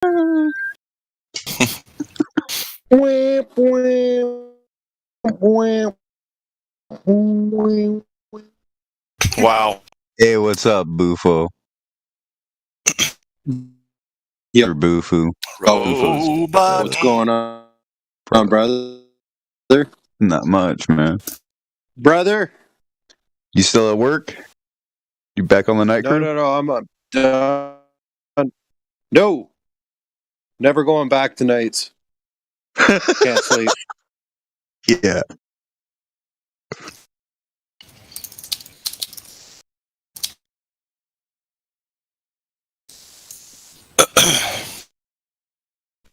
Wow. Hey, what's up, Bufo? Yep. Or Bufu. Robot. What's going on, brother? Not much, man. Brother? You still at work? You back on the night crew? No. I'm done. No. Never going back to nights. Can't sleep. Yeah.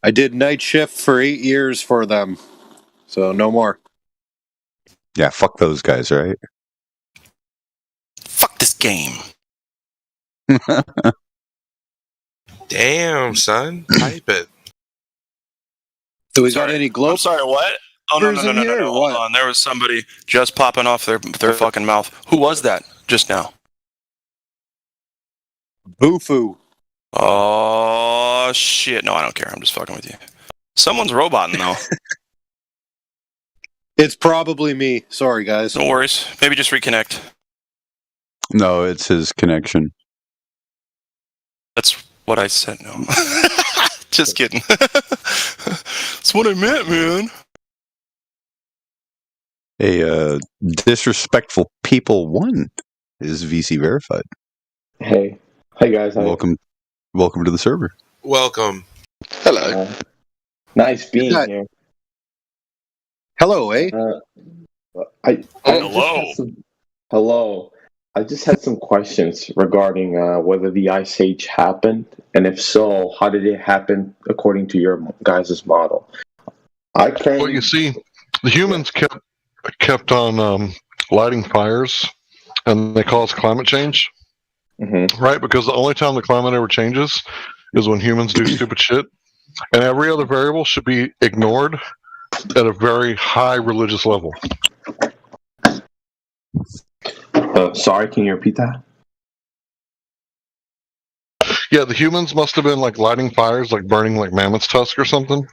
I did night shift for 8 years for them. So no more. Yeah, fuck those guys, right? Fuck this game. Damn, son. Type it. So we got any I'm globe? sorry, what? Oh, no. in here, or Hold what? on. There was somebody just popping off their fucking mouth. Who was that just now? Bufu. Oh, shit. No, I don't care. I'm just fucking with you. Someone's roboting, though. It's probably me. Sorry, guys. No worries. Maybe just reconnect. No, it's his connection. That's what I said. No. Just kidding. That's what I meant, man. Hey, Disrespectful People 1 is VC verified. Hey. Hi, guys. Hi. Welcome to the server. Welcome. Hello. Nice being Yeah. here. Hello, eh? Hello. I just had some questions regarding whether the Ice Age happened, and if so, how did it happen according to your guys' model? Well, you see, the humans kept on lighting fires, and they caused climate change, right? Because the only time the climate ever changes is when humans do stupid shit, and every other variable should be ignored at a very high religious level. Sorry, can you repeat that? Yeah, the humans must have been like lighting fires, like burning like mammoth's tusk or something,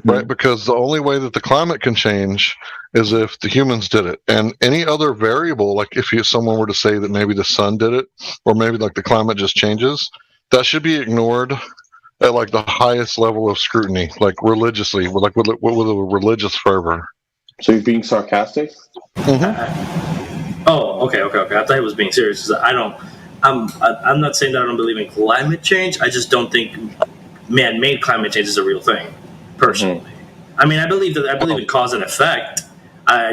right? Because the only way that the climate can change is if the humans did it. And any other variable, like if someone were to say that maybe the sun did it, or maybe like the climate just changes, that should be ignored at like the highest level of scrutiny, like religiously, with a religious fervor. So you're being sarcastic? Oh, okay. I thought he was being serious. 'Cause I'm not saying that I don't believe in climate change. I just don't think man-made climate change is a real thing, personally. I mean, I believe in cause and effect. I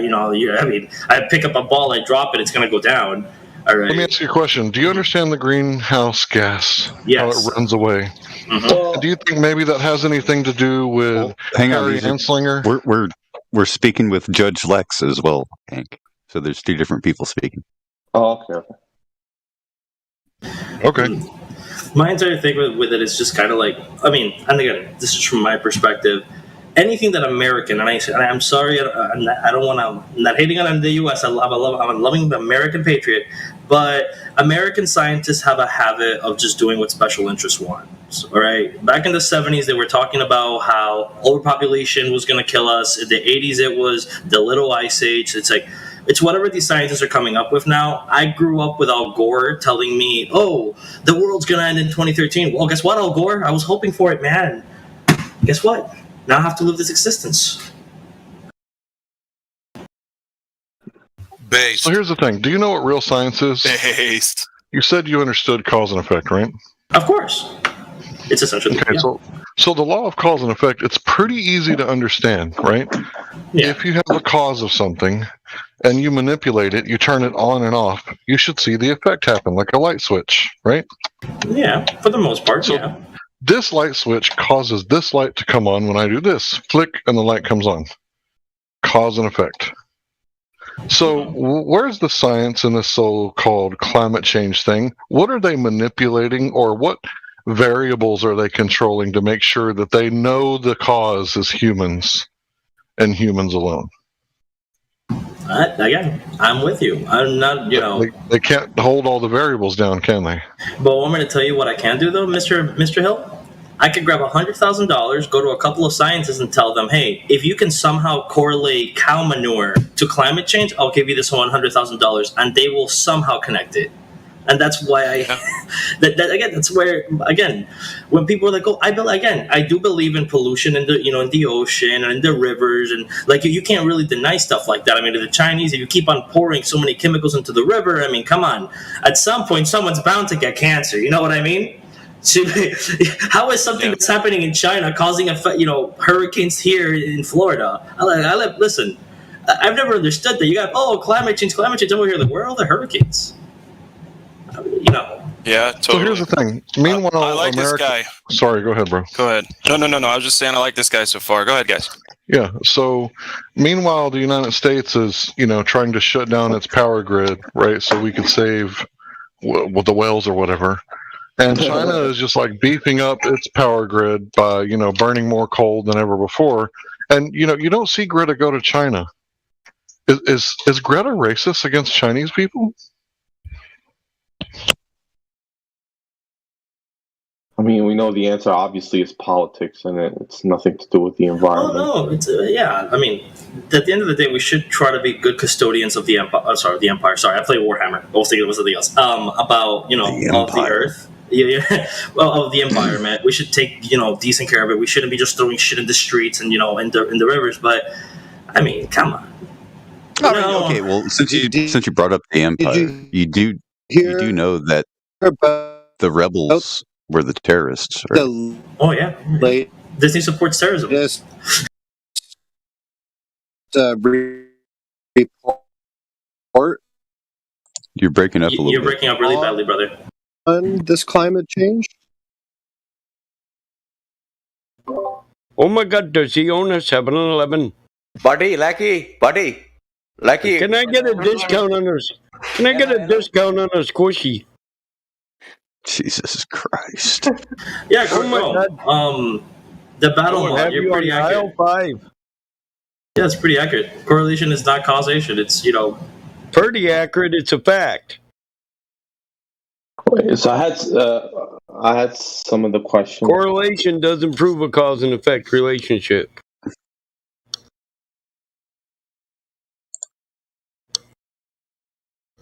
pick up a ball, I drop it, it's going to go down. All right. Let me ask you a question. Do you understand the greenhouse gas? Yes. How it runs away? Well, Do you think maybe that has anything to do with Hang on, Harry Anslinger? we're speaking with Judge Lex as well, Hank. So there's two different people speaking. Oh, okay. Okay. My entire thing with it is just kind of like, I mean, and again, this is from my perspective. Anything that American, and I'm sorry, I'm not hating on the U.S. I'm a loving American patriot, but American scientists have a habit of just doing what special interests want. All right. Back in the 70s, they were talking about how overpopulation was going to kill us. In the 80s, it was the Little Ice Age. It's whatever these scientists are coming up with now. I grew up with Al Gore telling me, oh, the world's going to end in 2013. Well, guess what, Al Gore? I was hoping for it, man. Guess what? Now I have to live this existence. Based. So here's the thing. Do you know what real science is? Based. You said you understood cause and effect, right? Of course. It's essentially. Okay, yeah. so the law of cause and effect, it's pretty easy to understand, right? Yeah. If you have a cause of something and you manipulate it, you turn it on and off, you should see the effect happen, like a light switch, right? Yeah, for the most part, So yeah. this light switch causes this light to come on when I do this. Flick, and the light comes on. Cause and effect. So where's the science in this so-called climate change thing? What are they manipulating, or what variables are they controlling to make sure that they know the cause is humans and humans alone? Again, I'm with you. I'm not, They can't hold all the variables down, can they? But want me to tell you what I can do, though, Mr. Hill? I could grab $100,000, go to a couple of scientists, and tell them, "Hey, if you can somehow correlate cow manure to climate change, I'll give you this $100,000," and they will somehow connect it. And that's why that's where again, when people are like, "Oh, I do believe in pollution in the ocean and in the rivers," and like you can't really deny stuff like that. I mean, to the Chinese, if you keep on pouring so many chemicals into the river, I mean, come on, at some point, someone's bound to get cancer. You know what I mean? So, how is something that's happening in China causing hurricanes here in Florida? Listen, I've never understood that. You got climate change, over here. Like, where are all the hurricanes? Yeah, totally. So here's the thing. Meanwhile, I like America... this guy. Sorry, go ahead, bro. Go ahead. No. I was just saying I like this guy so far. Go ahead, guys. Yeah. So, meanwhile, the United States is, trying to shut down its power grid, right? So we could save the whales or whatever. And China is just like beefing up its power grid by, burning more coal than ever before. And you don't see Greta go to China. Is Greta racist against Chinese people? I mean, we know the answer obviously is politics, and it's nothing to do with the environment. Oh no, it's yeah. I mean, at the end of the day, we should try to be good custodians of the empire. The empire. Sorry, I play Warhammer. I was thinking it was something else. About of the earth. Yeah. Well, of the environment, we should take decent care of it. We shouldn't be just throwing shit in the streets and in the rivers. But I mean, come on. Okay, well, since you brought up the empire, you do know that the rebels were the terrorists, right? Oh yeah, Disney supports terrorism. Just report You're breaking up a little You're bit. breaking up really badly, brother. on this climate change. Oh my God, does he own a 7-Eleven? Buddy. Can I get a discount on a squishy? Jesus Christ. Yeah, Oh my God. The battle I'll mod, have you're you pretty on accurate. aisle 5. Yeah, it's pretty accurate. Correlation is not causation. It's Pretty accurate. It's a fact. So I had some of the questions. Correlation doesn't prove a cause and effect relationship.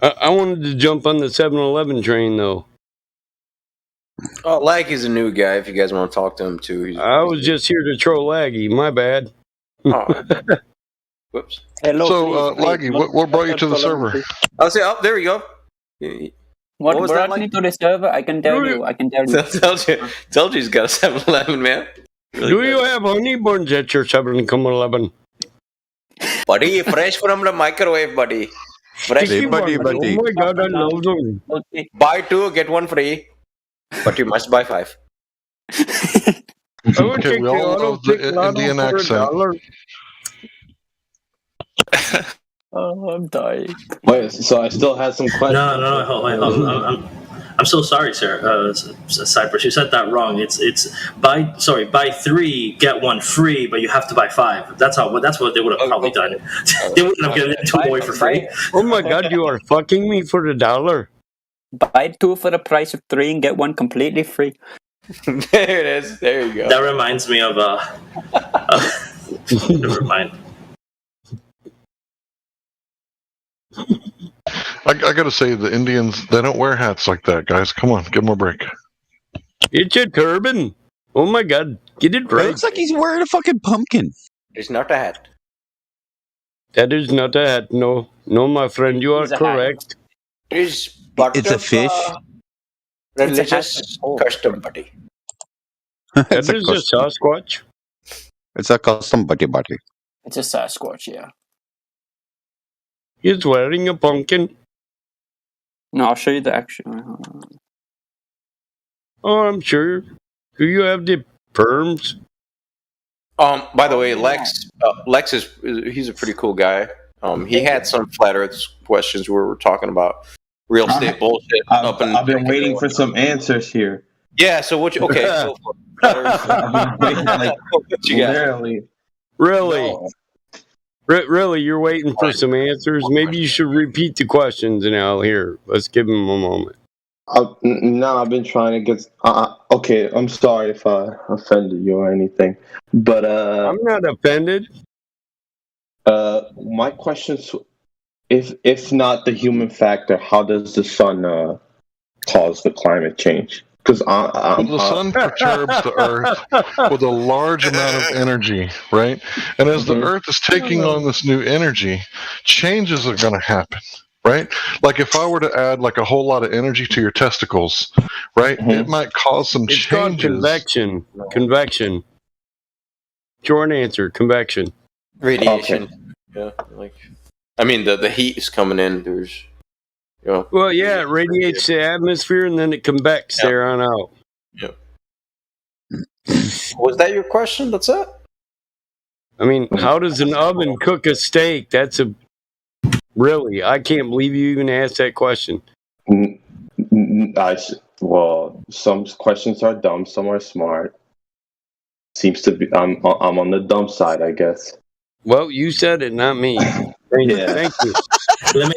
I wanted to jump on the 7-Eleven train, though. Oh, Lag is a new guy. If you guys want to talk to him too, I was just here to troll Laggy. My bad. Oh. Whoops. Hello. So, Laggy, what brought you to the server? I'll say, oh, there we go. What was that, brought me to the server? I can tell you. Told you he's got a 7-Eleven, man. Really Do good. you have honey buns at your 7-Eleven? Buddy, fresh from the microwave, buddy. Fresh. Hey, buddy. Oh my God, I love them. Okay. Buy 2, get 1 free. But you must buy 5. I would Okay, take we the all auto love the pick lotto Indian for accent. $1. Oh, I'm dying. Wait, so I still had some questions. No. Hold. I'm so sorry, sir. Cypress, you said that wrong. It's buy 3, get 1 free, but you have to buy 5. That's what they would have probably done. They wouldn't have given 2 away for free. Oh my God, you are fucking me for $1. Buy 2 for the price of 3 and get 1 completely free. There it is. There you go. That reminds me of never mind. I gotta say, the Indians, they don't wear hats like that, guys. Come on, give them a break. It's a turban. Oh my God, get it It right. looks like he's wearing a fucking pumpkin. It's not a hat. That is not a hat. No, my friend, you are It's a hat. correct. It's part It's a of, fish. Religious custom, buddy. It's That is a Sasquatch. It's a custom buddy. It's a Sasquatch, yeah. He's wearing a pumpkin. No, I'll show you the actual. Oh, I'm sure. Do you have the perms? By the way, Lex he's a pretty cool guy. He had some flat Earth questions where we're talking about real estate bullshit. I've been waiting for some answers here. Yeah. So what? Okay. Go for it. Flat Earth. I've been waiting, like, What you got? literally. Really? No. Really, you're waiting for some answers? Maybe you should repeat the questions now. Here, let's give him a moment. No, I've been trying to get. Okay, I'm sorry if I offended you or anything, but I'm not offended. my question's if not the human factor, how does the sun cause the climate change? Because Well, the sun perturbs the Earth with a large amount of energy, right? And as the Earth is taking on this new energy, changes are going to happen, right? Like if I were to add like a whole lot of energy to your testicles, right? It might cause some It's called changes. convection. Convection. Short answer, convection. Radiation. Yeah, like I mean the heat is coming in. There's Well, yeah, it radiates the atmosphere and then it convects there on out. Yep. Was that your question? That's it? I mean, how does an oven cook a steak? Really, I can't believe you even asked that question. Well, some questions are dumb, some are smart. Seems to be I'm on the dumb side, I guess. Well, you said it, not me. Thank you. Let me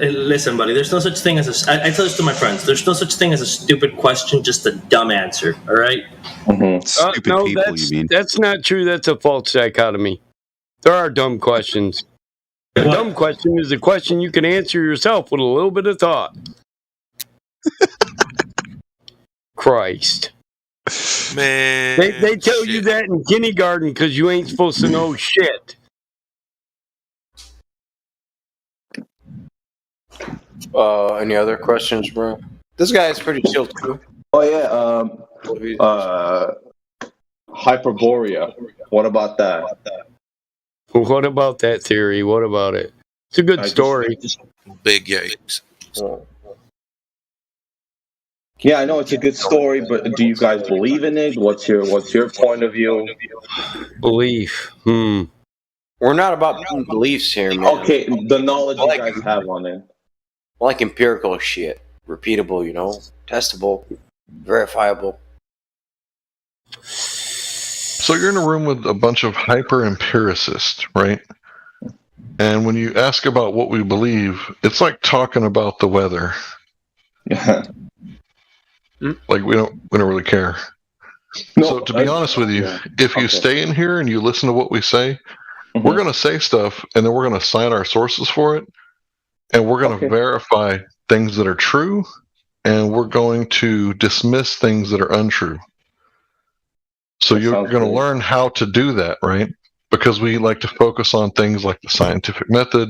listen, buddy. There's no such thing as I tell this to my friends. There's no such thing as a stupid question, just a dumb answer. All right. Stupid No, people, you mean? that's not true. That's a false dichotomy. There are dumb questions. A dumb question is a question you can answer yourself with a little bit of thought. Christ. Man. They tell you that in kindergarten because you ain't supposed to know shit. Any other questions, bro? This guy is pretty chill too. Oh yeah, Hyperborea. What about that? What about that theory? What about it? It's a good story. Big yikes. Yeah, I know it's a good story, but do you guys believe in it? What's your point of view? Belief. We're not about beliefs here, man. Okay, the knowledge you guys have on it. Like empirical shit. Repeatable, testable, verifiable. So you're in a room with a bunch of hyper empiricists, right? And when you ask about what we believe, it's like talking about the weather. Like we don't really care. No, so to be honest with you, if you stay in here and you listen to what we say, we're going to say stuff and then we're going to cite our sources for it, and we're going to verify things that are true, and we're going to dismiss things that are untrue. So you're going to learn how to do that, right? Because we like to focus on things like the scientific method,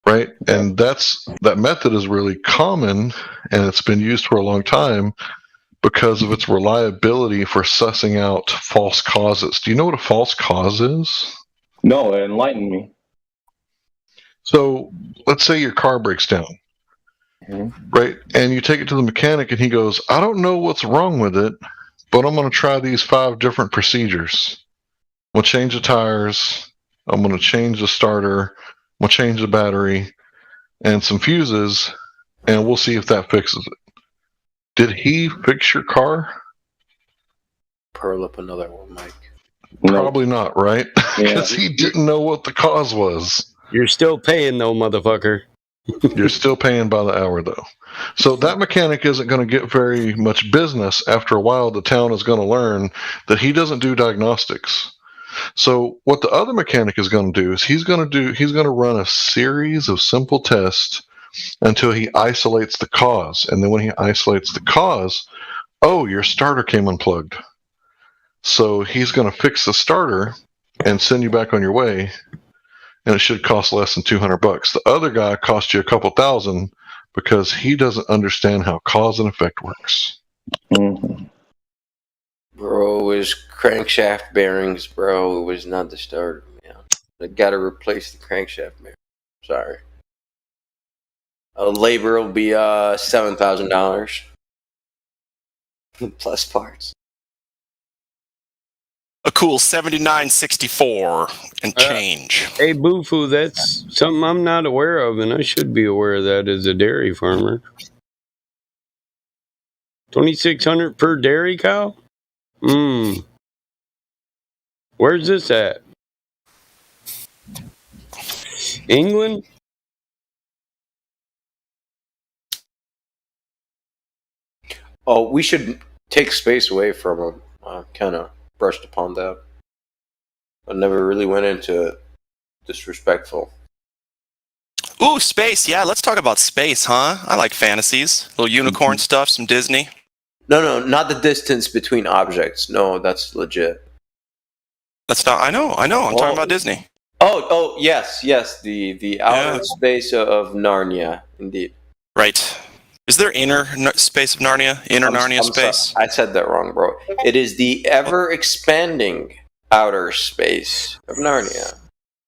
right? And that method is really common, and it's been used for a long time because of its reliability for sussing out false causes. Do you know what a false cause is? No, enlighten me. So let's say your car breaks down, right? And you take it to the mechanic and he goes, I don't know what's wrong with it, but I'm going to try these 5 different procedures. I'm going to change the tires. I'm going to change the starter. I'm going to change the battery and some fuses, and we'll see if that fixes it. Did he fix your car? Pearl up another one, Mike. Probably not, right? Because he didn't know what the cause was. You're still paying, though, motherfucker. You're still paying by the hour, though. So that mechanic isn't going to get very much business. After a while, the town is going to learn that he doesn't do diagnostics. So what the other mechanic is going to do is he's going to run a series of simple tests until he isolates the cause. And then when he isolates the cause, oh, your starter came unplugged. So he's going to fix the starter and send you back on your way, and it should cost less than $200. The other guy cost you a couple thousand because he doesn't understand how cause and effect works. Bro, it was crankshaft bearings, bro. It was not the starter, man. I got to replace the crankshaft bearing. Sorry. Labor will be $7,000 plus parts. A cool 79.64 and change. Hey, Boofu, that's something I'm not aware of, and I should be aware of that as a dairy farmer. $2,600 per dairy cow? Where's this at? England? Oh, we should take space away from him. I kind of brushed upon that. I never really went into it. Disrespectful. Ooh, space. Yeah, let's talk about space, huh? I like fantasies. Little unicorn stuff, some Disney. No, not the distance between objects. No, that's legit. That's not. I know. I'm talking about Disney. Oh, yes. The outer space of Narnia, indeed. Right. Is there inner space of Narnia? Narnia space? I said that wrong, bro. It is the ever-expanding outer space of Narnia.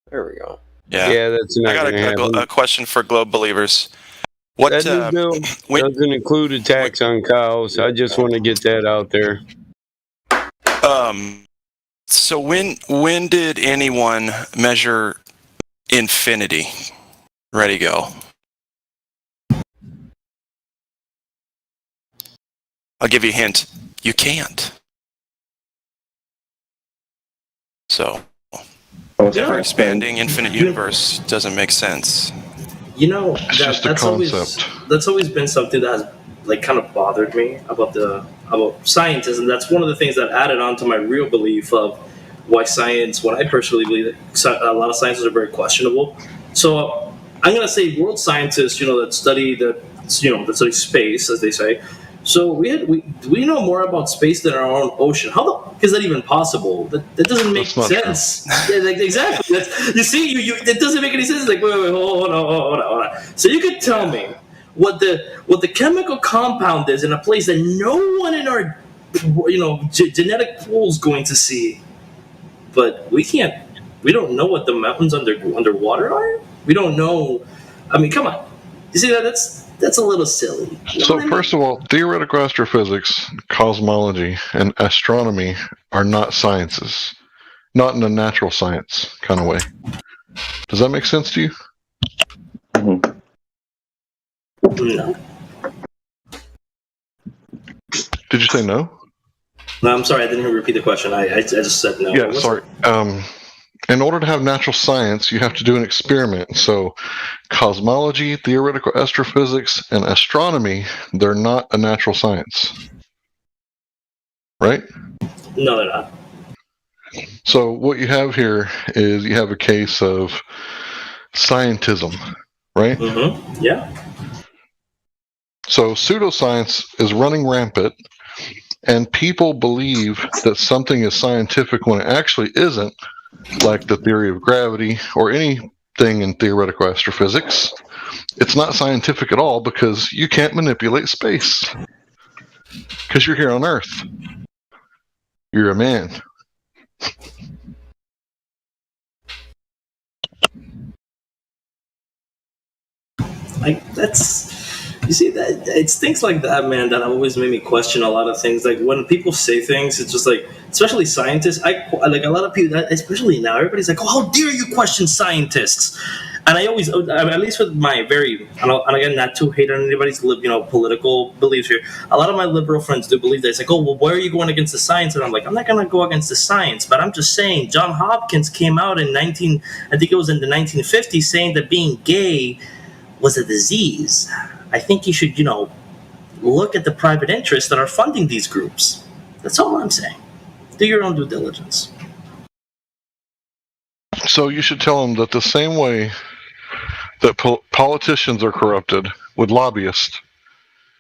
There we go. Yeah, that's not I got a question for Globe believers. What that new bill doesn't include a tax on cows. I just want to get that out there. So when did anyone measure infinity? Ready, go. I'll give you a hint. You can't. So, ever expanding infinite universe doesn't make sense. You know, It's just a concept. That's always been something that has like kind of bothered me about scientists, and that's one of the things that added on to my real belief of why science. What I personally believe that a lot of sciences are very questionable. So I'm going to say world scientists, that study that study space, as they say. So we know more about space than our own ocean. How the fuck is that even possible? That doesn't make sense. Yeah, like, exactly. You see, it doesn't make any sense. It's like wait, hold on. So you could tell me what the chemical compound is in a place that no one in our genetic pool is going to see, but we can't. We don't know what the mountains underwater are. We don't know. I mean, come on. You see that? That's a little silly. So first of all, theoretical astrophysics, cosmology, and astronomy are not sciences. Not in a natural science kind of way. Does that make sense to you? No. Did you say no? No, I'm sorry. I didn't even repeat the question. I just said no. Yeah, sorry. In order to have natural science, you have to do an experiment. So cosmology, theoretical astrophysics, and astronomy, they're not a natural science. Right? No, they're not. So what you have here is you have a case of scientism, right? Mm-hmm. Yeah. So pseudoscience is running rampant, and people believe that something is scientific when it actually isn't, like the theory of gravity or anything in theoretical astrophysics. It's not scientific at all because you can't manipulate space. Because you're here on Earth. You're a man. You see that it's things like that, man, that always made me question a lot of things. Like when people say things, it's just like, especially scientists. I like a lot of people, especially now. Everybody's like, "Oh, how dare you question scientists?" And I always, at least with my and again, not to hate on anybody's political beliefs here. A lot of my liberal friends do believe that. It's like, "Oh, well, why are you going against the science?" And I'm like, I'm not going to go against the science, but I'm just saying, John Hopkins came out in I think it was in the 1950s, saying that being gay was a disease. I think you should, look at the private interests that are funding these groups. That's all I'm saying. Do your own due diligence. So you should tell them that the same way that politicians are corrupted with lobbyists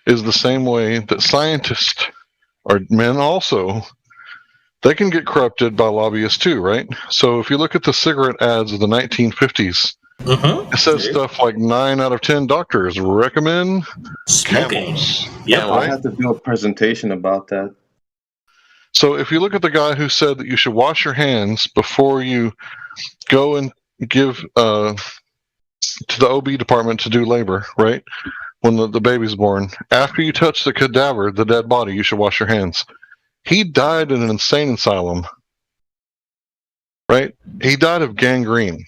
is the same way that scientists are men also. They can get corrupted by lobbyists too, right? So if you look at the cigarette ads of the 1950s, it says stuff like 9 out of 10 doctors recommend smoking. Camels. Yeah, I had to do a presentation about that. So if you look at the guy who said that you should wash your hands before you go and give to the OB department to do labor, right? When the baby's born, after you touch the cadaver, the dead body, you should wash your hands. He died in an insane asylum, right? He died of gangrene.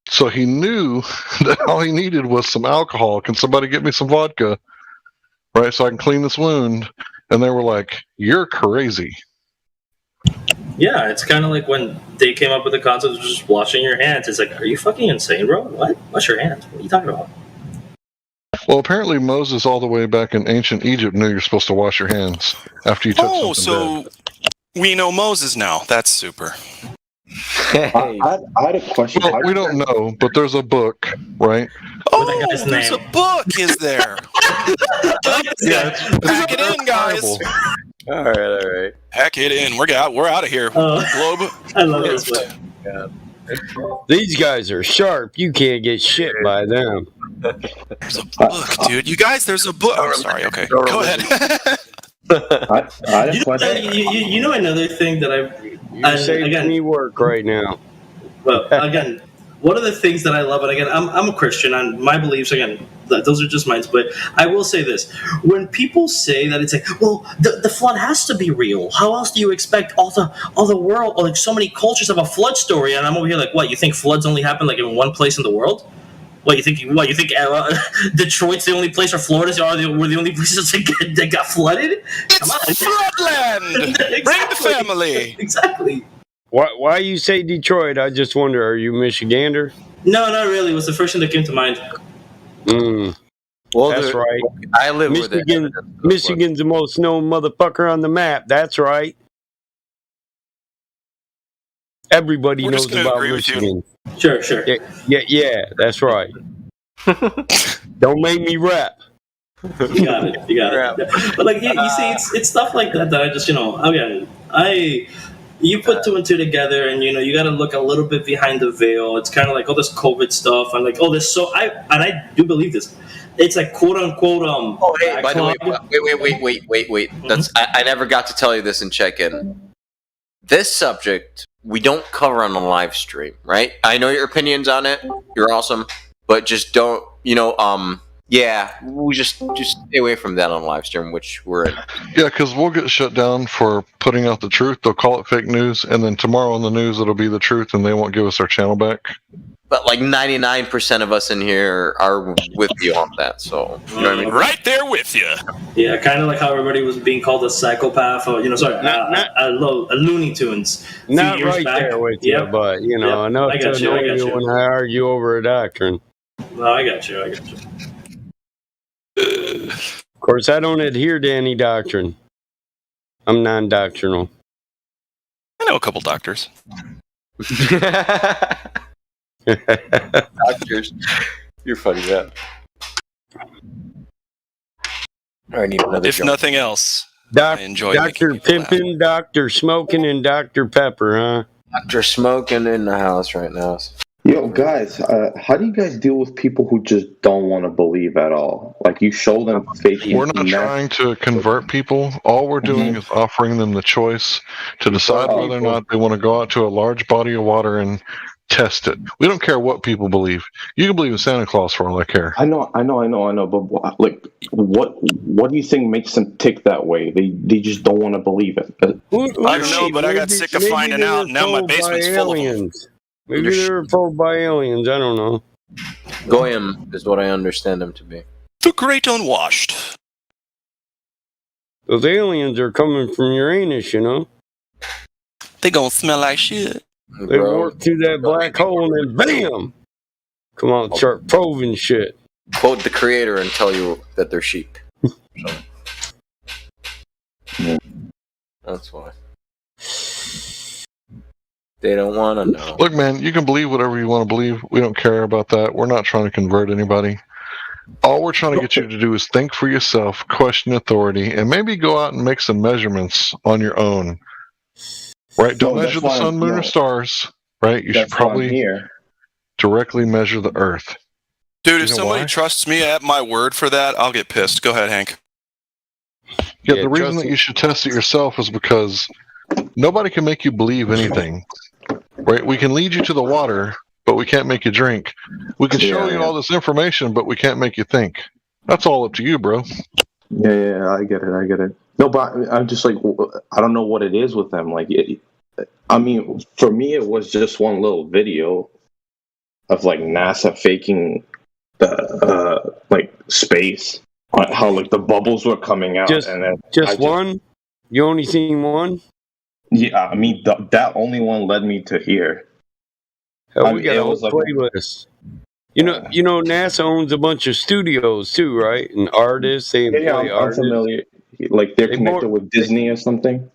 So he knew that all he needed was some alcohol. Can somebody get me some vodka? Right, so I can clean this wound. And they were like, "You're crazy." Yeah, it's kind of like when they came up with the concept of just washing your hands. It's like, are you fucking insane, bro? What? Wash your hands. What are you talking about? Well, apparently Moses, all the way back in ancient Egypt, knew you're supposed to wash your hands after you touch something so dead. we know Moses now. That's super. I had a question. Well, we don't know, but there's a book, right? Oh, guy's there's name. a book, is there? Yeah, Pack it in, guys. All right. Pack it in. We're out of here. Globe. I love this book. These guys are sharp. You can't get shit by them. There's a book, dude. You guys, there's a book. Oh, sorry. Okay, go ahead. I had a question. You know another thing that You're saving me work right now. Well, again, one of the things that I love, and again, I'm a Christian, and my beliefs, again, those are just mine. But I will say this: when people say that, it's like, well, the flood has to be real. How else do you expect all the world, or like so many cultures have a flood story? And I'm over here like, what? You think floods only happen like in one place in the world? What you think? Detroit's the only place, or Florida's were the only places that got flooded? Come on, floodland. Exactly. Bring the family. Exactly. Why you say Detroit? I just wonder. Are you Michigander? No, not really. It was the first thing that came to mind. Well, That's right. I live Michigan. with it. Michigan's the most known motherfucker on the map. That's right. Everybody We're knows just gonna about agree with you. Michigan. Sure. Yeah, that's right. Don't make me rap. You got it. But like you see, it's stuff like that I just again you put two and two together, and you got to look a little bit behind the veil. It's kind of like all this COVID stuff. I'm like, oh, this I do believe this. It's like quote unquote Oh, hey, by the way, wait. That's I never got to tell you this in check-in. This subject we don't cover on the live stream, right? I know your opinions on it. You're awesome, but just don't, yeah, we just stay away from that on live stream, which we're in. Yeah, because we'll get shut down for putting out the truth. They'll call it fake news, and then tomorrow on the news it'll be the truth, and they won't give us our channel back. But like 99% of us in here are with you on that, so you know what I mean? Right there with you. Yeah, kind of like how everybody was being called a psychopath, or a Looney Tunes. Not right back. There with you, but enough to annoy you when I argue over a doctrine. No, I got you. Of course, I don't adhere to any doctrine. I'm non-doctrinal. I know a couple doctors. Doctors, you're funny, man. I need another. If nothing else, I enjoy Dr. Pimpin', Dr. Smoking, and Dr. Pepper, huh? Dr. Smoking in the house right now. Yo, guys, how do you guys deal with people who just don't want to believe at all? Like, you show them fake. We're not trying to convert people. All we're doing is offering them the choice to decide whether or not they want to go out to a large body of water and test it. We don't care what people believe. You can believe in Santa Claus for all I care. I know. But like, what do you think makes them tick that way? They just don't want to believe it. I don't know, but I got sick of finding out. Now my basement's full of them. Maybe they were told by aliens. I don't know. Goyim is what I understand them to be. The great unwashed. Those aliens are coming from Uranus, They gonna smell like shit. They walk through that black hole and then BAM! Come on, start probing shit. Quote the creator and tell you that they're sheep. That's why. They don't want to know. Look, man, you can believe whatever you want to believe. We don't care about that. We're not trying to convert anybody. All we're trying to get you to do is think for yourself, question authority, and maybe go out and make some measurements on your own. Right? Don't measure the sun, moon, or stars. Right? You should probably directly measure the earth. Dude, if somebody trusts me at my word for that, I'll get pissed. Go ahead, Hank. Yeah, the reason that you should test it yourself is because nobody can make you believe anything. Right? We can lead you to the water, but we can't make you drink. We can show you all this information, but we can't make you think. That's all up to you, bro. Yeah, I get it. No, but I'm just like, I don't know what it is with them. Like, I mean, for me, it was just one little video of like NASA faking the like space, how like the bubbles were coming out, and then just one. You only seen one? Yeah, I mean that only one led me to here. Hell, we got a whole playlist. You know, NASA owns a bunch of studios too, right? And artists, they employ I'm artists. familiar. Like they're They connected bought- with Disney or something.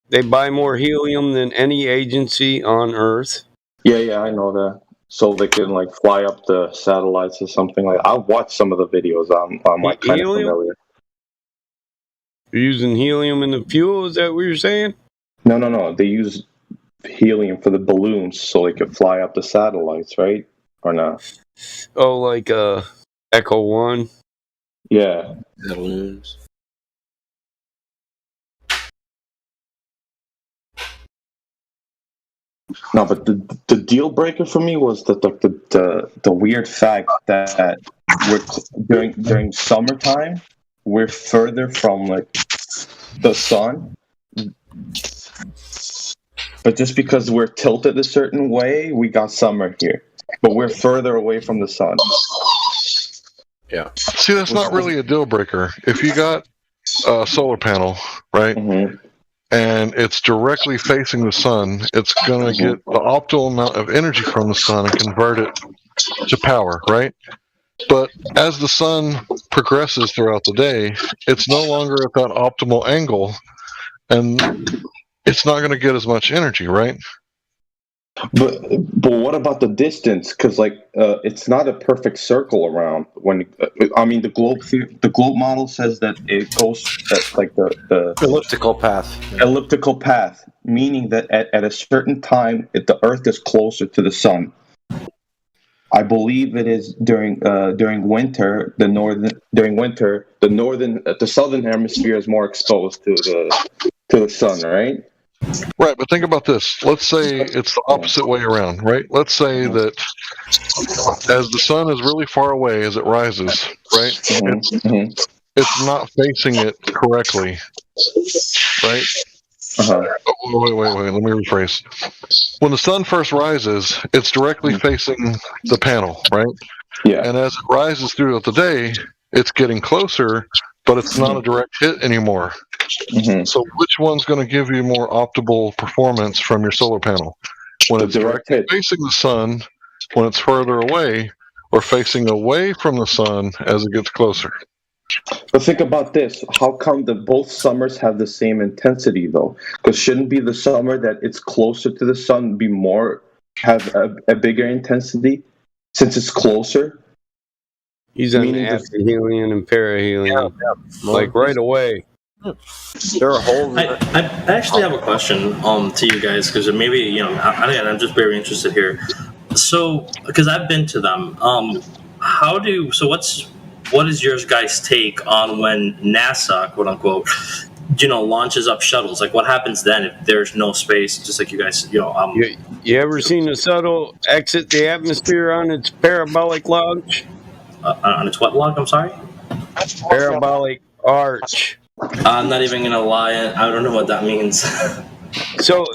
They buy more helium than any agency on Earth. Yeah, I know that. So they can like fly up the satellites or something. Like I've watched some of the videos. I'm like kind of Helium? familiar. You're using helium in the fuel? Is that what you're saying? No. They use helium for the balloons so they can fly up the satellites, right? Or not? Oh, like Echo 1? Yeah. Balloons. No, but the deal breaker for me was the weird fact that during summertime we're further from like the sun, but just because we're tilted a certain way, we got summer here, but we're further away from the sun. Yeah. See, that's not really a deal breaker. If you got a solar panel, right, and it's directly facing the sun, it's going to get the optimal amount of energy from the sun and convert it to power, right? But as the sun progresses throughout the day, it's no longer at that optimal angle, and it's not going to get as much energy, right? But what about the distance? Because like it's not a perfect circle around. When I mean the globe model says that it goes like the Elliptical path. elliptical path, meaning that at a certain time the Earth is closer to the sun. I believe it is during winter. The southern hemisphere is more exposed to the sun, right? Right, but think about this. Let's say it's the opposite way around, right? Let's say that as the sun is really far away as it rises, right? It's not facing it correctly, right? Wait, let me rephrase. When the sun first rises, it's directly facing the panel, right? Yeah. And as it rises throughout the day, it's getting closer, but it's not a direct hit anymore. So which one's going to give you more optimal performance from your solar panel? When it's directly facing the sun, when it's further away, or facing away from the sun as it gets closer? But think about this. How come both summers have the same intensity, though? Because shouldn't be the summer that it's closer to the sun have a bigger intensity since it's closer? He's on aphelion and perihelion. Like right away. There are holes. I actually have a question to you guys because maybe I'm just very interested here. So because I've been to them, what is your guys' take on when NASA, quote unquote, launches up shuttles? Like what happens then if there's no space? Just like you guys, You ever seen a shuttle exit the atmosphere on its parabolic launch? On its what log? I'm sorry. Parabolic arch. I'm not even gonna lie. I don't know what that means. So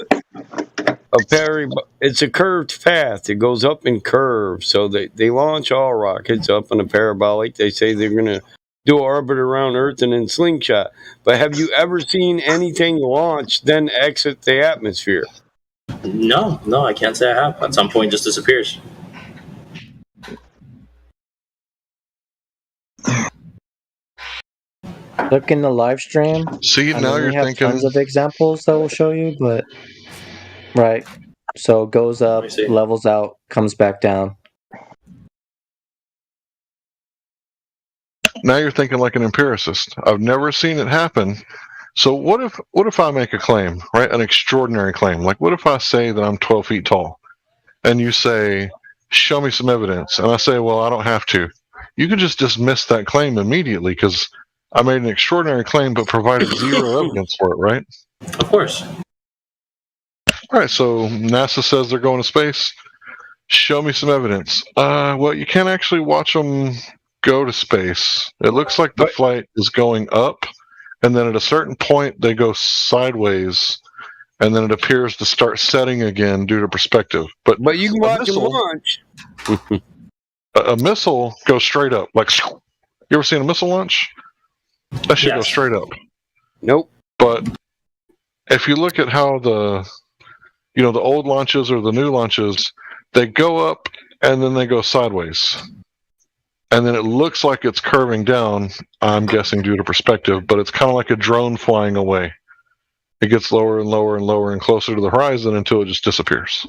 it's a curved path. It goes up in curves. So they launch all rockets up in a parabolic. They say they're going to do an orbit around Earth and then slingshot. But have you ever seen anything launch then exit the atmosphere? No, I can't say I have. At some point, just disappears. Look in the live stream. See, now you're have thinking. Tons of examples that will show you, but right. So it goes up, levels out, comes back down. Now you're thinking like an empiricist. I've never seen it happen. So what if I make a claim, right? An extraordinary claim. Like what if I say that I'm 12 feet tall, and you say, "Show me some evidence," and I say, "Well, I don't have to." You can just dismiss that claim immediately because I made an extraordinary claim but provided zero evidence for it, right? Of course. All right, so NASA says they're going to space. Show me some evidence. Well, you can't actually watch them go to space. It looks like the flight is going up, and then at a certain point they go sideways, and then it appears to start setting again due to perspective. But you can watch them launch. A missile goes straight up. Like, you ever seen a missile launch? That shit goes straight up. Nope. But if you look at how the old launches or the new launches, they go up and then they go sideways. And then it looks like it's curving down, I'm guessing due to perspective, but it's kind of like a drone flying away. It gets lower and lower and lower and closer to the horizon until it just disappears.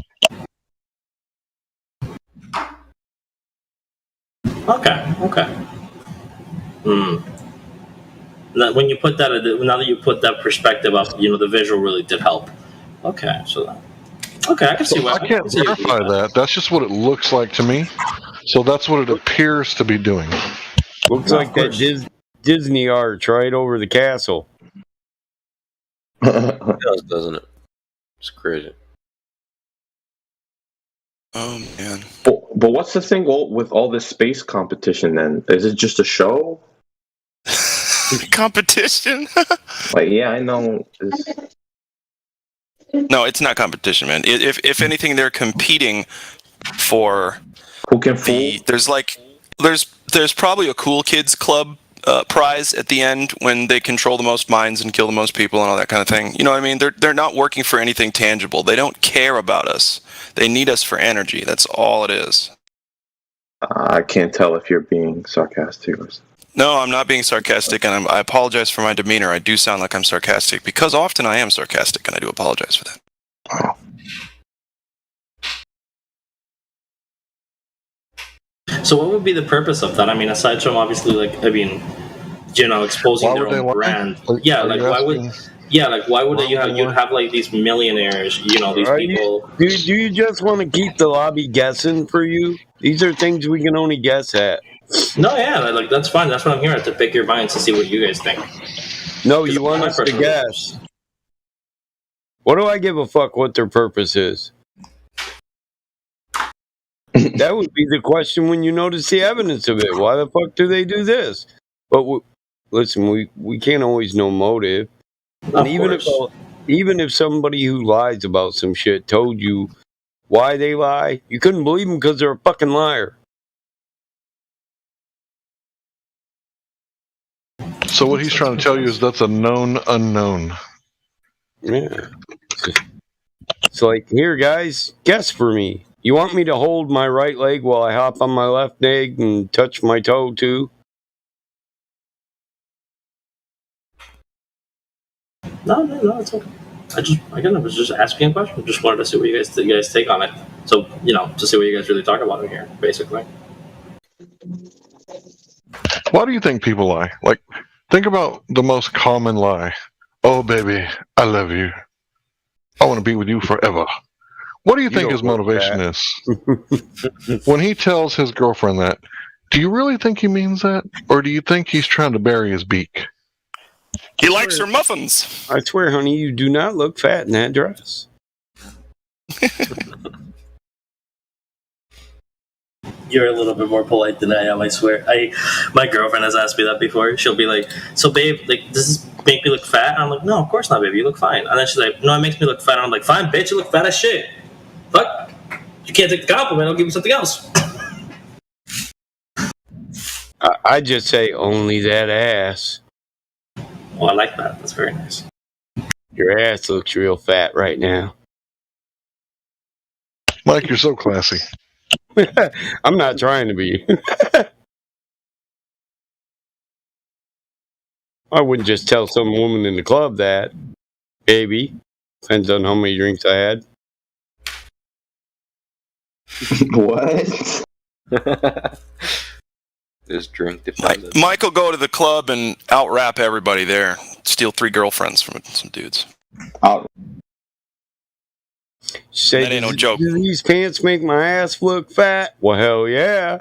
Okay. Now, when you put that, now that you put that perspective up, the visual really did help. Okay, so I can see what I can't verify that. That's just what it looks like to me. So that's what it appears to be doing. Looks like that Disney arch right over the castle. It does, doesn't it? It's crazy. Oh man. But what's the thing with all this space competition then? Is it just a show? Competition? Like, yeah, I know. No, it's not competition, man. If anything, they're competing for who can fool. There's probably a cool kids club prize at the end when they control the most minds and kill the most people and all that kind of thing. You know what I mean? They're not working for anything tangible. They don't care about us. They need us for energy. That's all it is. I can't tell if you're being sarcastic or something. No, I'm not being sarcastic, and I apologize for my demeanor. I do sound like I'm sarcastic, because often I am sarcastic, and I do apologize for that. So what would be the purpose of that? I mean, aside from obviously, exposing their own brand. Why would you have like these millionaires, these people? Do you just want to keep the lobby guessing for you? These are things we can only guess at. No, yeah, that's fine. That's what I'm here to pick your minds to see what you guys think. No, you want us to guess. What do I give a fuck what their purpose is? That would be the question when you notice the evidence of it. Why the fuck do they do this? But listen, we can't always know motive. And even if somebody who lies about some shit told you why they lie, you couldn't believe them because they're a fucking liar. So what he's trying to tell you is that's a known unknown. Yeah. It's like, here, guys, guess for me. You want me to hold my right leg while I hop on my left leg and touch my toe, too? No, it's okay. I was just asking a question. Just wanted to see what you guys take on it. So, to see what you guys really talk about in here, basically. Why do you think people lie? Like, think about the most common lie. Oh, baby, I love you. I want to be with you forever. What do you think his motivation is? When he tells his girlfriend that, do you really think he means that? Or do you think he's trying to bury his beak? He likes her muffins. I swear, honey, you do not look fat in that dress. You're a little bit more polite than I am, I swear. My girlfriend has asked me that before. She'll be like, so babe, does this make me look fat? And I'm like, no, of course not, baby. You look fine. And then she's like, no, it makes me look fat. And I'm like, fine, bitch, you look fat as shit. Fuck. You can't take the compliment. I'll give you something else. I just say only that ass. Oh, I like that. That's very nice. Your ass looks real fat right now. Mike, you're so classy. I'm not trying to be. I wouldn't just tell some woman in the club that, baby. Depends on how many drinks I had. What? This drink dependent. Mike will go to the club and out-rap everybody there. Steal 3 girlfriends from some dudes. Say, that ain't no joke. Do these pants make my ass look fat? Well, hell yeah.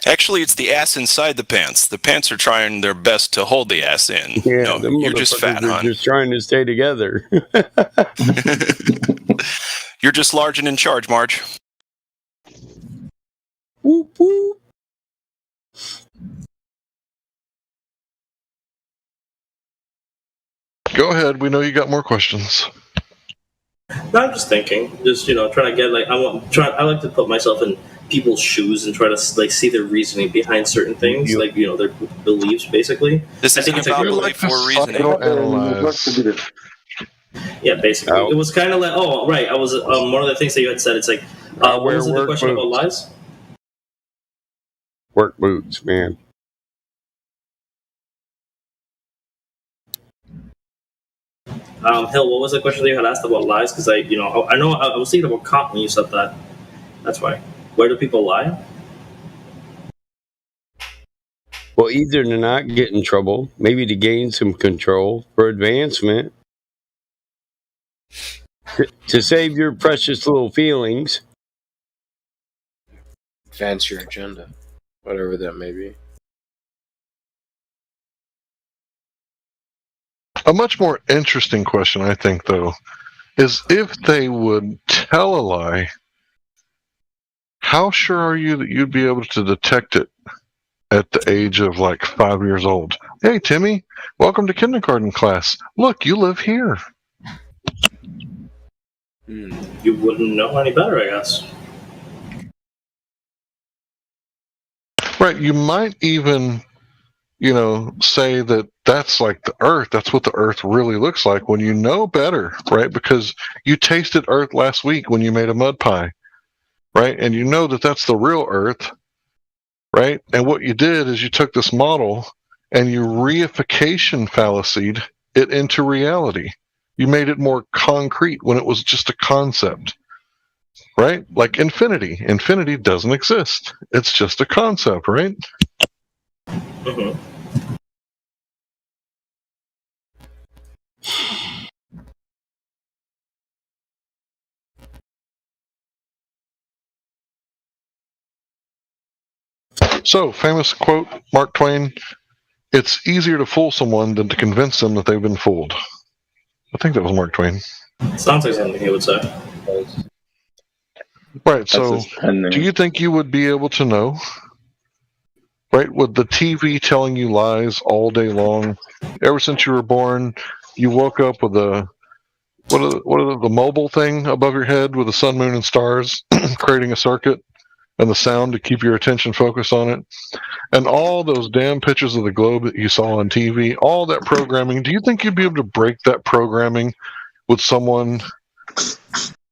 Actually, it's the ass inside the pants. The pants are trying their best to hold the ass in. Yeah, no, you're just fat, hon. Just trying to stay together. You're just large and in charge, Marge. Whoop, whoop. Go ahead. We know you got more questions. No, I'm just thinking. Just, trying to get, I like to put myself in people's shoes and try to, see their reasoning behind certain things, their beliefs, basically. This isn't about belief or reasoning. Yeah, basically, Out. it was kind of like, oh, right. I was one of the things that you had said. It's like, I what wear was it, the work question about boots. lies? Work boots, man. Hill, what was the question that you had asked about lies? Because I know I was thinking about cop when you said that. That's why. Where do people lie? Well, either to not get in trouble, maybe to gain some control for advancement, to save your precious little feelings. Advance your agenda, whatever that may be. A much more interesting question, I think, though, is if they would tell a lie, how sure are you that you'd be able to detect it at the age of like 5 years old? Hey, Timmy, welcome to kindergarten class. Look, you live here. You wouldn't know any better, I guess. Right, you might even, say that that's like the Earth. That's what the Earth really looks like when you know better, right? Because you tasted Earth last week when you made a mud pie, right? And you know that that's the real Earth, right? And what you did is you took this model and you reification fallacied it into reality. You made it more concrete when it was just a concept, right? Like infinity. Infinity doesn't exist. It's just a concept, right? Mm-hmm. So, famous quote, Mark Twain, it's easier to fool someone than to convince them that they've been fooled. I think that was Mark Twain. Sounds like something he would say. Right, so do you think you would be able to know? Right, with the TV telling you lies all day long, ever since you were born, you woke up with the mobile thing above your head with the sun, moon, and stars creating a circuit and the sound to keep your attention focused on it, and all those damn pictures of the globe that you saw on TV, all that programming. Do you think you'd be able to break that programming with someone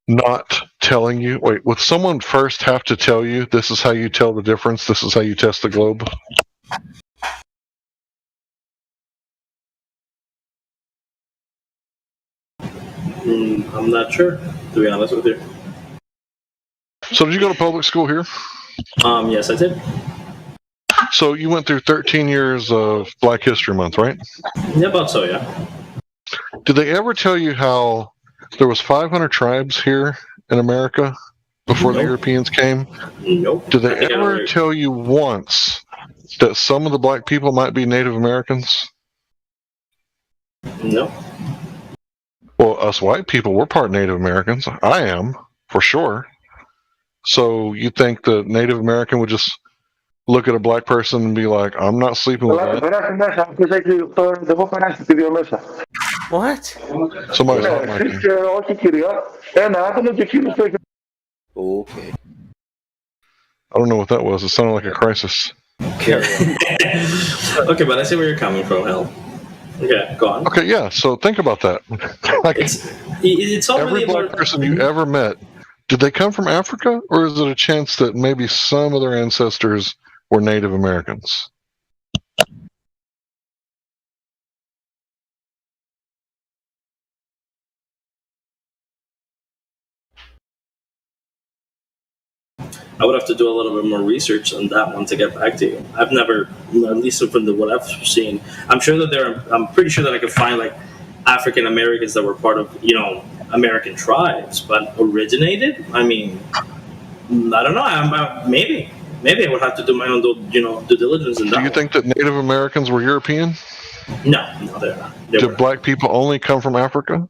not telling you? Wait, would someone first have to tell you this is how you tell the difference? This is how you test the globe? I'm not sure, to be honest with you. So did you go to public school here? Yes, I did. So you went through 13 years of Black History Month, right? Yeah, about so, yeah. Did they ever tell you how there was 500 tribes here in America before the Europeans came? Nope. Did they ever tell you once that some of the black people might be Native Americans? No. Well, us white people, we're part Native Americans. I am, for sure. So you think the Native American would just look at a black person and be like, I'm not sleeping with that? What? Somebody's hot micing. Okay. I don't know what that was. It sounded like a crisis. Okay, but I see where you're coming from, Hal. Okay, go on. Okay, yeah. So think about that. Like, it's all every really black about, person you ever met, did they come from Africa, or is it a chance that maybe some of their ancestors were Native Americans? I would have to do a little bit more research on that one to get back to you. I've never, at least from what I've seen, I'm sure that I'm pretty sure that I could find like African Americans that were part of, American tribes, but originated? I mean, I don't know. Maybe I would have to do my own, due diligence in that. Do you think that Native Americans were European? No, they're not. Did black people only come from Africa?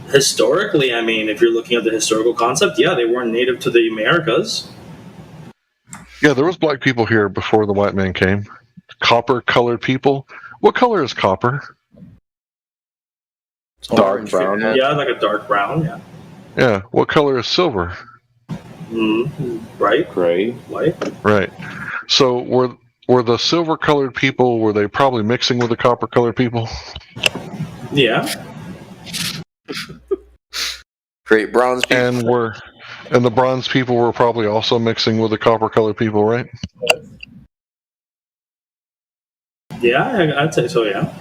Historically, I mean, if you're looking at the historical concept, yeah, they weren't native to the Americas. Yeah, there was black people here before the white man came. Copper-colored people. What color is copper? Dark brown. Yeah, like a dark brown. Yeah. Yeah. What color is silver? Right. Gray. White. Right. So were the silver-colored people, were they probably mixing with the copper-colored people? Yeah. Great bronze people. And the bronze people were probably also mixing with the copper colored people, right? Yeah, I'd say so. Yeah.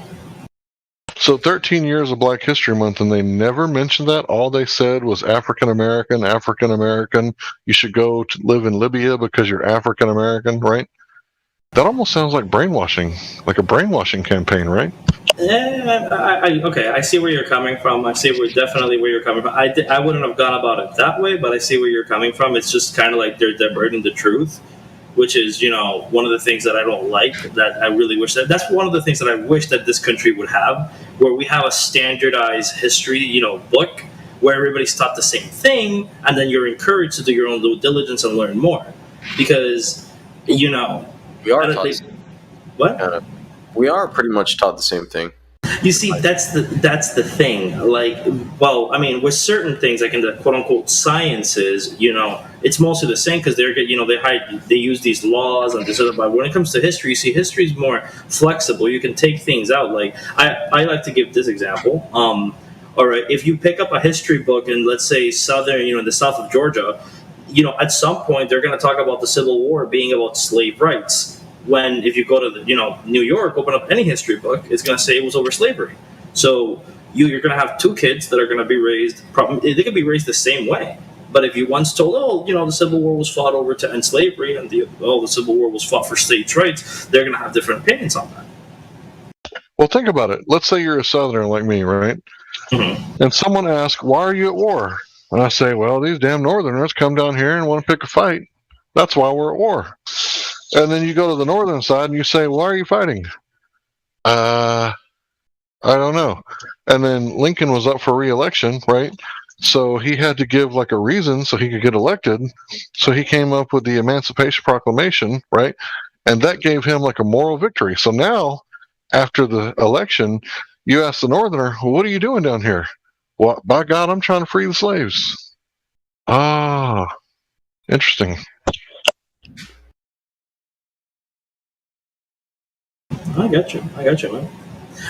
So 13 years of Black History Month, and they never mentioned that. All they said was African American, African American. You should go to live in Libya because you're African American, right? That almost sounds like brainwashing, like a brainwashing campaign, right? Okay, I see where you're coming from. I see definitely where you're coming from. I wouldn't have gone about it that way, but I see where you're coming from. It's just kind of like they're diverting the truth, which is, one of the things that I don't like, that I really wish that's one of the things that I wish that this country would have, where we have a standardized history, book where everybody's taught the same thing, and then you're encouraged to do your own due diligence and learn more. Because, we are taught. What? We are pretty much taught the same thing. You see, that's the thing. Like, well, I mean, with certain things, like in the quote unquote sciences, it's mostly the same because they use these laws and this other. But when it comes to history, you see, history is more flexible. You can take things out. Like I like to give this example. All right, if you pick up a history book in, let's say, southern, in the south of Georgia, at some point they're going to talk about the Civil War being about slave rights. When if you go to New York, open up any history book, it's going to say it was over slavery. So you're going to have two kids that are going to be raised. They could be raised the same way. But if you once told, the Civil War was fought over to end slavery, and the Civil War was fought for states' rights, they're going to have different opinions on that. Well, think about it. Let's say you're a Southerner like me, right? Mm-hmm. And someone asks, "Why are you at war?" And I say, "Well, these damn Northerners come down here and want to pick a fight. That's why we're at war." And then you go to the northern side and you say, "Why are you fighting?" I don't know. And then Lincoln was up for re-election, right? So he had to give like a reason so he could get elected. So he came up with the Emancipation Proclamation, right? And that gave him like a moral victory. So now, after the election, you ask the northerner, "Well, what are you doing down here?" "Well, by God, I'm trying to free the slaves." Ah, interesting. I got you, man.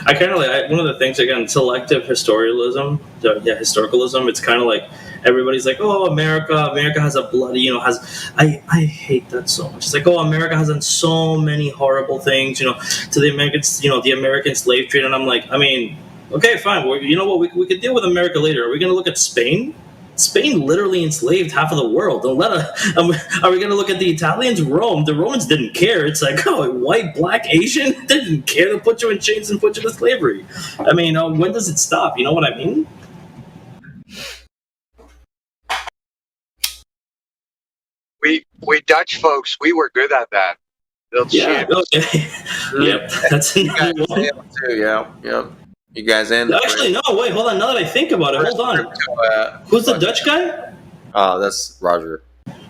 I kind of like one of the things, again, selective historialism. Historicalism. It's kind of like everybody's like, "Oh, America has a bloody, has." I hate that so much. It's like, "Oh, America has done so many horrible things, to the Americans, the American slave trade," and I'm like, I mean, okay, fine. Well, you know what? We could deal with America later. Are we going to look at Spain? Spain literally enslaved half of the world. Are we going to look at the Italians? Rome. The Romans didn't care. It's like, oh, white, black, Asian, they didn't care. They'll put you in chains and put you to slavery. I mean, when does it stop? You know what I mean? We Dutch folks, we were good at that. Yep, that's another one. Too, yeah. You guys in? Actually, no. Wait, hold on. Now that I think about it, hold on. Who's the Dutch guy? That's Roger.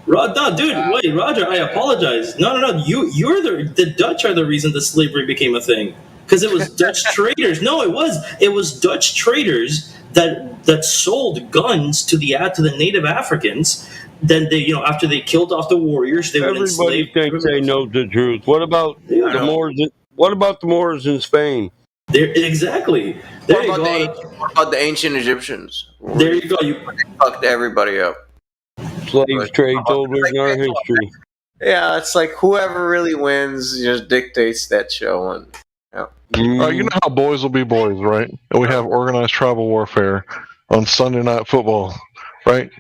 No, dude, wait, Roger. I apologize. No. You're the Dutch are the reason that slavery became a thing, because it was Dutch traders. No, it was Dutch traders that sold guns to the native Africans. Then they, after they killed off the warriors, they would enslave. Everybody thinks they know the truth. What about the Moors? What about the Moors in Spain? Exactly. There you go. What about the ancient Egyptians? There you go. You fucked everybody up. Slave trade's older than our history. Yeah, it's like whoever really wins just dictates that show. And you know how boys will be boys, right? And we have organized tribal warfare on Sunday Night Football, right?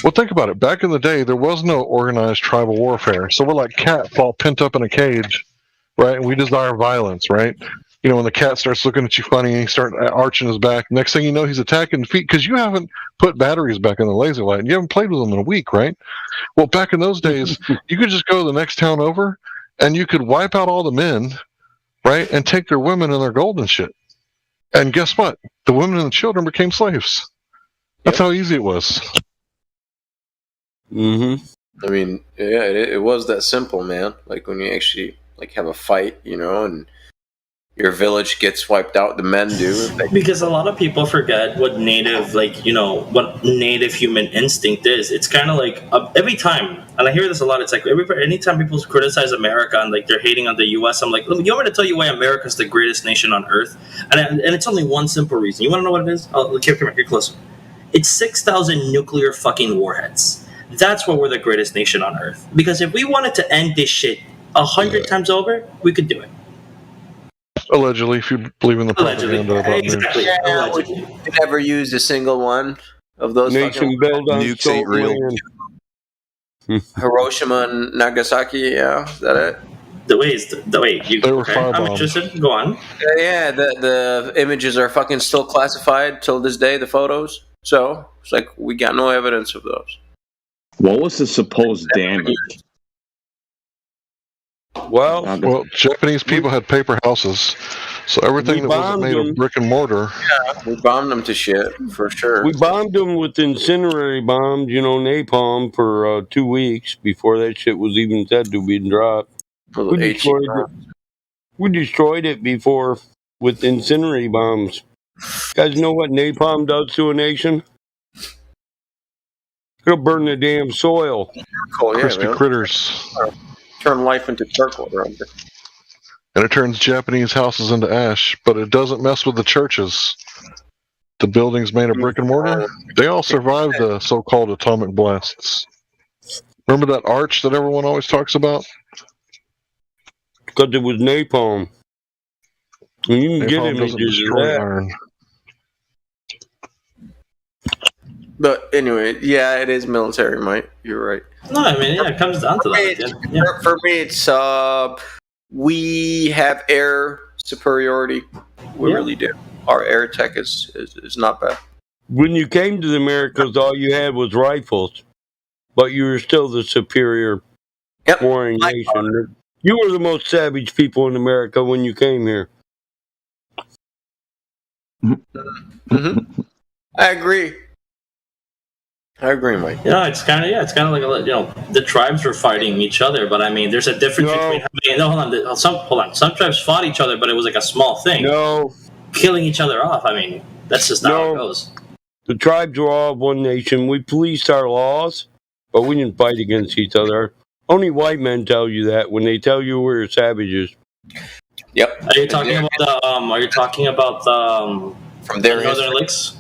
Well, think about it. Back in the day, there was no organized tribal warfare. So we're like cats all pent up in a cage, right? And we desire violence, right? When the cat starts looking at you funny and he starts arching his back, next thing you know, he's attacking the feet because you haven't put batteries back in the laser light and you haven't played with them in a week, right? Well, back in those days, you could just go to the next town over and you could wipe out all the men, right? And take their women and their gold and shit. And guess what? The women and the children became slaves. That's how easy it was. Mm-hmm. I mean, it was that simple, man. Like when you actually have a fight, and Your village gets wiped out. The men do. Because a lot of people forget what native, what native human instinct is. It's kind of like every time, and I hear this a lot. It's like anytime people criticize America and like they're hating on the U.S., I'm like, you want me to tell you why America's the greatest nation on earth? And it's only one simple reason. You want to know what it is? Oh, come here, closer. It's 6,000 nuclear fucking warheads. That's why we're the greatest nation on earth. Because if we wanted to end this shit 100 times over, we could do it. Allegedly, if you believe in the propaganda about exactly. Yeah, Allegedly. we never used a single one of those. Nation built on nukes ain't real. Hiroshima and Nagasaki. Yeah, is that it? They were firebombs. I'm interested. Go on. Yeah, the images are fucking still classified till this day. The photos. So it's like we got no evidence of those. What was the supposed damage? Well, Japanese people had paper houses, so everything that wasn't made of brick and mortar. Yeah, we bombed them to shit for sure. We bombed them with incendiary bombs, napalm, for 2 weeks before that shit was even said to be dropped. We destroyed it before with incendiary bombs. You guys know what napalm does to a nation? It'll burn the damn soil. Crispy critters. Turn life into charcoal around here. And it turns Japanese houses into ash, but it doesn't mess with the churches. The buildings made of brick and mortar, they all survived the so-called atomic blasts. Remember that arch that everyone always talks about? Because it was napalm. And you can get Napalm doesn't images of destroy that. iron. But anyway, yeah, it is military might. You're right. No, I mean, yeah, it comes down to that. For me, it's we have air superiority. We really do. Our air tech is not bad. When you came to the Americas, all you had was rifles, but you were still the superior warring nation. You were the most savage people in America when you came here. Mm-hmm. I agree, Mike. It's kind of like the tribes were fighting each other, but I mean, there's a difference between some tribes fought each other, but it was like a small thing. No, killing each other off. I mean, that's just not how it goes. The tribes were all one nation. We policed our laws, but we didn't fight against each other. Only white men tell you that when they tell you we're savages. Yep. Are you talking about the from their Northern Lakes?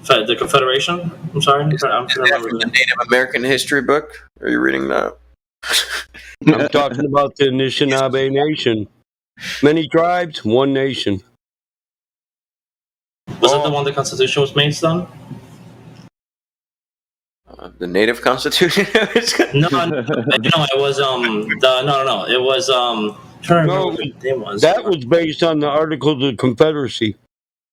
The Confederation? I'm sorry. I'm trying to remember the Native American history book. Are you reading that? I'm talking about the Anishinaabe Nation. Many tribes, one nation. Was that the one the Constitution was based on? The Native Constitution? No, it was no. It was trying to remember what the name was. That was based on the Articles of Confederacy.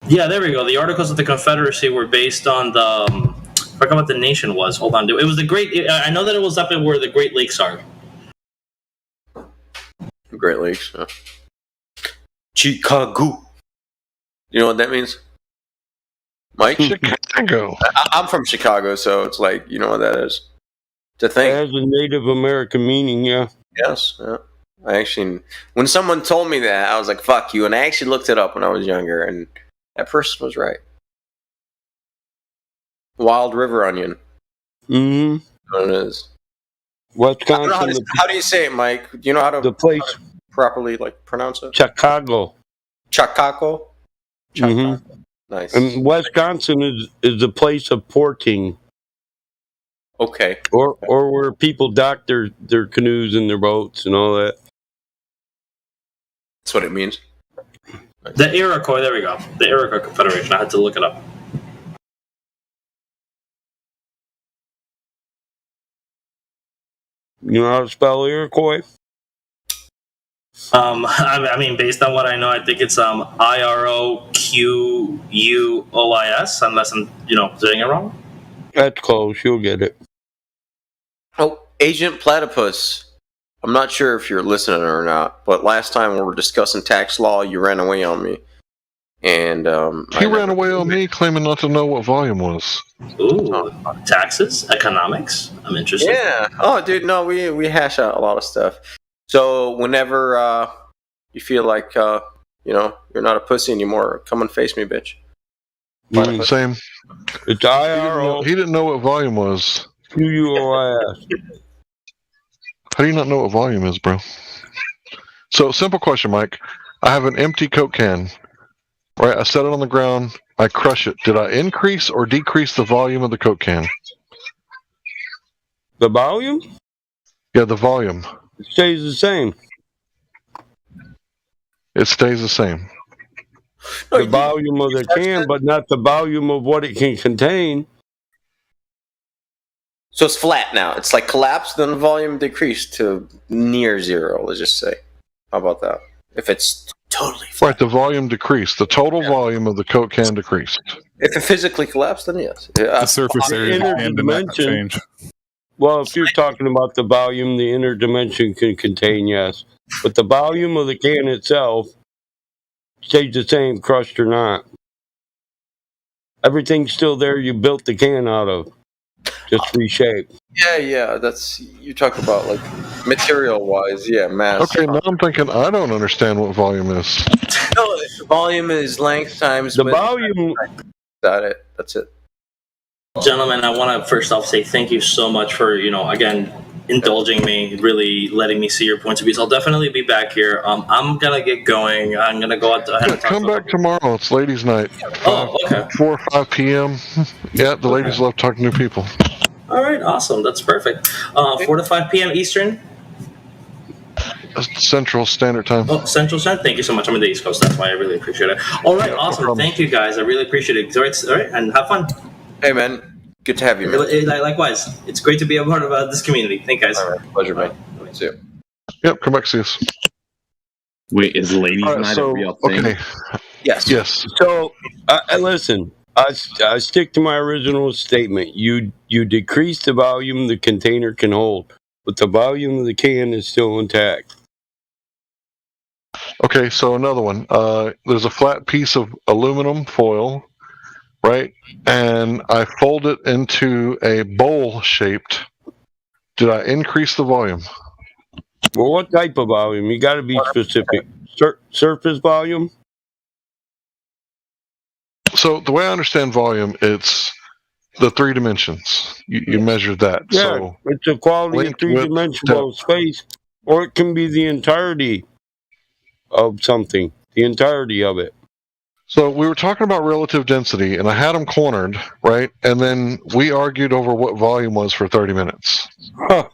Yeah, there we go. The Articles of the Confederacy were based on the. I forgot what the nation was. Hold on, it was the Great. I know that it was up in where the Great Lakes are. Great Lakes. Chicago. You know what that means, Mike? Chicago. I'm from Chicago, so it's like, you know what that is. To think. It has a Native American meaning, yeah. Yes. Yeah. I actually, when someone told me that, I was like, "Fuck you!" And I actually looked it up when I was younger, and that person was right. Wild River Onion. Mm-hmm. What it is. Wisconsin. How do you say it, Mike? Do you know how to properly pronounce it? Chicago. Chicago. Mm-hmm. Nice. And Wisconsin is a place of porting. Okay. Or where people dock their canoes and their boats and all that. That's what it means. The Iroquois, there we go. The Iroquois Confederation. I had to look it up. You know how to spell Iroquois? I mean, based on what I know, I think it's Iroquois, unless I'm saying it wrong. That's close. You'll get it. Oh, Agent Platypus. I'm not sure if you're listening or not, but last time we were discussing tax law, you ran away on me. And he ran away on me, claiming not to know what volume was. Ooh, taxes, economics. I'm interested. Yeah. Oh, dude, no, we hash out a lot of stuff. So whenever you feel like You know, you're not a pussy anymore. Come and face me, bitch. Same. It's IRO. He didn't know what volume was. QUOIS. How do you not know what volume is, bro? So, simple question, Mike. I have an empty Coke can. Right, I set it on the ground. I crush it. Did I increase or decrease the volume of the Coke can? The volume? Yeah, the volume. It stays the same. It stays the same. The volume of the can, but not the volume of what it can contain. So it's flat now. It's like collapsed, then the volume decreased to near zero, let's just say. How about that? If it's totally flat. Right, the volume decreased. The total volume of the Coke can decreased. If it physically collapsed, then yes. The surface area and not change. Well, if you're talking about the volume, the inner dimension can contain, yes. But the volume of the can itself stays the same, crushed or not. Everything's still there you built the can out of. Just reshaped. Yeah, that's, you talk about like material-wise, yeah, mass. Okay, now I'm thinking I don't understand what volume is. No, volume is length times the width. Volume. That's it. Gentlemen, I want to first off say thank you so much for, again, indulging me, really letting me see your points of view. So I'll definitely be back here. I'm going to get going. I'm going to go out ahead and talk Come back tomorrow. It's ladies' night. Okay. 4 or 5 p.m. Yeah, the ladies love talking to new people. All right, awesome. That's perfect. 4 to 5 p.m. Eastern. Central Standard Time. Oh, Central Standard. Thank you so much. I'm in the East Coast. That's why I really appreciate it. All right, awesome. Thank you, guys. I really appreciate it. All right, and have fun. Hey, man. Good to have you, man. Likewise. It's great to be a part of this community. Thank you, guys. All right, pleasure, man. See you. Yep, come back, see us. Wait, is ladies' night a real thing? Okay. Yes. So, listen. I stick to my original statement. You decrease the volume the container can hold, but the volume of the can is still intact. Okay, so another one. There's a flat piece of aluminum foil, right? And I fold it into a bowl shaped. Did I increase the volume? Well, what type of volume? You got to be specific. Surface volume? So the way I understand volume, it's the 3 dimensions. You measure that. Yeah, So it's a quality of three-dimensional space, or it can be the entirety of something, the entirety of it. So we were talking about relative density, and I had them cornered, right? And then we argued over what volume was for 30 minutes. Huh.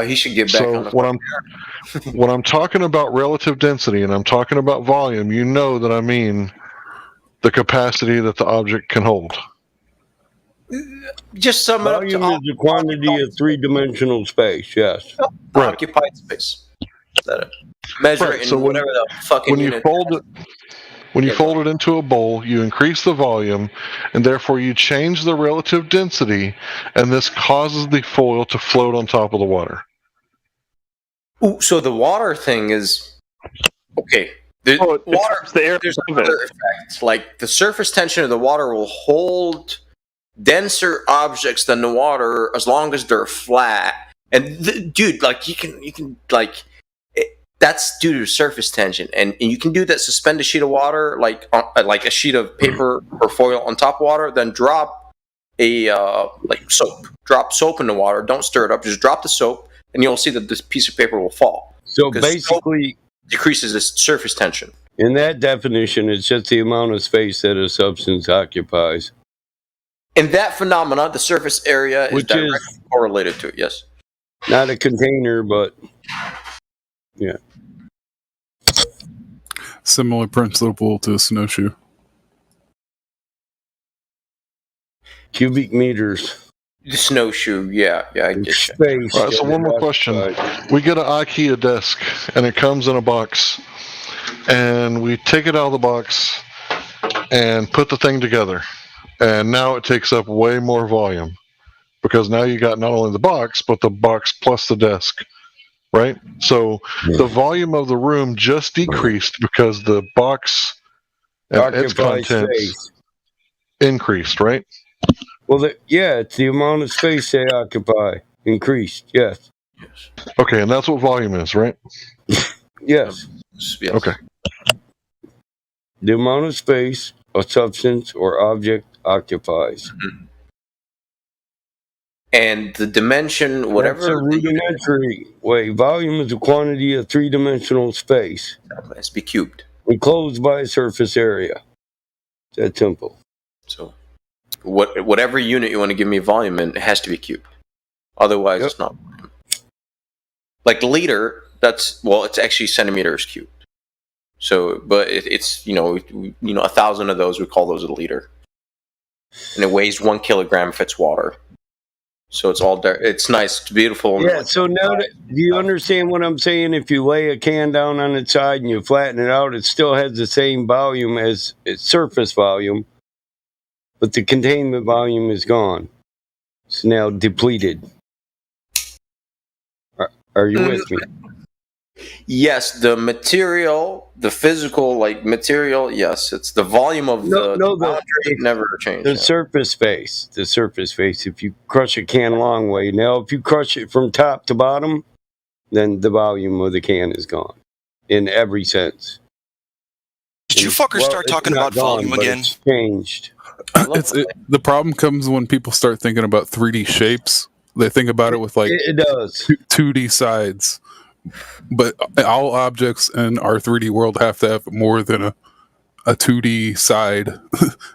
He should get back on the when I'm talking about relative density and I'm talking about volume, you know that I mean the capacity that the object can hold. Just sum it up. Volume is the quantity of three-dimensional space, yes. Occupied space. Is that it? Measure it in whatever the fucking unit. When you fold it into a bowl, you increase the volume, and therefore you change the relative density, and this causes the foil to float on top of the water. Ooh, so the water thing is okay. Water, the air. There's other effects, like the surface tension of the water will hold denser objects than the water as long as they're flat. And dude, like you can like. That's due to surface tension, and you can do that. Suspend a sheet of water, like a sheet of paper or foil on top of water, then drop a soap. Drop soap in the water. Don't stir it up. Just drop the soap, and you'll see that this piece of paper will fall. So basically, decreases the surface tension. In that definition, it's just the amount of space that a substance occupies. In that phenomena, the surface area is directly correlated to it. Yes. Not a container, but yeah. Similar principle to a snowshoe. Cubic meters. The snowshoe, yeah, I get space. All right, so one more question. We get an IKEA desk, and it comes in a box, and we take it out of the box and put the thing together, and now it takes up way more volume because now you got not only the box, but the box plus the desk. Right? So the volume of the room just decreased because the box and its contents increased, right? Well, it's the amount of space they occupy increased, yes. Okay, and that's what volume is, right? Yes. Okay. The amount of space a substance or object occupies. And the dimension, whatever. That's a rudimentary way. Volume is a quantity of three-dimensional space. It has to be cubed. Enclosed by a surface area. It's that simple. So, whatever unit you want to give me volume in, it has to be cubed. Otherwise, it's not volume. Like liter, it's actually centimeters cubed. So, but it's 1,000 of those, we call those a liter. And it weighs 1 kilogram if it's water. So it's nice, it's beautiful. Yeah, so now do you understand what I'm saying? If you lay a can down on its side and you flatten it out, it still has the same volume as its surface volume, but the containment volume is gone. It's now depleted. Are you with me? Yes, the material, the physical material, yes, it's the volume of the boundary never changed. The surface space. The surface space. If you crush a can a long way, now if you crush it from top to bottom, then the volume of the can is gone. In every sense. Did you fuckers start talking about volume again? It's changed. The problem comes when people start thinking about 3D shapes. They think about it with it does 2D sides. But all objects in our 3D world have to have more than a 2D side.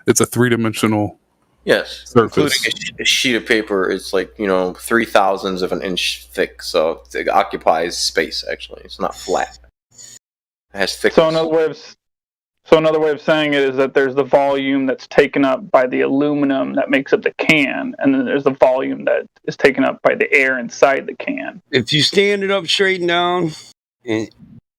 It's a three-dimensional surface. Including a sheet of paper is 3/1000 of an inch thick, so it occupies space. Actually, it's not flat. It has thickness. So another way of saying it is that there's the volume that's taken up by the aluminum that makes up the can, and then there's the volume that is taken up by the air inside the can. If you stand it up straight and down,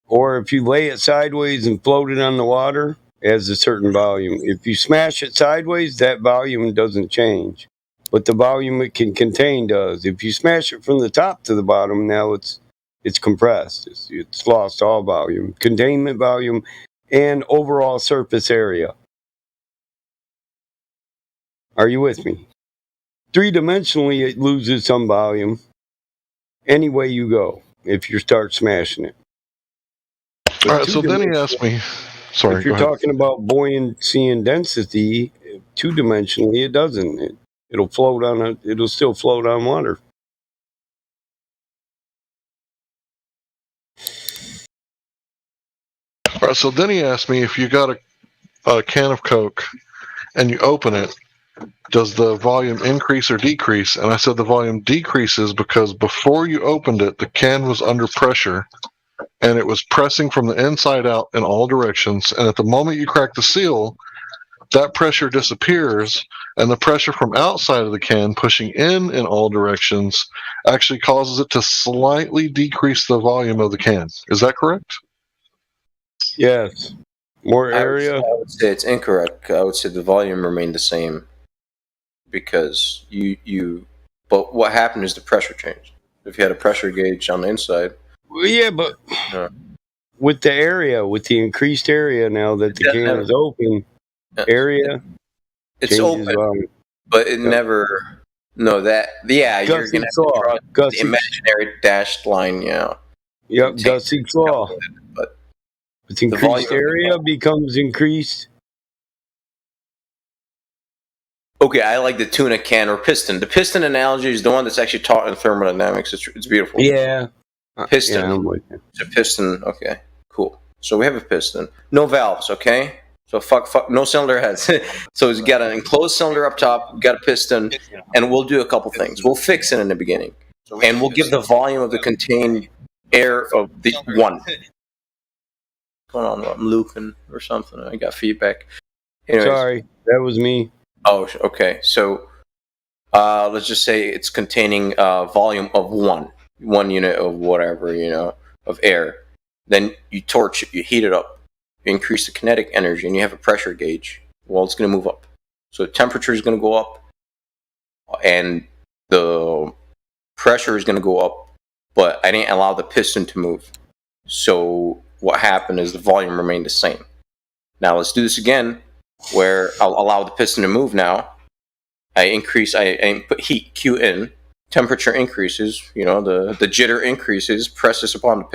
or if you lay it sideways and float it on the water, it has a certain volume. If you smash it sideways, that volume doesn't change. But the volume it can contain does. If you smash it from the top to the bottom, now it's compressed. It's lost all volume. Containment volume and overall surface area. Are you with me? Three-dimensionally, it loses some volume any way you go if you start smashing it. All right, so then he asked me, sorry, if you're talking about buoyancy and density, two-dimensionally, it doesn't. It'll still float on water. All right, so then he asked me if you got a can of Coke and you open it, does the volume increase or decrease? And I said the volume decreases because before you opened it, the can was under pressure and it was pressing from the inside out in all directions. And at the moment you crack the seal, that pressure disappears, and the pressure from outside of the can pushing in all directions actually causes it to slightly decrease the volume of the can. Is that correct? Yes. More area? I would say it's incorrect. I would say the volume remained the same because but what happened is the pressure changed. If you had a pressure gauge on the inside. Well, yeah, but with the area, with the increased area now that the can is open, area it's open, volume. But it never. No, that you're gonna have to draw the imaginary dashed line. Yeah. Yep, Gussy's law. But with increased area becomes increased. Okay, I like the tuna can or piston. The piston analogy is the one that's actually taught in thermodynamics. It's beautiful. Yeah. Piston. Yeah, I'm with you. It's a piston. Okay, cool. So we have a piston. No valves, okay? So fuck, no cylinder heads. So you got an enclosed cylinder up top, you got a piston, and we'll do a couple things. We'll fix it in the beginning, and we'll give the volume of the contained air of the one. What's going on? I'm looping or something. I got feedback. Anyways. Sorry, that was me. Oh, okay. So let's just say it's containing volume of one unit of whatever, of air. Then you torch it, you heat it up, you increase the kinetic energy, and you have a pressure gauge. Well, it's going to move up. So the temperature is going to go up, and the pressure is going to go up, but I didn't allow the piston to move. So what happened is the volume remained the same. Now let's do this again, where I'll allow the piston to move now. I put heat Q in, temperature increases, the jitter increases, press this upon the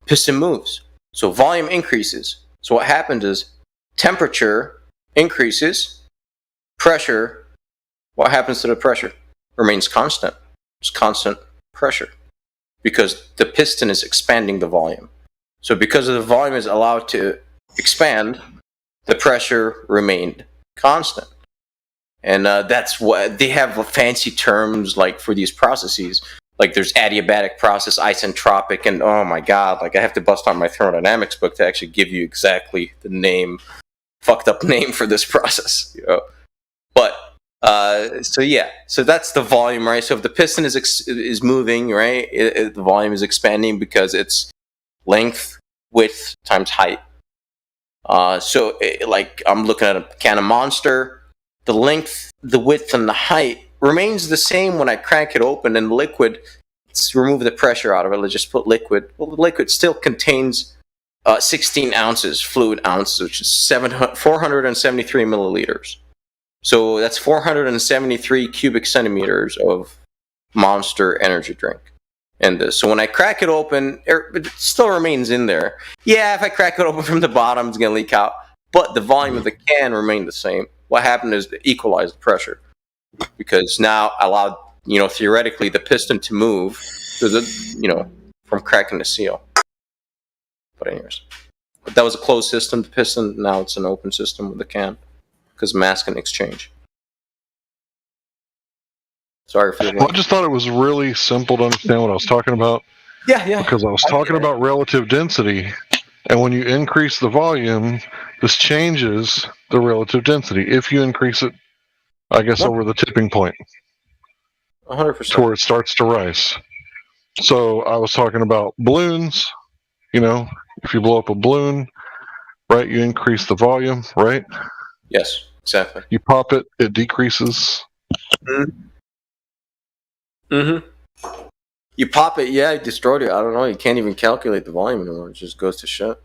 piston moves. So volume increases. So what happens is temperature increases, pressure, what happens to the pressure? Remains constant. It's constant pressure because the piston is expanding the volume. So because the volume is allowed to expand, the pressure remained constant. And that's what they have fancy terms like for these processes. Like there's adiabatic process, isentropic, and oh my god, like I have to bust out my thermodynamics book to actually give you exactly the name, fucked up name for this process. You know? But so that's the volume, right? So if the piston is moving, right, the volume is expanding because it's length, width times height. Like I'm looking at a can of Monster, the length, the width, and the height remains the same when I crack it open, and the liquid, let's remove the pressure out of it. Let's just put liquid. Well, the liquid still contains 16 ounces, fluid ounces, which is 473 milliliters. So that's 473 cubic centimeters of Monster energy drink. And so when I crack it open, it still remains in there. Yeah, if I crack it open from the bottom, it's going to leak out. But the volume of the can remained the same. What happened is to equalize the pressure. Because now allowed, theoretically, the piston to move from cracking the seal. But anyways. But that was a closed system, the piston. Now it's an open system with the can. Because mass can exchange. Sorry for the Well, I just thought it was really simple to understand what I was talking about. Yeah. Because I was talking about relative density, and when you increase the volume, this changes the relative density. If you increase it, I guess, over the tipping point. 100%. To where it starts to rise. So I was talking about balloons. If you blow up a balloon, right, you increase the volume, right? Yes, exactly. You pop it, it decreases. Mm-hmm. You pop it, yeah, it destroyed it. I don't know. You can't even calculate the volume anymore. It just goes to shit.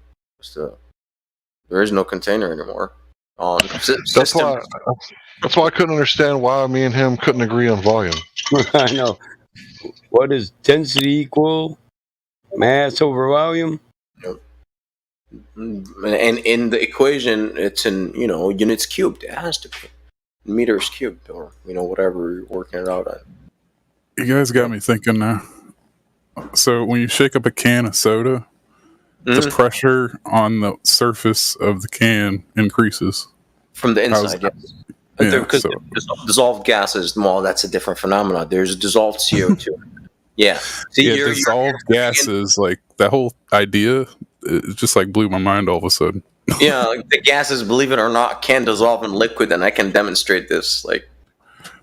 There is no container anymore. That's why I couldn't understand why me and him couldn't agree on volume. I know. What does density equal? Mass over volume? Yep. And in the equation, it's in, units cubed. It has to be. Meters cubed or, whatever you're working it out at. You guys got me thinking now. So when you shake up a can of soda, the pressure on the surface of the can increases. From the inside, yes. Because dissolved gases, well, that's a different phenomenon. There's dissolved CO2. Yeah. Dissolved gases, like that whole idea, it just like blew my mind all of a sudden. Yeah, like the gases, believe it or not, can dissolve in liquid, and I can demonstrate this.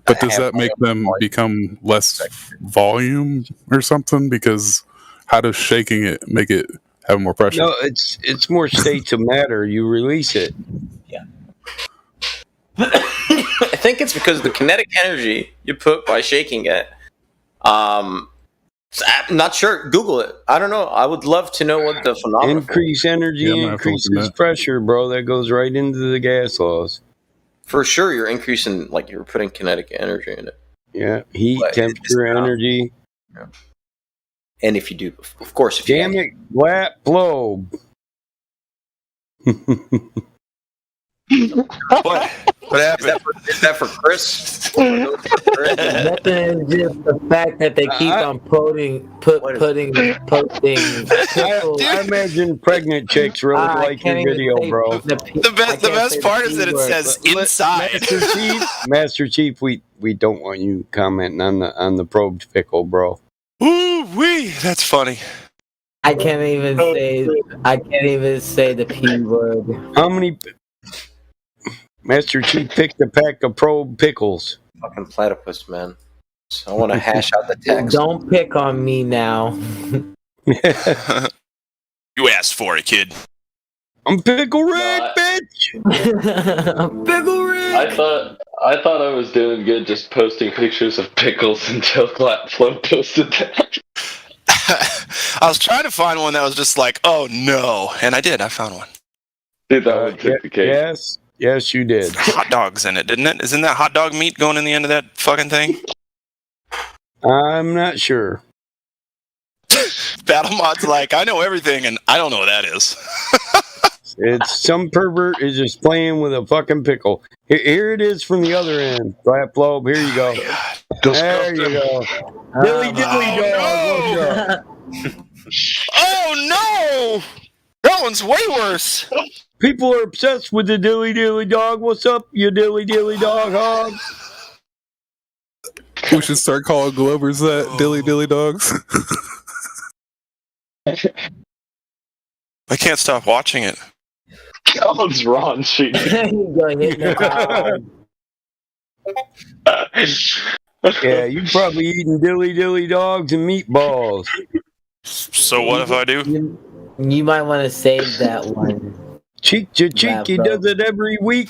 But does that make them become less volume or something? Because how does shaking it make it have more pressure? No, it's more states of matter. You release it. Yeah. I think it's because the kinetic energy you put by shaking it. I'm not sure. Google it. I don't know. I would love to know what the phenomenon. Increase energy, increases pressure, bro. That goes right into the gas laws. For sure, you're increasing, you're putting kinetic energy in it. Yeah, heat, temperature, energy. Yeah. And if you do, of course, if damn it, flat globe. What happened? Is that for Chris? Nothing is just the fact that they keep on posting. I imagine pregnant chicks really like your video, bro. The best part is that it says inside. Master Chief, we don't want you commenting on the probed pickle, bro. Ooh wee, that's funny. I can't even say the P word. How many? Master Chief picked a pack of probed pickles. Fucking platypus, man. So I want to hash out the text. Don't pick on me now. You asked for it, kid. I'm Pickle Rick, bitch. Pickle Rick. I thought I was doing good just posting pictures of pickles until Flo posted that. I was trying to find one that was just like, oh no, and I did. I found one. Dude, that one took the cake. Yes, you did. Hot dogs in it, didn't it? Isn't that hot dog meat going in the end of that fucking thing? I'm not sure. Battle Mod's like, I know everything, and I don't know what that is. It's some pervert is just playing with a fucking pickle. Here it is from the other end. Flat Flobe, here you go. There you go. Dilly dilly dog. No! Oh no! That one's way worse. People are obsessed with the dilly dilly dog. What's up, you dilly dilly dog hog? We should start calling Glovers that dilly dilly dogs. I can't stop watching it. Colin's raunchy. Yeah, you probably eating dilly dilly dogs and meatballs. So what if I do? You might want to save that one. Cheek to cheek, he does it every week.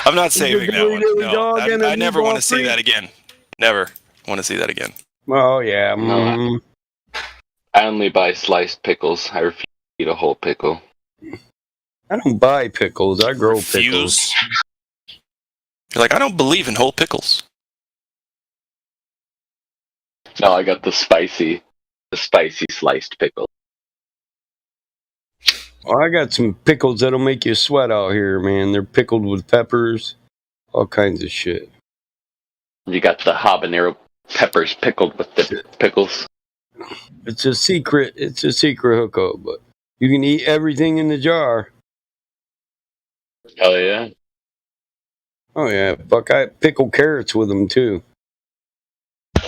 I'm not saving that one. dilly No, dog and a I never want meatball to see freak. that again. Never want to see that again. Oh yeah. No, I only buy sliced pickles. I refuse to eat a whole pickle. I don't buy pickles. I grow pickles. Refuse? You're like, I don't believe in whole pickles. No, I got the spicy sliced pickle. Oh, I got some pickles that'll make you sweat out here, man. They're pickled with peppers, all kinds of shit. You got the habanero peppers pickled with the pickles. It's a secret hookup, but you can eat everything in the jar. Oh yeah. Oh yeah, fuck! I pickle carrots with them too.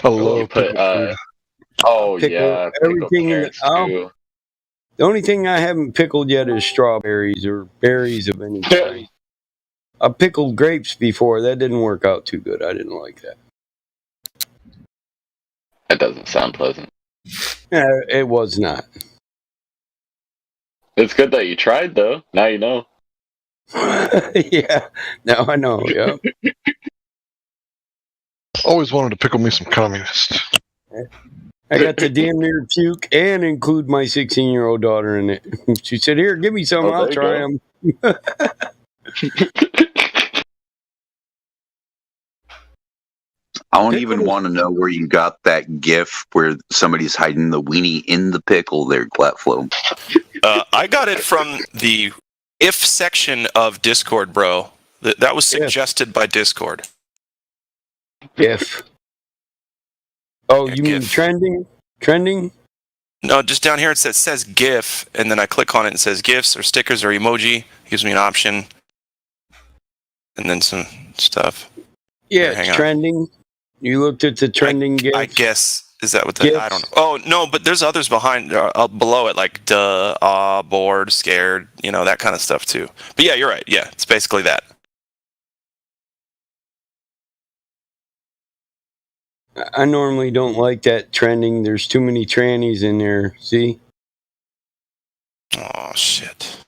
I love put, oh Pickle yeah, everything in carrots the. too. The only thing I haven't pickled yet is strawberries or berries of any kind. I pickled grapes before. That didn't work out too good. I didn't like that. That doesn't sound pleasant. Yeah, it was not. It's good that you tried though. Now you know. Yeah, now I know. Yeah. Always wanted to pickle me some communist. I got to damn near puke and include my 16-year-old daughter in it. She said, "Here, give me some. Oh, I'll there try you them." I don't even want to know where you got that GIF where somebody's hiding the weenie in the pickle there, Glatflow. I got it from the if section of Discord, bro. That was suggested by Discord. If. Oh, Yeah, you mean GIF. trending? Trending? No, just down here it says GIF, and then I click on it and it says GIFs or stickers or emoji. It gives me an option. And then some stuff. Yeah, Hang it's on. trending. You looked at the trending GIFs? I guess. Is that what the... I don't know. Oh, no, but there's others behind, below it, like duh, bored, scared, that kind of stuff too. But yeah, you're right. Yeah, it's basically that. I normally don't like that trending. There's too many trannies in there. See? Oh, shit.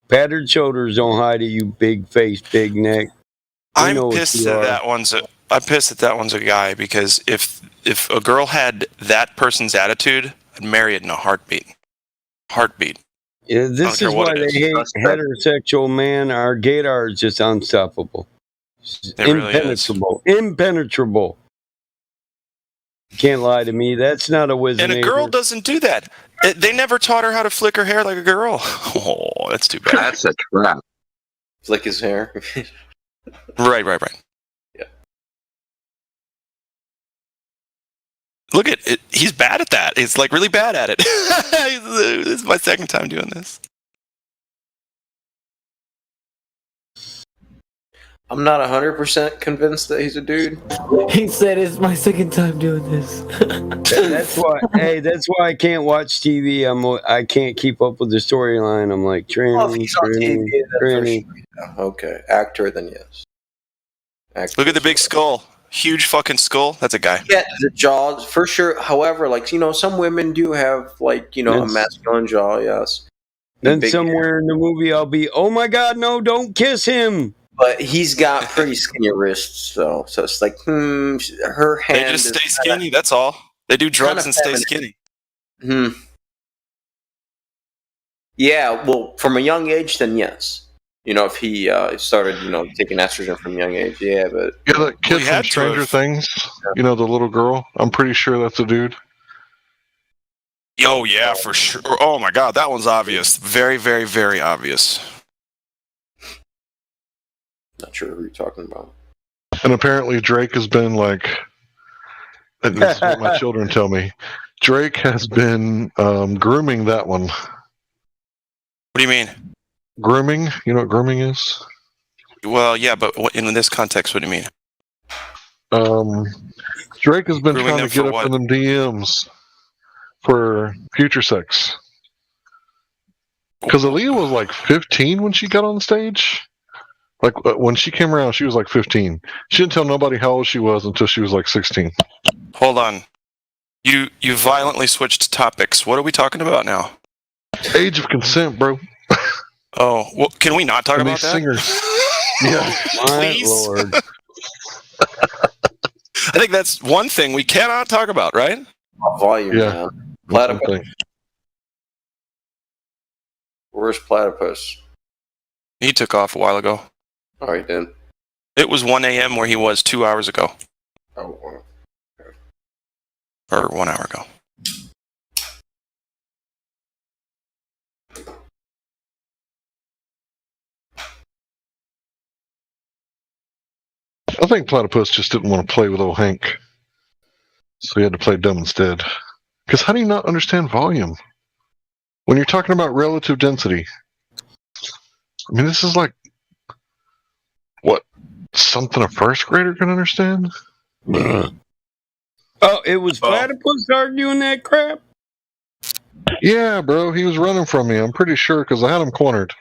Patterned shoulders don't hide it, you big face, big neck. I'm pissed that I'm pissed that one's a guy, because if a girl had that person's attitude, I'd marry it in a heartbeat. Heartbeat. Yeah, this is why they hate heterosexual men. Our gaydar is just unstoppable. It really is. Impenetrable. You can't lie to me. That's not a wisdom. And a girl doesn't do that. They never taught her how to flick her hair like a girl. Oh, that's too bad. That's a trap. Flick his hair. Right. Yeah. Look at it. He's bad at that. He's like really bad at it. This is my second time doing this. I'm not 100% convinced that he's a dude. He said it's my second time doing this. That's why. Hey, that's why I can't watch TV. I can't keep up with the storyline. I'm like Well, if he's on TV, then for tranny. sure, yeah. Okay, actor, then yes. Actor. Look at the big skull. Huge fucking skull. That's a guy. Yeah, the jaws for sure. However, some women do have a masculine jaw. Yes. Then big somewhere in the movie, I'll be, oh my god, no, don't kiss him. But he's got pretty skinny wrists, though. So it's like, her hand. They just stay skinny. That's all. They do drugs and stay skinny. Yeah, well, from a young age, then yes. if he started, taking estrogen from a young age. Yeah, but that kid from Stranger Things, the little girl. I'm pretty sure that's a dude. Oh yeah, for sure. Oh my god, that one's obvious. Very, very, very obvious. Not sure who you're talking about. And apparently Drake has been like, and this is what my children tell me, Drake has been grooming that one. What do you mean? Grooming? You know what grooming is? Well, yeah, but in this context, what do you mean? Drake has been Grooming trying them to get for up what? in them DMs for future sex. Because Aaliyah was like 15 when she got on stage. Like when she came around, she was like 15. She didn't tell nobody how old she was until she was like 16. Hold on. You violently switched topics. What are we talking about now? Age of consent, bro. Oh, well, can we not talk about these that? Singers. Yeah. Please. Lord. I think that's one thing we cannot talk about, right? Volume, Yeah. man. Platypus. Where's Platypus? He took off a while ago. Oh, he did. It was 1 a.m. where he was 2 hours ago. Oh, wow. Or 1 hour ago. I think Platypus just didn't want to play with old Hank. So he had to play dumb instead. Because how do you not understand volume? When you're talking about relative density. I mean, this is like, what, something a first grader can understand? Oh, it was Platypus arguing that crap? Yeah, bro, he was running from me. I'm pretty sure because I had him cornered.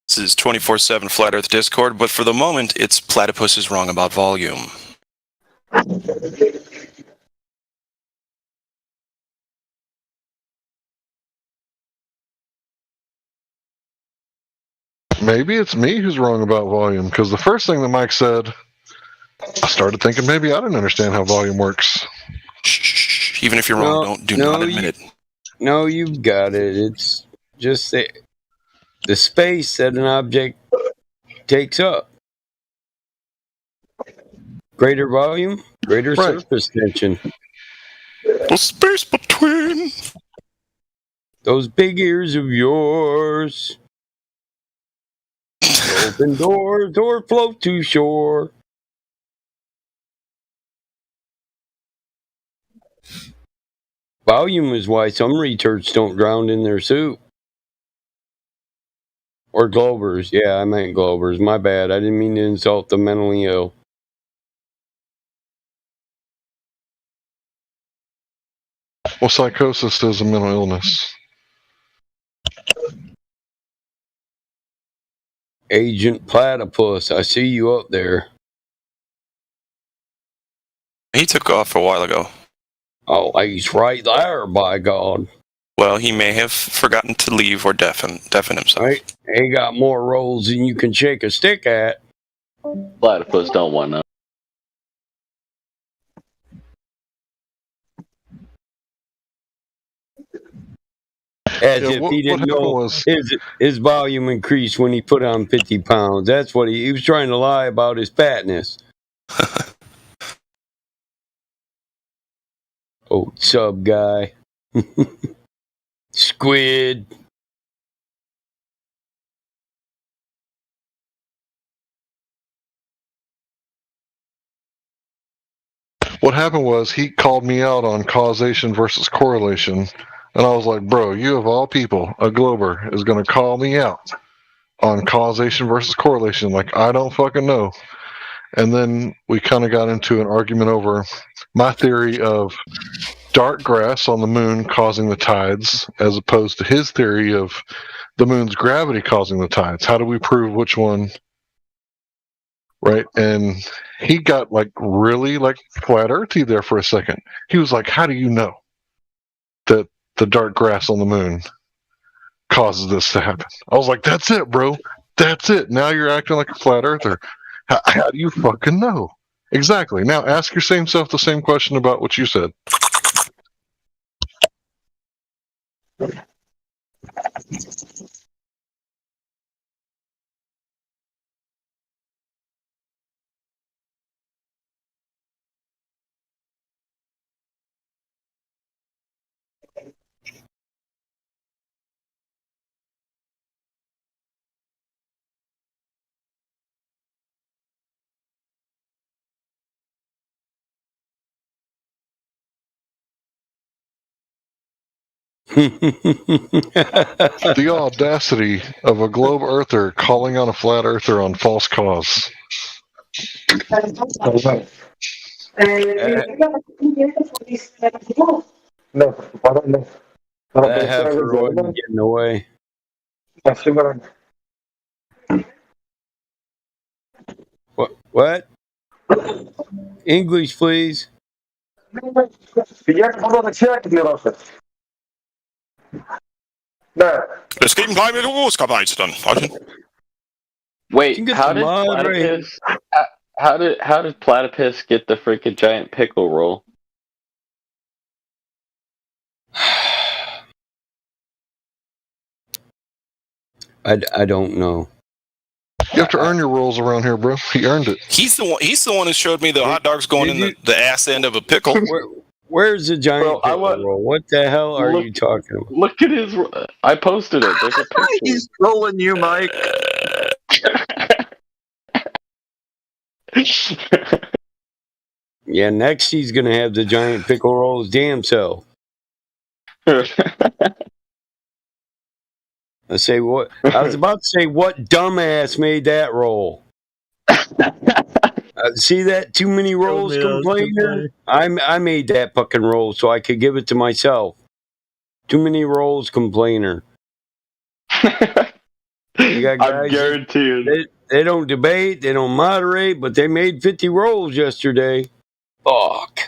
This is 24/7 Flat Earth Discord, but for the moment, it's Platypus is wrong about volume. Maybe it's me who's wrong about volume, because the first thing that Mike said, I started thinking maybe I didn't understand how volume works. Shh. Even if you're wrong, do not admit it. No, you've got it. It's just the space that an object takes up. Greater volume, greater surface tension. The space between those big ears of yours. Open doors or float to shore. Volume is why some retards don't drown in their soup. Or Globers. Yeah, I meant Globers. My bad. I didn't mean to insult the mentally ill. Well, psychosis is a mental illness. Agent Platypus, I see you up there. He took off a while ago. Oh, he's right there, by God. Well, he may have forgotten to leave or deafen himself. Right? He got more rolls than you can shake a stick at. Platypus don't want none. As if he didn't know his volume increased when he put on 50 pounds. That's what he was trying to lie about his fatness. Oh, sub guy. Squid. What happened was he called me out on causation versus correlation. And I was like, bro, you of all people, a Glober, is going to call me out on causation versus correlation. Like, I don't fucking know. And then we kind of got into an argument over my theory of dark grass on the moon causing the tides, as opposed to his theory of the moon's gravity causing the tides. How do we prove which one? Right? And he got like really like flat earthy there for a second. He was like, how do you know that the dark grass on the moon causes this to happen? I was like, that's it, bro. That's it. Now you're acting like a flat earther. How do you fucking know? Exactly. Now ask your same self the same question about what you said. The audacity of a globe earther calling on a flat earther on false cause. That heifer wasn't getting away. What? English, please. Es gibt keine Großkapazität dann. Wait, how did platypus? How did platypus get the freaking giant pickle roll? I don't know. You have to earn your rolls around here, bro. He earned it. He's the one who showed me the hot dogs going in the ass end of a pickle. Where's the giant pickle roll? What the hell are you talking about? Look at his. I posted it. There's a picture. He's trolling you, Mike. Yeah, next he's gonna have the giant pickle roll his damn self. I say what? I was about to say what dumbass made that roll. See that too many rolls complainer? I made that fucking roll so I could give it to myself. Too many rolls complainer. You got guys, I'm guaranteed. They don't debate, they don't moderate, but they made 50 rolls yesterday. Fuck.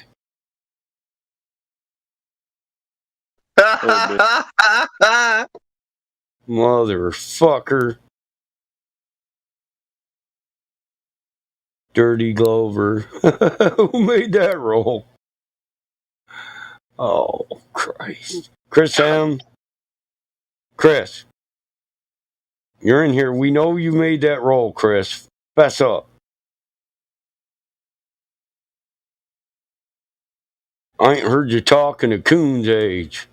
Motherfucker. Dirty Glover. Who made that roll? Oh, Christ. Chris M. Chris. You're in here. We know you made that roll, Chris. Fess up. I ain't heard you talk in a coon's age.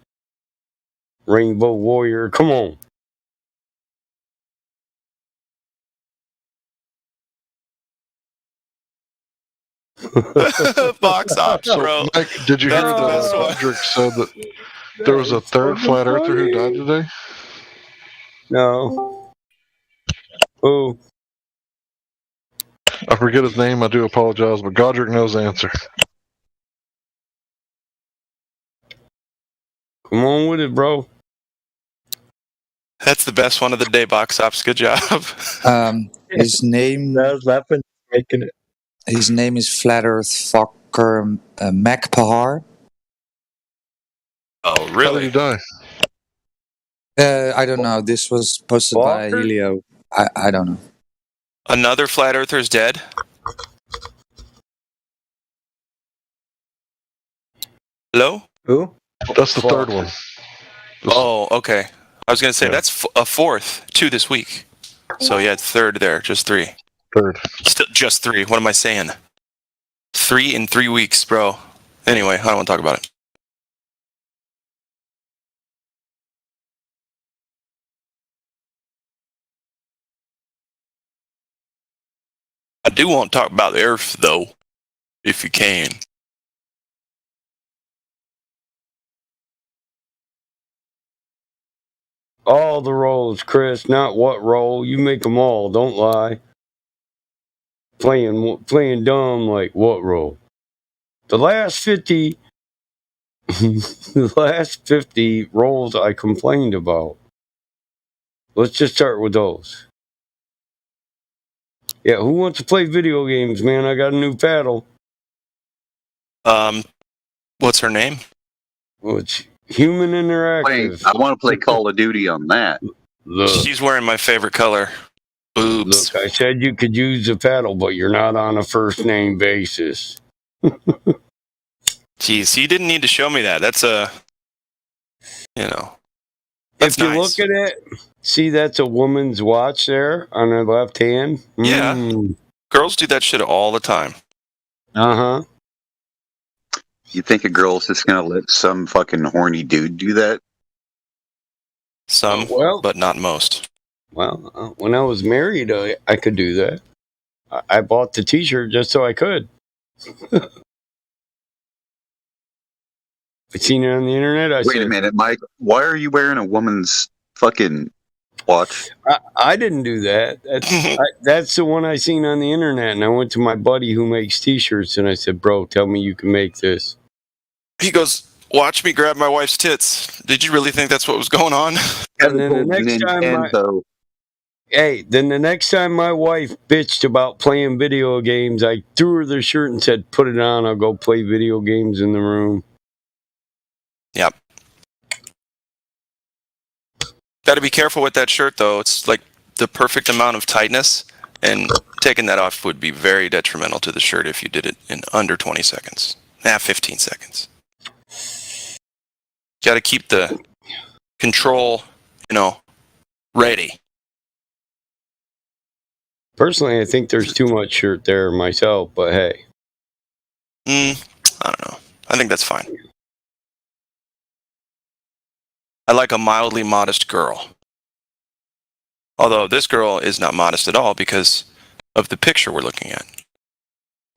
Rainbow Warrior, come on. Box ops, bro. Mike, did you hear that Roderick said that there was a third flat earther who died today? No. Who? I forget his name. I do apologize, but Godric knows the answer. Come on with it, bro. That's the best one of the day, Box Ops. Good job. His name. I was laughing, making it. His name is Flat Earth Fucker Macpahar. Oh, really? How did he die? I don't know. This was posted by Helio. I don't know. Another flat earther's dead? Hello? Who? That's the third one. Oh, okay. I was going to say, that's a fourth, 2 this week. So, yeah, third there, just 3. Third. Still, just 3. What am I saying? 3 in 3 weeks, bro. Anyway, I don't want to talk about it. I do want to talk about the Earth, though, if you can. All the rolls, Chris, not what roll. You make them all, don't lie. Playing dumb like what roll? The last 50 the last 50 rolls I complained about. Let's just start with those. Yeah, who wants to play video games, man? I got a new paddle. What's her name? Well, it's Human Interactive. I want to play Call of Duty on that. Look, She's wearing my favorite color. Boobs. look, I said you could use the paddle, but you're not on a first name basis. Jeez, you didn't need to show me that. That's a, That's if you nice. look at it, see that's a woman's watch there on her left hand. Yeah. Girls do that shit all the time. Uh-huh. You think a girl's just gonna let some fucking horny dude do that? Some, but not most. Well, when I was married, I could do that. I bought the T-shirt just so I could. I seen it on the internet. Wait a minute, Mike. Why are you wearing a woman's fucking watch? I didn't do that. That's the one I seen on the internet, and I went to my buddy who makes T-shirts, and I said, "Bro, tell me you can make this." He goes, "Watch me grab my wife's tits." Did you really think that's what was going on? And then the next time my wife bitched about playing video games, I threw her the shirt and said, "Put it on. I'll go play video games in the room." Yep. Got to be careful with that shirt, though. It's like the perfect amount of tightness, and taking that off would be very detrimental to the shirt if you did it in under 20 seconds. 15 seconds. Got to keep the control, ready. Personally, I think there's too much shirt there myself, but hey. I don't know. I think that's fine. I like a mildly modest girl. Although this girl is not modest at all because of the picture we're looking at.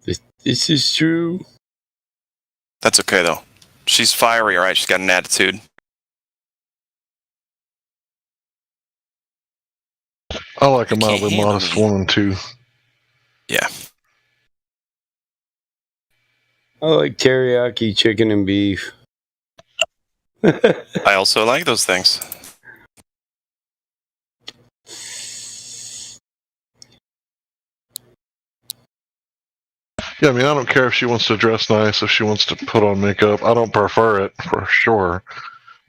This is true. That's okay, though. She's fiery, all right? She's got an attitude. I like a mildly modest woman, too. Yeah. I like teriyaki chicken and beef. I also like those things. Yeah, I mean, I don't care if she wants to dress nice, if she wants to put on makeup. I don't prefer it, for sure.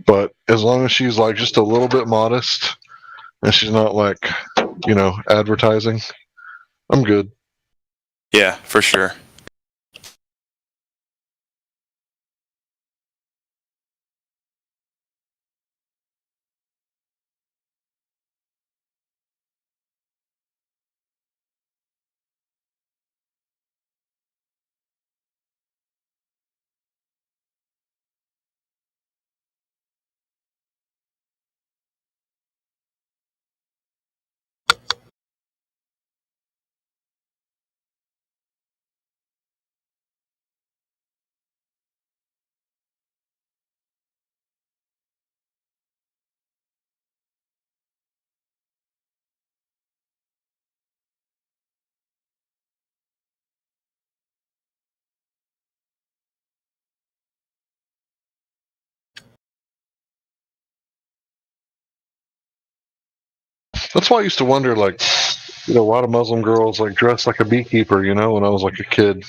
But as long as she's, like, just a little bit modest, and she's not, like, advertising, I'm good. Yeah, for sure. That's why I used to wonder, like, why do Muslim girls, like, dress like a beekeeper, when I was, like, a kid.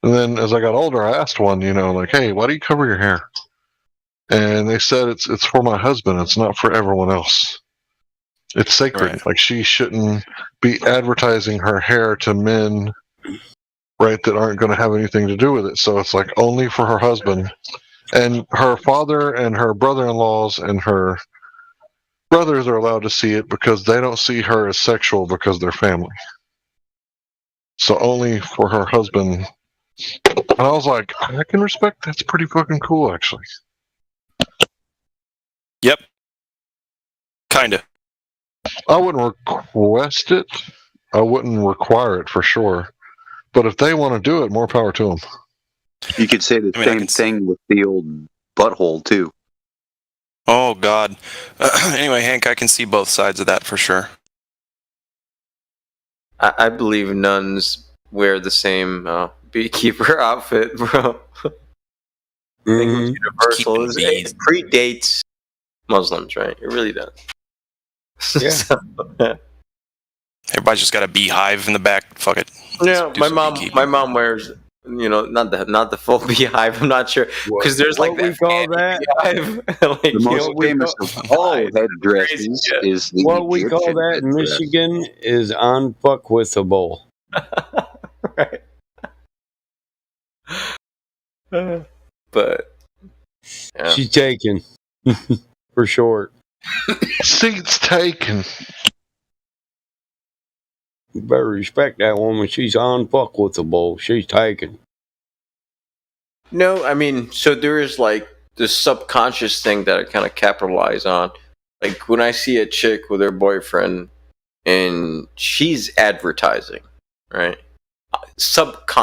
And then as I got older, I asked one, like, hey, why do you cover your hair? And they said it's for my husband. It's not for everyone else. It's sacred. Right. Like, she shouldn't be advertising her hair to men, right, that aren't going to have anything to do with it. So it's, like, only for her husband. And her father and her brother-in-laws and her brothers are allowed to see it because they don't see her as sexual because they're family. So only for her husband. And I was like, I can respect that's pretty fucking cool, actually. Yep. Kinda. I wouldn't request it. I wouldn't require it for sure. But if they want to do it, more power to them. You could say the same thing with the old butthole, too. Oh, God. Anyway, Hank, I can see both sides of that for sure. I believe nuns wear the same beekeeper outfit, bro. I think it's universal. It predates Muslims, right? It really does. Yeah. Everybody's just got a beehive in the back. Fuck it. Yeah, my mom wears, not the full beehive. I'm not sure because there's like that beehive. Like, the most famous of all headdresses is the what we call that in Michigan is unfuckwithable. Right. But she's taken for short. Seats taken. You better respect that woman. She's unfuckable. She's taken. No, I mean, so there is like this subconscious thing that I kind of capitalize on. Like when I see a chick with her boyfriend and she's advertising, right?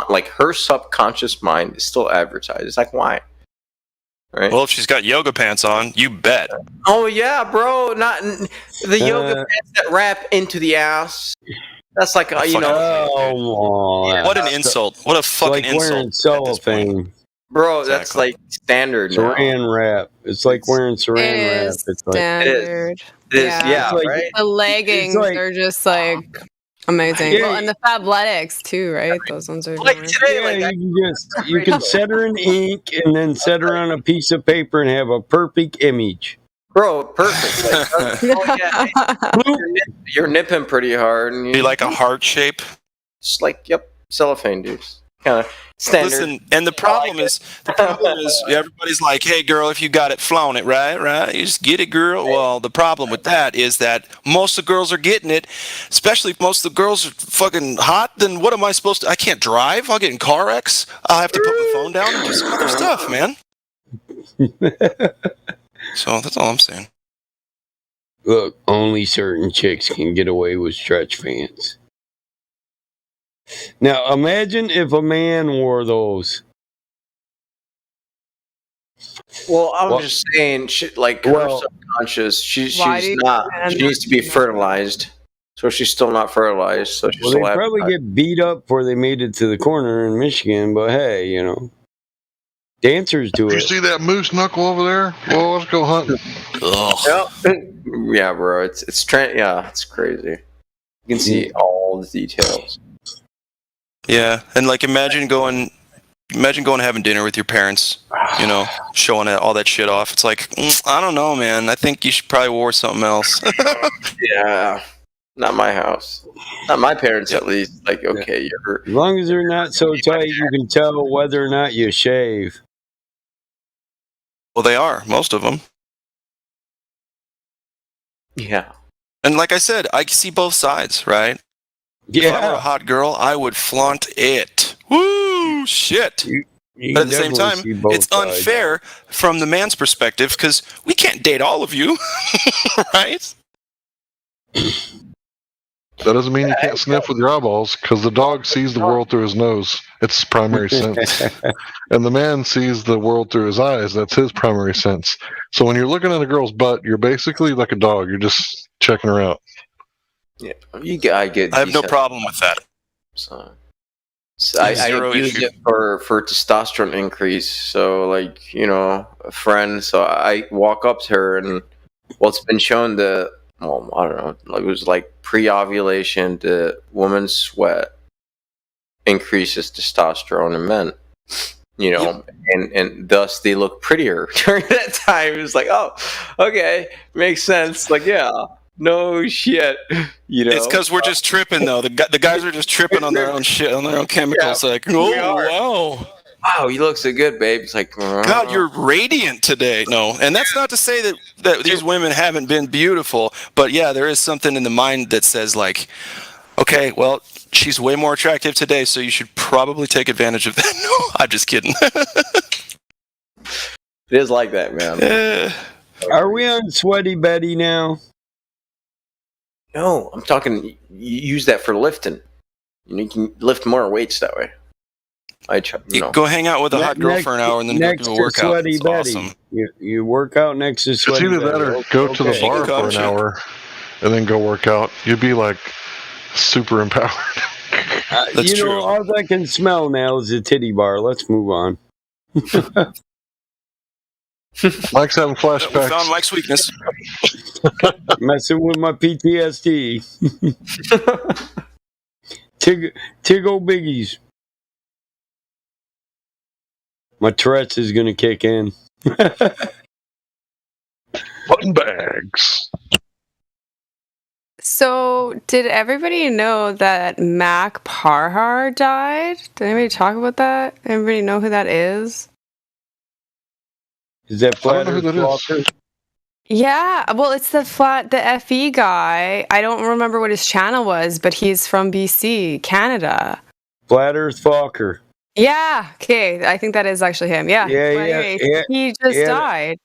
Like her subconscious mind is still advertised. It's like, why? Right? Well, if she's got yoga pants on, you bet. Oh yeah, bro. Not the yoga pants that wrap into the ass. That's like you know. What an insult! What a fucking like wearing insult! cellophane. Bro, that's like standard now. Saran wrap. It's like wearing saran wrap. It's like Standard. It is, yeah, like, right? The leggings are just like amazing. Yeah. Well, and the Fabletics too, right? Those ones are like today, yeah, you can set her in ink and then set her on a piece of paper and have a perfect image. Bro, perfect. Like, you're nipping pretty hard. And Be like a heart shape. Just like, yep, cellophane, dudes. Kind of standard. Listen, and the problem is everybody's like, "Hey, girl, if you got it, flown it, right? You just get it, girl." Well, the problem with that is that most of the girls are getting it, especially if most of the girls are fucking hot. Then what am I supposed to? I can't drive. I'll get in car wrecks. I'll have to put my phone down and do some other stuff, man. So that's all I'm saying. Look, only certain chicks can get away with stretch pants. Now, imagine if a man wore those. Well, I'm just saying, like her subconscious, she's not. She needs to be fertilized. So she's still not fertilized. So she's Well, still they probably get beat up before they made it to the corner in Michigan. But hey, you know, dancers do Did it. you see that moose knuckle over there? Well, let's go hunting. Yeah, bro, it's yeah, it's crazy. You can see all the details. Yeah, and like imagine going having dinner with your parents, you know, showing all that shit off. It's like, I don't know, man. I think you should probably wear something else. Yeah, not my house, not my parents at least. Like, okay, you're As long as they're not so tight, you can tell whether or not you shave. Well, they are, most of them. Yeah. And like I said, I see both sides, right? If I were a hot girl, I would flaunt it. Woo, shit. But at the same time, it's unfair from the man's perspective because we can't date all of you, right? That doesn't mean you can't sniff with your eyeballs, because the dog sees the world through his nose. It's his primary sense. And the man sees the world through his eyes. That's his primary sense. So when you're looking at a girl's butt, you're basically like a dog. You're just checking her out. Yeah, I have no problem with that. So I use it for testosterone increase. So like, you know, a friend. So I walk up to her and it's been shown that, well, I don't know, like it was like pre-ovulation, the woman's sweat increases testosterone in men. You know, and thus they look prettier during that time. It's like, oh, okay, makes sense. Like, yeah. No shit, you know. It's because we're just tripping, though. The guys are just tripping on their own shit, on their own chemicals. Yeah, like, oh, wow, you look so good, babe. It's like, God, you're radiant today. No, and that's not to say that these women haven't been beautiful, but yeah, there is something in the mind that says like, okay, well, she's way more attractive today, so you should probably take advantage of that. No, I'm just kidding. It is like that, man. Are we on Sweaty Betty now? No, I'm talking. You use that for lifting. You can lift more weights that way. Go hang out with a hot girl for an hour and then go do a workout. Sweaty Betty. Awesome. You work out next to Sweaty Betty. It's either that or go to the bar for an hour and then go work out. You'd be like super empowered. That's true. All I can smell now is a titty bar. Let's move on. Mike's having flashbacks. We found Mike's weakness. Messing with my PTSD. Tiggle biggies. My Tourette's is going to kick in. Button bags. So, did everybody know that Mac Parhar died? Did anybody talk about that? Anybody know who that is? Is that I don't know who that is. Yeah, well, it's the FE guy. I don't remember what his channel was, but he's from BC, Canada. Flat Earth Fokker. Yeah, okay, I think that is actually him. Yeah. Yeah, But anyway, he just died.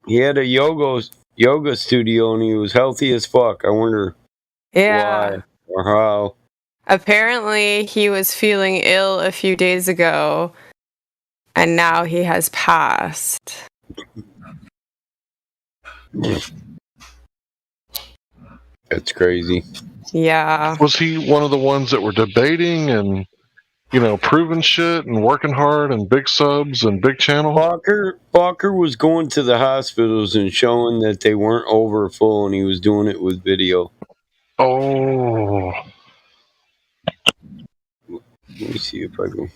He had a yoga studio, and he was healthy as fuck. I wonder Yeah. why or how. Apparently, he was feeling ill a few days ago, and now he has passed. That's crazy. Yeah. Was he one of the ones that were debating and, proving shit and working hard and big subs and big channel? Fokker was going to the hospitals and showing that they weren't over full, and he was doing it with video. Oh. Let me see if I go.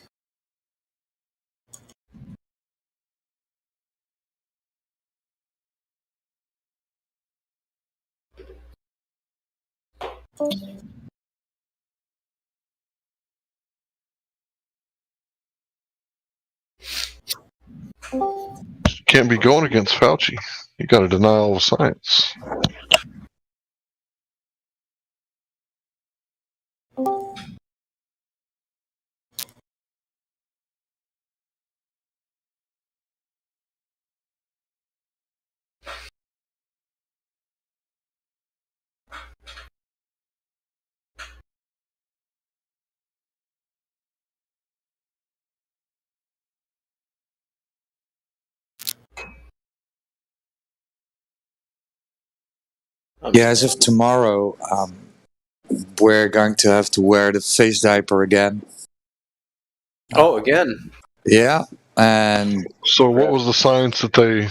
Can't be going against Fauci. You got to deny all the science. Yeah, as of tomorrow, we're going to have to wear the face diaper again. Oh, again? Yeah, and so what was the science that they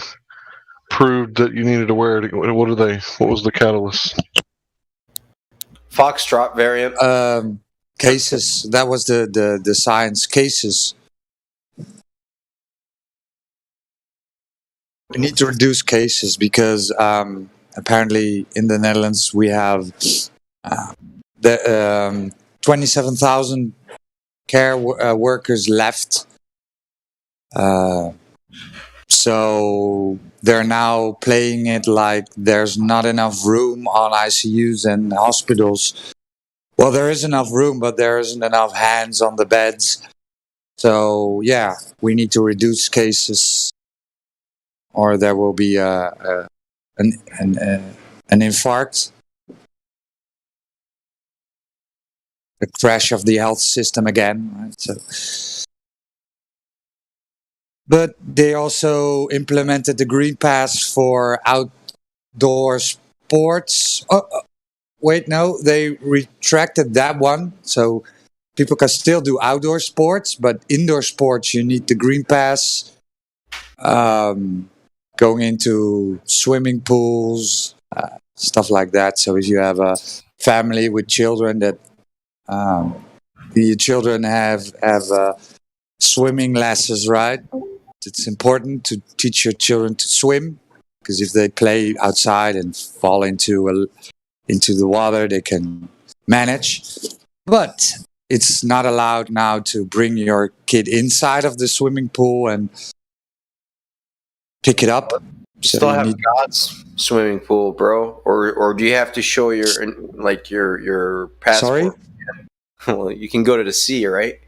proved that you needed to wear it? What was the catalyst? Foxtrot variant. Cases. That was the science. Cases. We need to reduce cases because apparently in the Netherlands we have 27,000 care workers left. So they're now playing it like there's not enough room on ICUs and hospitals. Well, there is enough room, but there isn't enough hands on the beds. So yeah, we need to reduce cases, or there will be an infarct, a crash of the health system again. Right? So, but they also implemented the Green Pass for outdoor sports. Wait, no, they retracted that one. So people can still do outdoor sports, but indoor sports, you need the Green Pass. Going into swimming pools, stuff like that. So if you have a family with children that the children have swimming lessons, right? It's important to teach your children to swim, because if they play outside and fall into the water, they can manage. But it's not allowed now to bring your kid inside of the swimming pool and pick it up. Still have God's swimming pool, bro, or do you have to show your passport? Sorry? Well, you can go to the sea, right?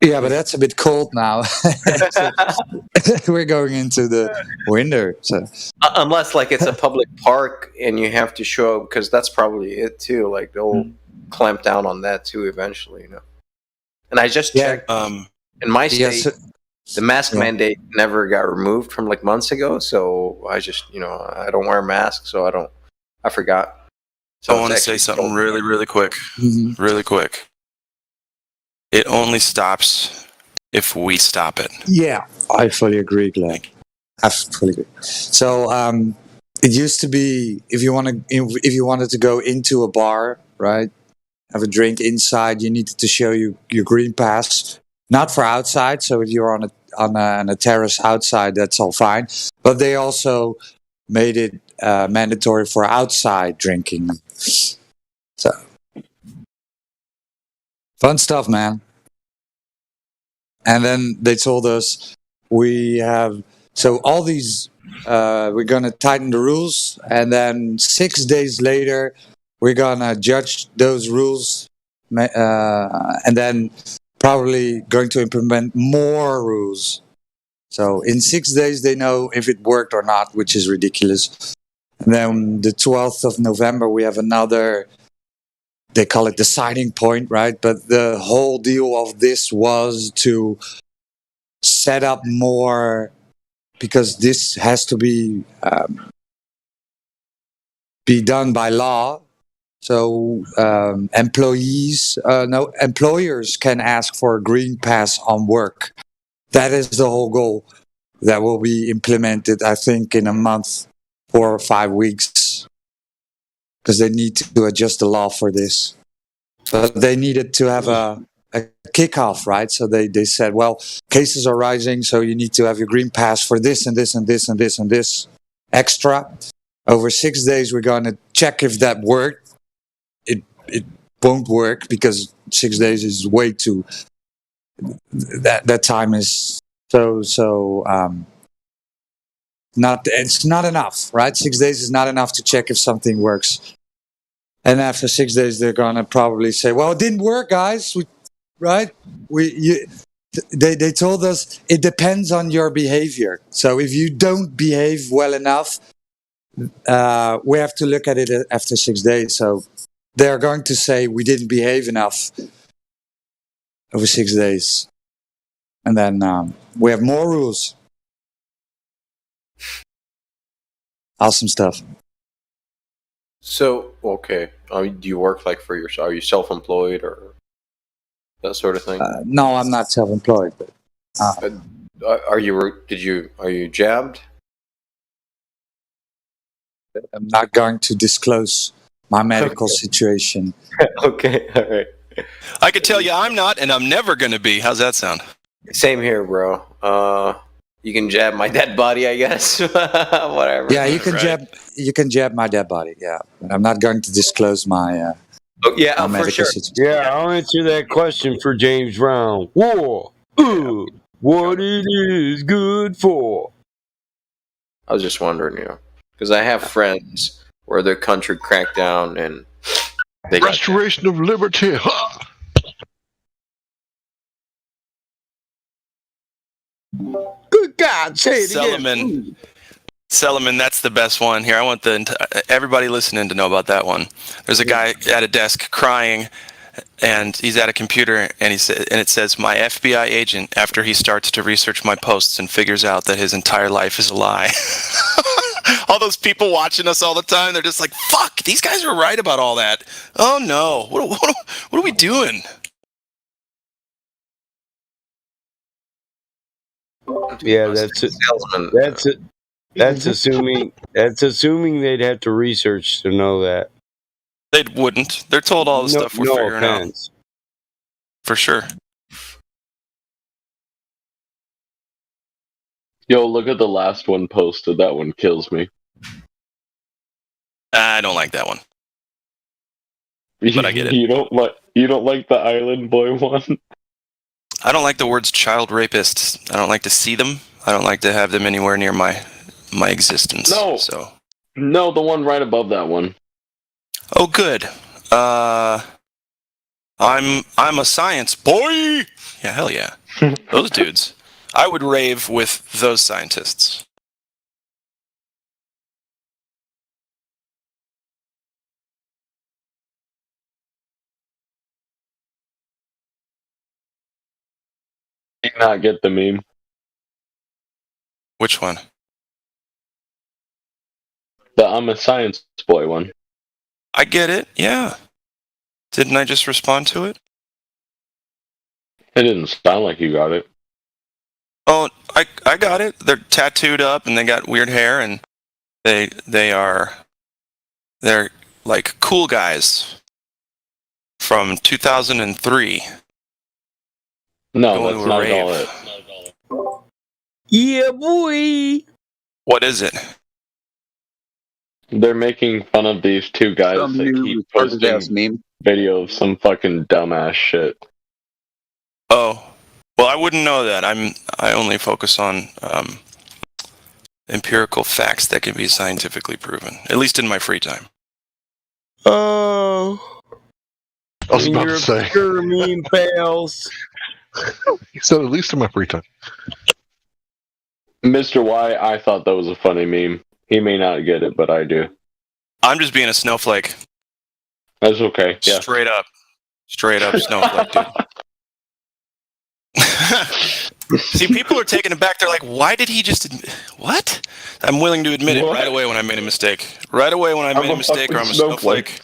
Yeah, but that's a bit cold now. We're going into the winter, so Unless it's a public park and you have to show, because that's probably it too. Like they'll clamp down on that too eventually, And I just checked. In my state, the mask mandate never got removed from months ago. So I just, I don't wear a mask, so I forgot. So I want to say something really, really quick. Mm-hmm. Really quick. It only stops if we stop it. Yeah, I fully agree, Glenn. I fully agree. So it used to be if you wanted to go into a bar, right, have a drink inside, you needed to show your green pass. Not for outside. So if you're on a terrace outside, that's all fine. But they also made it mandatory for outside drinking. So fun stuff, man. And then they told us we have all these we're gonna tighten the rules, and then 6 days later, we're gonna judge those rules, and then probably going to implement more rules. So in 6 days, they know if it worked or not, which is ridiculous. And then the 12th of November, we have another, they call it deciding point, right? But the whole deal of this was to set up more, because this has to be done by law. So employers can ask for a green pass on work. That is the whole goal. That will be implemented, I think, in a month, 4 or 5 weeks, because they need to adjust the law for this. But they needed to have a kickoff, right? So they said, well, cases are rising, so you need to have your green pass for this and this and this and this and this extra. Over 6 days, we're going to check if that worked. It won't work because 6 days is way too. That time is so not. It's not enough, right? 6 days is not enough to check if something works. And after 6 days, they're gonna probably say, "Well, it didn't work, guys." They told us it depends on your behavior. So if you don't behave well enough, we have to look at it after 6 days. So they're going to say we didn't behave enough over 6 days. And then we have more rules. Awesome stuff. So, okay. Do you work like for yourself? Are you self-employed or that sort of thing? No, I'm not self-employed. But are you jabbed? I'm not going to disclose my medical situation. Okay, all right. I could tell you I'm not, and I'm never going to be. How's that sound? Same here, bro. You can jab my dead body, I guess. Whatever. Yeah, you can jab my dead body. Yeah, but I'm not going to disclose my. My medical for sure. situation. Yeah, I'll answer that question for James Brown. War. What it is good for. I was just wondering, because I have friends where their country cracked down and they Restoration of liberty. Ha! Good God, say it again. Solomon, that's the best one here. I want everybody listening to know about that one. There's a guy at a desk crying, and he's at a computer, and it says, "My FBI agent," after he starts to research my posts and figures out that his entire life is a lie. All those people watching us all the time, they're just like, "Fuck, these guys are right about all that." Oh no, what are we doing? Yeah, that's it. That's it. That's assuming they'd have to research to know that. They wouldn't. They're told all the stuff we're figuring out. For sure. Yo, look at the last one posted. That one kills me. I don't like that one. But I get it. You don't like the Island Boy one? I don't like the words child rapist. I don't like to see them. I don't like to have them anywhere near my existence. No, the one right above that one. Oh, good. I'm a science boy. Yeah, hell yeah. Those dudes. I would rave with those scientists. Did not get the meme. Which one? The I'm a science boy one. I get it, yeah. Didn't I just respond to it? It didn't sound like you got it. Oh, I got it. They're tattooed up and they got weird hair and they're like cool guys from 2003. No, that's not at all it. Yeah, boy. What is it? They're making fun of these two guys that keep posting video of some fucking dumbass shit. Oh, well, I wouldn't know that. I only focus on empirical facts that can be scientifically proven, at least in my free time. Oh, I was about your to say. obscure meme fails. He said, at least in my free time. Mr. Y, I thought that was a funny meme. He may not get it, but I do. I'm just being a snowflake. That's okay. Yeah. Straight up snowflake, dude. See, people are taken aback. They're like, why did he just what? I'm willing to admit it right away when I made a mistake. Right away when I made a mistake or I'm a snowflake.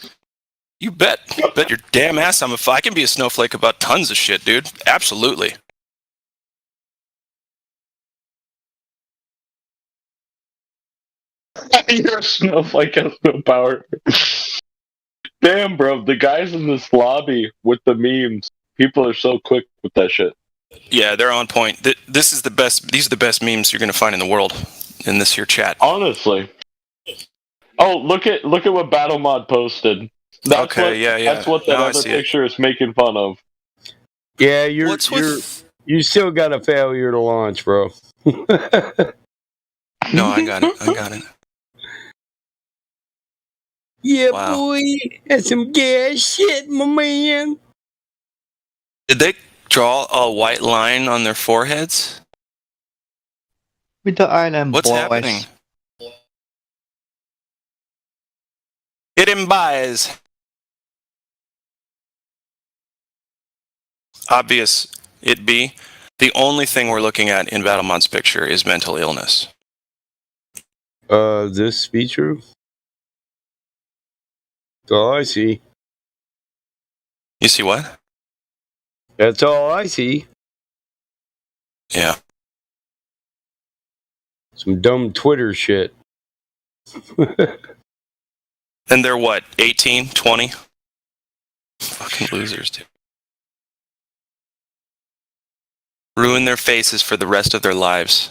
You bet. Bet your damn ass I can be a snowflake about tons of shit, dude. Absolutely. You're a snowflake, has no power. Damn, bro. The guys in this lobby with the memes, people are so quick with that shit. Yeah, they're on point. This is the best. These are the best memes you're going to find in the world in this here chat. Honestly. Oh, look at what Battle Mod posted. That's That's what that other picture is making fun of. Yeah, you still got a failure to launch, bro. No, I got it. Yeah, wow. boy, that's some gas shit, my man. Did they draw a white line on their foreheads? With the island What's boys. happening? Get him buys. Obvious it be. The only thing we're looking at in Battlemod's picture is mental illness. This feature? That's all I see. You see what? That's all I see. Yeah. Some dumb Twitter shit. And they're what, 18, 20? Fucking losers, dude. Ruin their faces for the rest of their lives.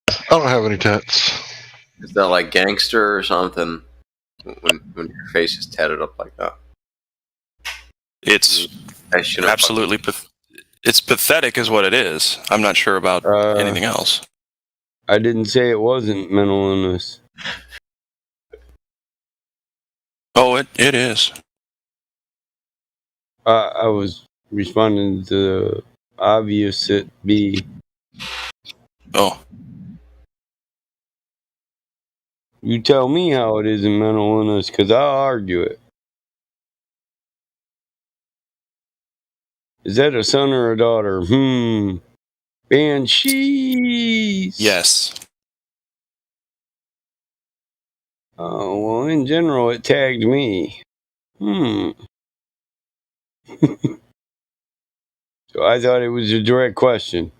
I don't have any tats. Is that like gangster or something? When your face is tatted up like that. It's absolutely it's pathetic is what it is. I'm not sure about anything else. I didn't say it wasn't mental illness. Oh, it is. I was responding to the obvious it be. Oh. You tell me how it is in mental illness, because I'll argue it. Is that a son or a daughter? Banshees. Yes. Oh, well, in general, it tagged me. So I thought it was a direct question.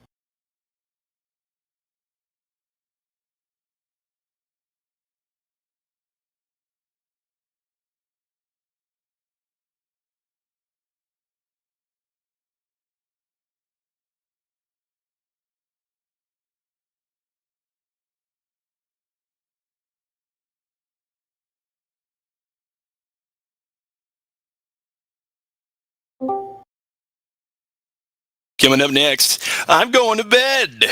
Coming up next, I'm going to bed.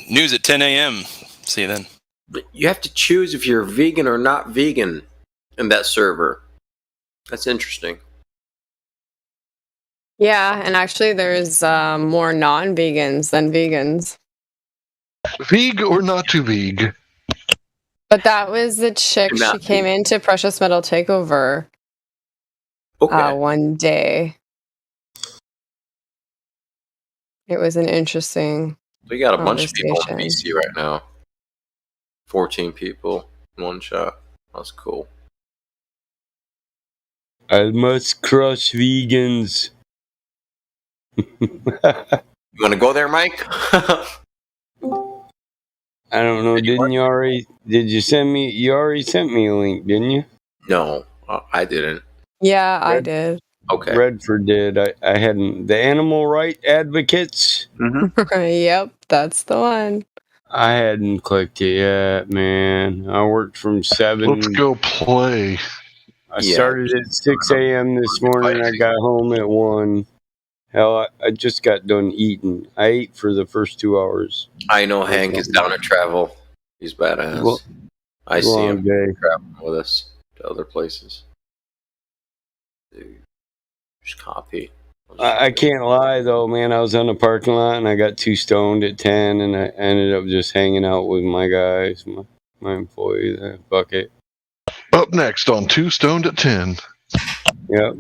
News at 10 a.m. See you then. But you have to choose if you're vegan or not vegan in that server. That's interesting. Yeah, and actually there's more non-vegans than vegans. Veg or not to veg? But that was the chick. She came into Precious Metal Takeover one day. It was an interesting We got a bunch of people in BC right now. 14 people in one shot. That's cool. I must crush vegans. You want to go there, Mike? I don't know. Did you send me? You already sent me a link, didn't you? No, I didn't. Yeah, I did. Okay. Redford did. I hadn't. The animal right advocates? Yep, that's the one. I hadn't clicked it yet, man. I worked from 7. Let's go play. I started at 6 a.m. this morning. I got home at 1. Hell, I just got done eating. I ate for the first 2 hours. I know Hank is down to travel. He's badass. I see him traveling with us to other places. Dude, just copy. I can't lie though, man. I was on the parking lot and I got too stoned at 10, and I ended up just hanging out with my guys, my employees. Fuck it. Up next on Too Stoned at 10. Yep.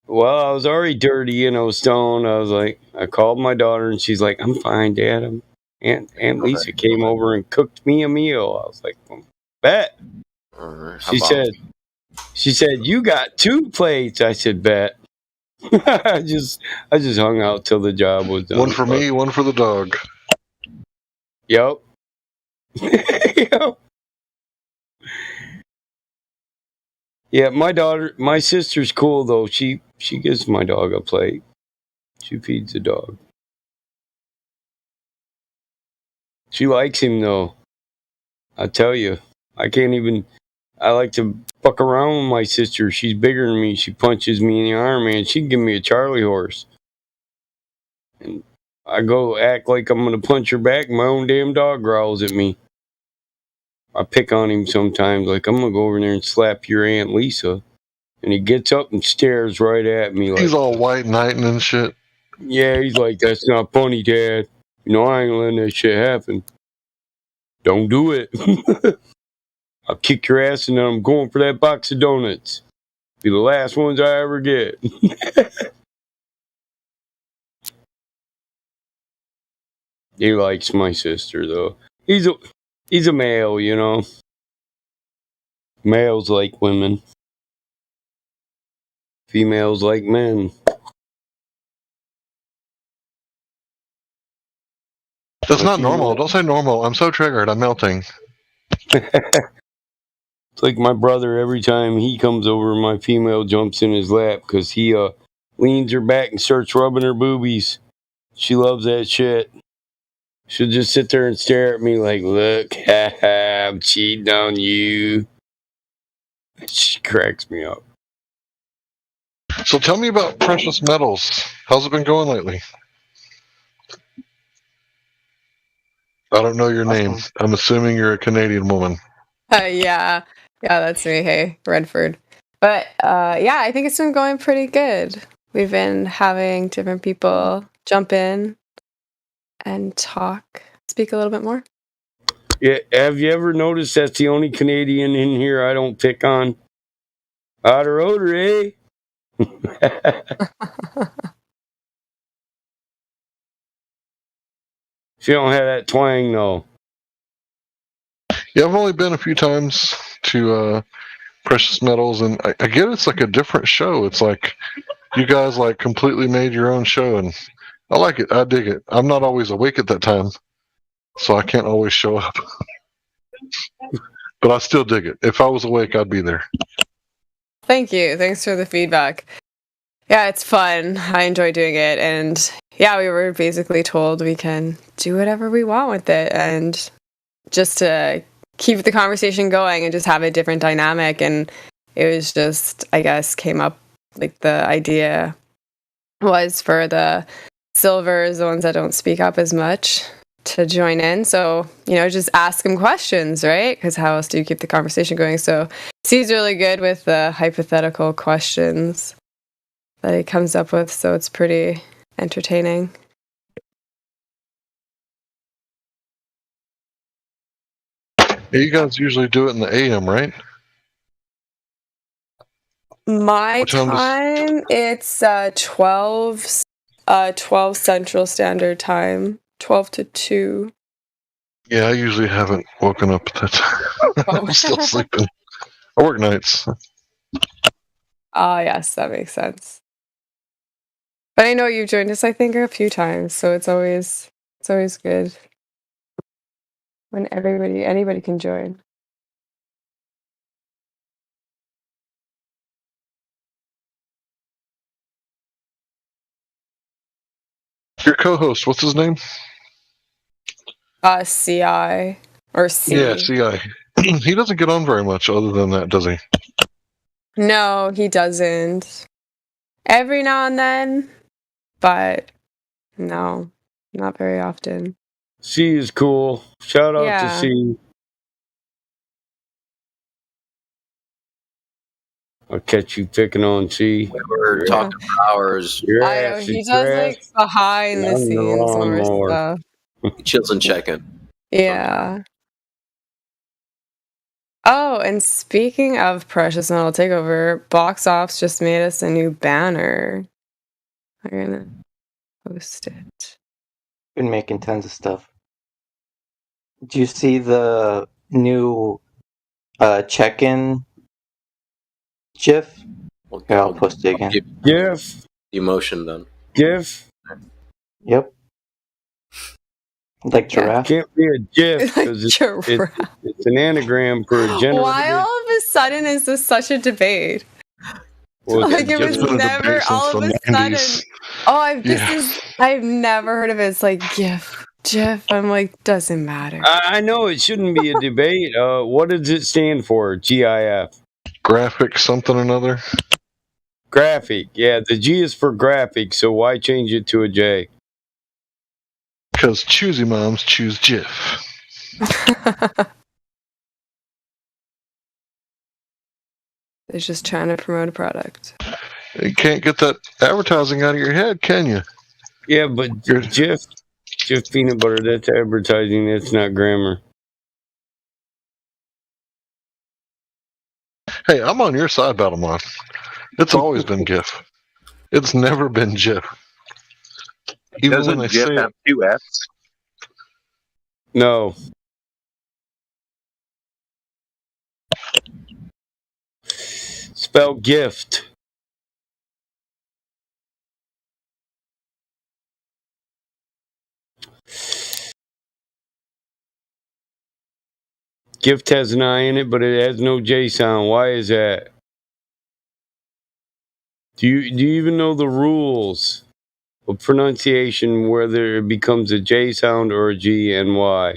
Well, I was already dirty and I was stoned. I was like, I called my daughter and she's like, "I'm fine, Dad." Aunt Lisa came over and cooked me a meal. I was like, "Bet." She said, "You got 2 plates." I said, "Bet." I just hung out till the job was done. One for me, one for the dog. Yep. Yep. Yeah, my sister's cool though. She gives my dog a plate. She feeds the dog. She likes him though. I tell you, I like to fuck around with my sister. She's bigger than me. She punches me in the arm, man. She can give me a Charlie horse. And I go act like I'm going to punch her back. My own damn dog growls at me. I pick on him sometimes, like, "I'm going to go over there and slap your Aunt Lisa." And he gets up and stares right at me. Like, he's all white knighting and shit. Yeah, he's like, "That's not funny, Dad. You know, I ain't letting that shit happen. Don't do it." I'll kick your ass and then I'm going for that box of donuts. Be the last ones I ever get. He likes my sister though. He's a male, you know. Males like women. Females like men. That's not normal. Don't say normal. I'm so triggered. I'm melting. It's like my brother, every time he comes over, my female jumps in his lap because he leans her back and starts rubbing her boobies. She loves that shit. She'll just sit there and stare at me like, "Look, I'm cheating on you." She cracks me up. So tell me about precious metals. How's it been going lately? I don't know your name. I'm assuming you're a Canadian woman. Yeah, that's me. Hey, Redford. But yeah, I think it's been going pretty good. We've been having different people jump in and speak a little bit more. Yeah, have you ever noticed that's the only Canadian in here I don't pick on? Otter odor, eh? She don't have that twang though. Yeah, I've only been a few times to Precious Metals, and I get it's like a different show. It's like you guys like completely made your own show, and I like it. I dig it. I'm not always awake at that time, so I can't always show up. But I still dig it. If I was awake, I'd be there. Thank you. Thanks for the feedback. Yeah, it's fun. I enjoy doing it. And yeah, we were basically told we can do whatever we want with it. And just to keep the conversation going and just have a different dynamic. And it was just, I guess, came up, like the idea was for the silvers, the ones that don't speak up as much, to join in. So, just ask them questions, right? Because how else do you keep the conversation going? So C's really good with the hypothetical questions that he comes up with, so it's pretty entertaining. Yeah, you guys usually do it in the AM, right? My time, it's 12 Central Standard Time, 12 to 2. Yeah, I usually haven't woken up at that time. I'm still sleeping. I work nights. Yes, that makes sense. But I know you've joined us, I think, a few times, so it's always good when anybody can join. Your co-host, what's his name? CI or C. Yeah, CI. He doesn't get on very much other than that, does he? No, he doesn't. Every now and then, but no, not very often. C is cool. Shout out to Yeah. C. I'll catch you picking on C. We were talking for hours. Your I know ass he is does grass like behind the on the scenes more lawnmower. stuff. Chills and check-in. Yeah. Oh, and speaking of Precious Metal Takeover, Box Office just made us a new banner. I'm gonna post it. Been making tons of stuff. Do you see the new check-in GIF? Here, I'll post it again. GIF. Emotion then. GIF. Yep. Like giraffe. Can't be a GIF because it's an anagram for a generated. Why all of a sudden is this such a debate? Well, Like it was It's been a never debate all since of the a 90s. sudden. Oh, I've never heard of it. It's like GIF. I'm like, doesn't matter. I know it shouldn't be a debate. What does it stand for? GIF. Graphic something or another. Graphic. Yeah, the G is for graphic, so why change it to a J? Because choosy moms choose GIF. They're just trying to promote a product. You can't get that advertising out of your head, can you? Yeah, but GIF peanut butter, that's advertising, that's not grammar. Hey, I'm on your side, Battlemon. It's always been GIF. It's never been GIF. Even Doesn't when they GIF say have two F's? No. Spell gift. Gift has an I in it, but it has no J sound. Why is that? Do you even know the rules of pronunciation, whether it becomes a J sound or a G, and why?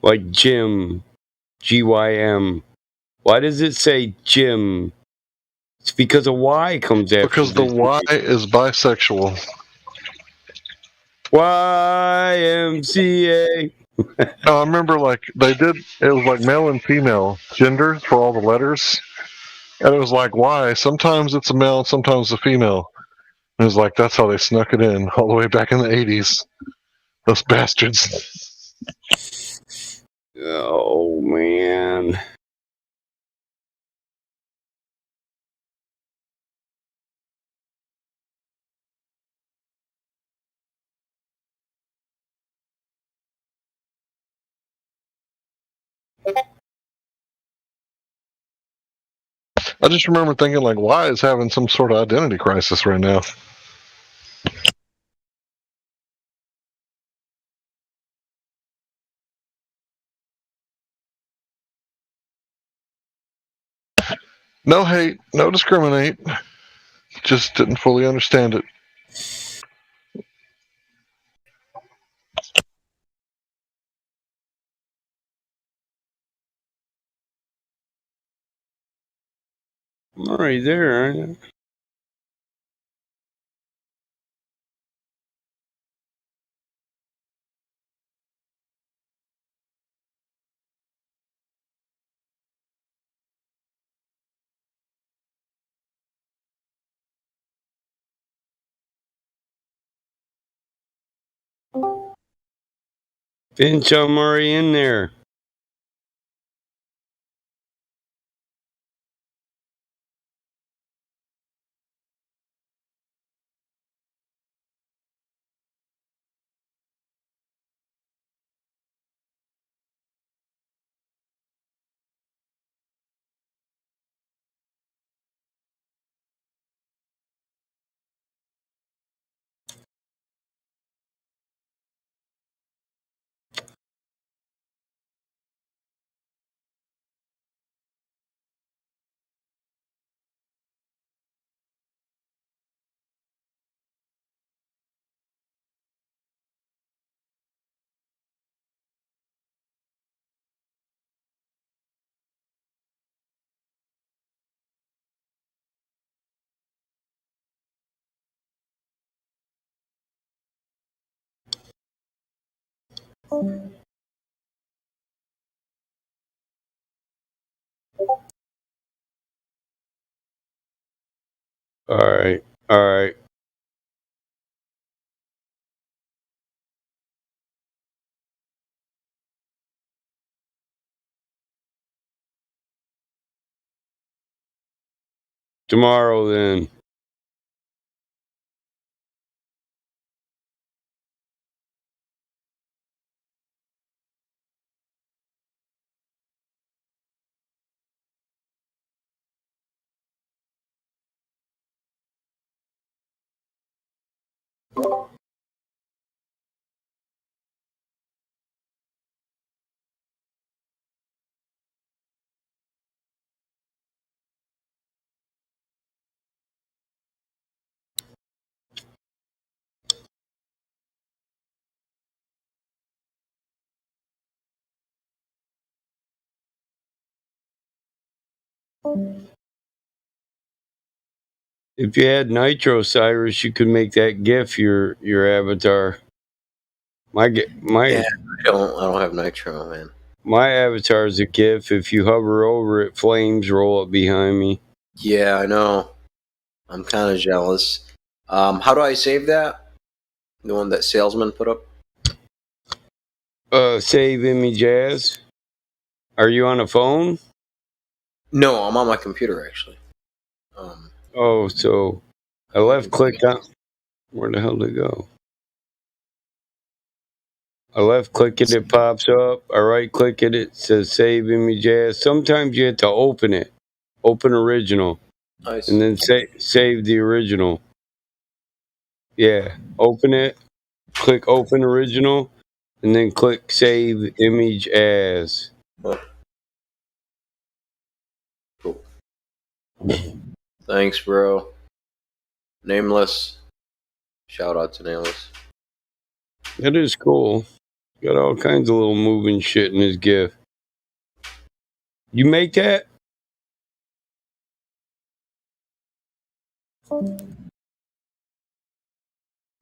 Like Jim, GYM. Why does it say Jim? It's because a Y comes after. because the Y is bisexual. YMCA. No, I remember like they did. It was like male and female genders for all the letters, and it was like why? Sometimes it's a male, sometimes a female. And it was like that's how they snuck it in all the way back in the '80s. Those bastards. Oh man. I just remember thinking like, why is having some sort of identity crisis right now? No hate, no discriminate. Just didn't fully understand it. I'm already there, aren't you? Finch, I'm already in there. All right. All right. Tomorrow then. If you had Nitro, Cyrus, you could make that GIF your avatar. Yeah, I don't have Nitro, man. My avatar is a GIF. If you hover over it, flames roll up behind me. Yeah, I know. I'm kind of jealous. How do I save that? The one that Salesman put up? Save image as. Are you on a phone? No, I'm on my computer actually. Oh, so I left click on. Where the hell did it go? I left click it pops up. I right click it says save image as. Sometimes you have to open it. Open original. Nice. And then save the original. Yeah. Open it. Click open original. And then click save image as. Cool. Thanks, bro. Nameless. Shout out to Nameless. That is cool. Got all kinds of little moving shit in his GIF. You make that?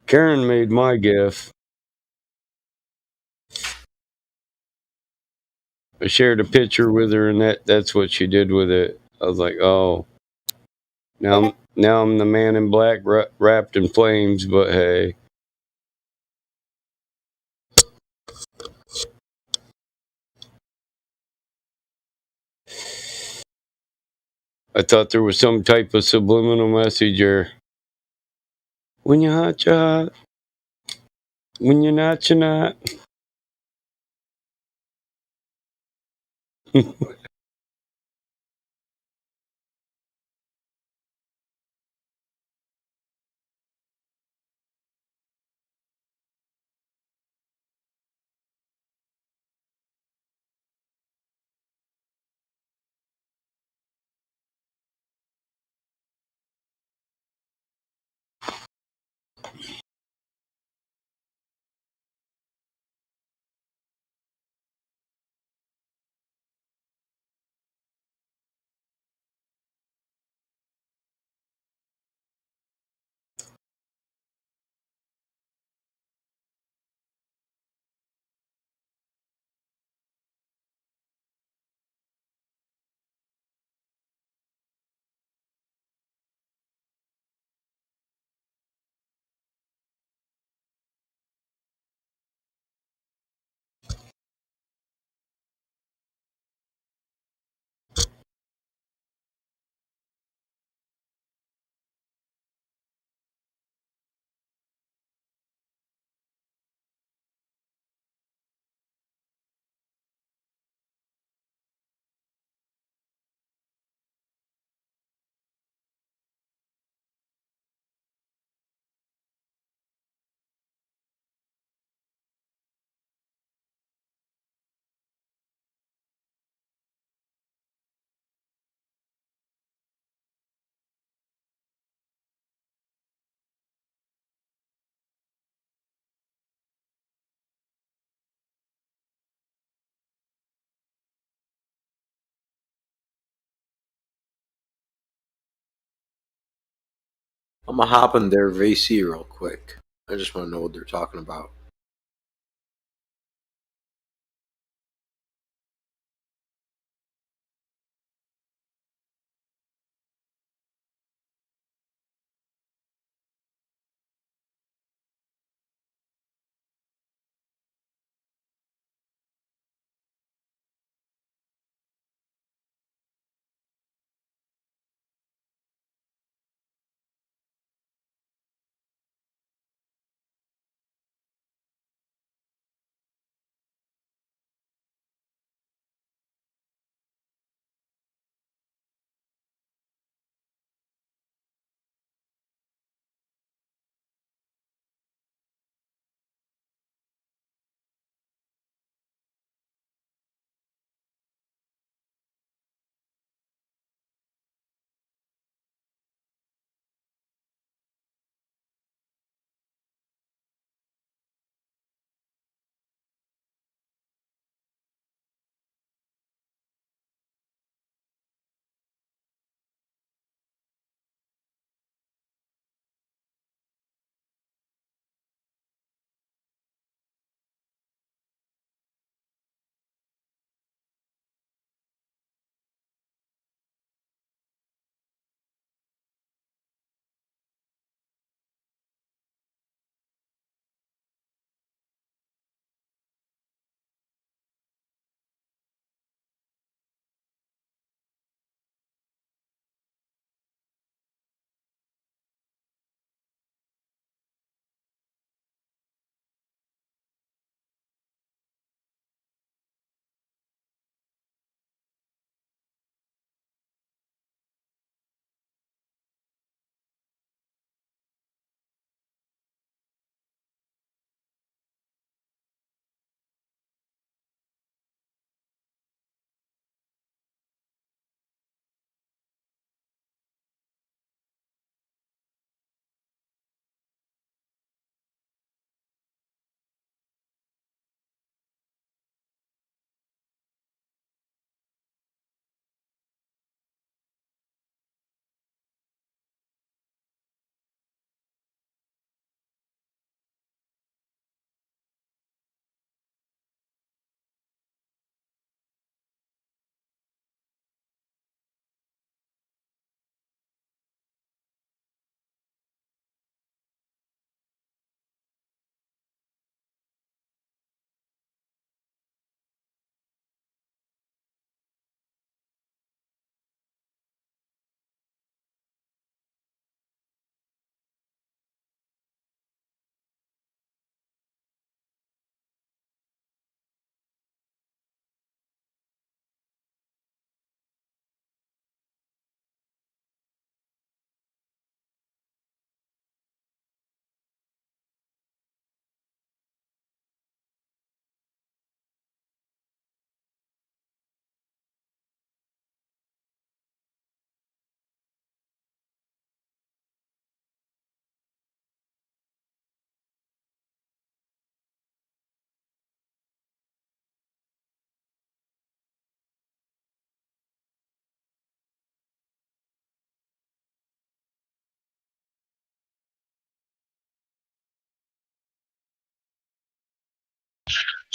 Karen made my GIF. I shared a picture with her, and that's what she did with it. I was like, oh, now I'm the man in black wrapped in flames. But hey, I thought there was some type of subliminal message or when you're hot, you're hot. When you're not, you're not. I'm gonna hop in their VC real quick. I just want to know what they're talking about.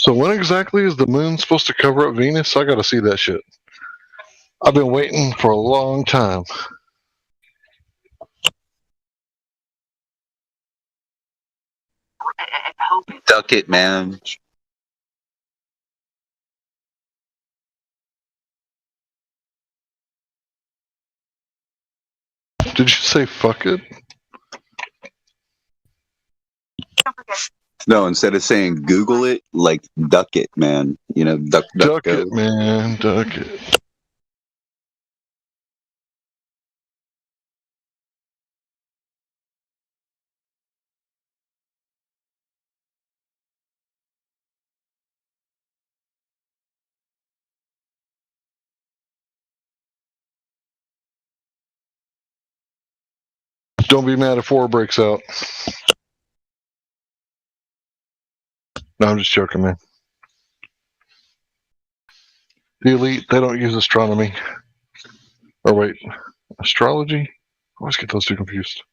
So when exactly is the moon supposed to cover up Venus? I gotta see that shit. I've been waiting for a long time. Duck it, man. Did you say fuck it? No, instead of saying Google it, like duck it, man. You know, duck, duck, Duck go. it, man. Duck it. Don't be mad if war breaks out. No, I'm just joking, man. The elite, they don't use astronomy. Or wait, astrology? I always get those two confused.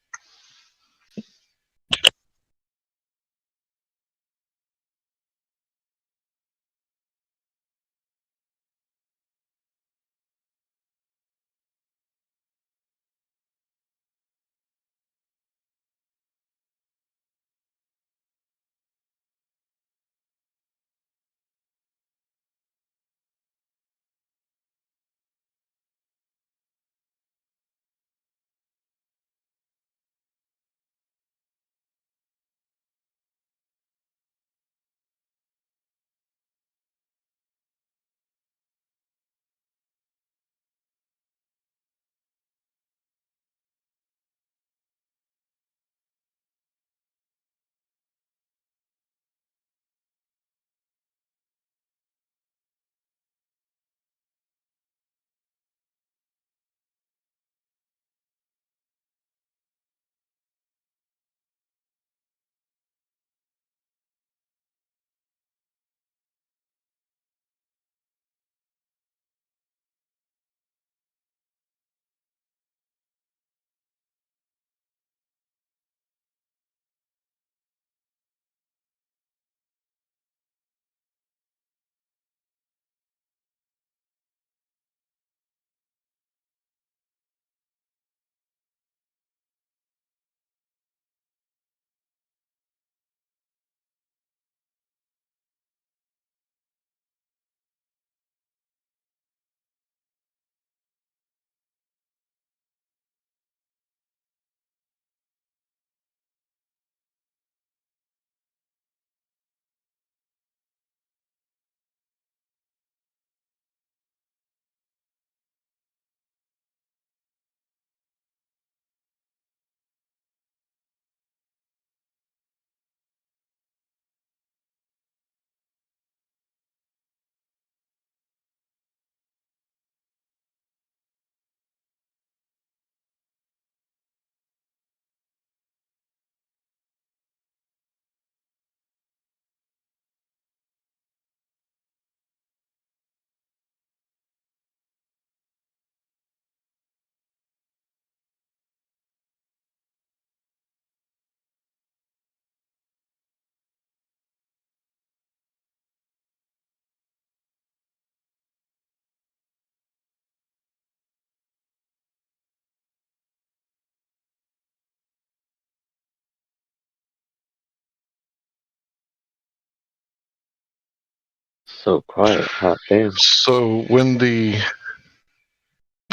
So quiet, hot damn. So when the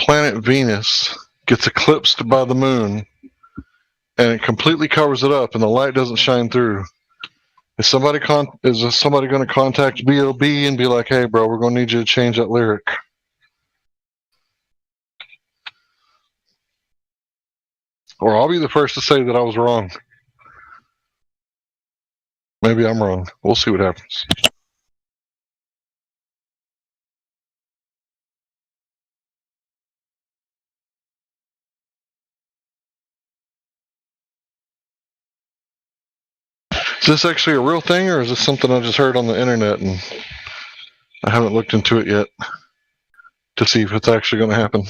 planet Venus gets eclipsed by the moon and it completely covers it up and the light doesn't shine through, is somebody going to contact Bob and be like, "Hey, bro, we're going to need you to change that lyric"? Or I'll be the first to say that I was wrong. Maybe I'm wrong. We'll see what happens. Is this actually a real thing, or is this something I just heard on the internet and I haven't looked into it yet to see if it's actually going to happen?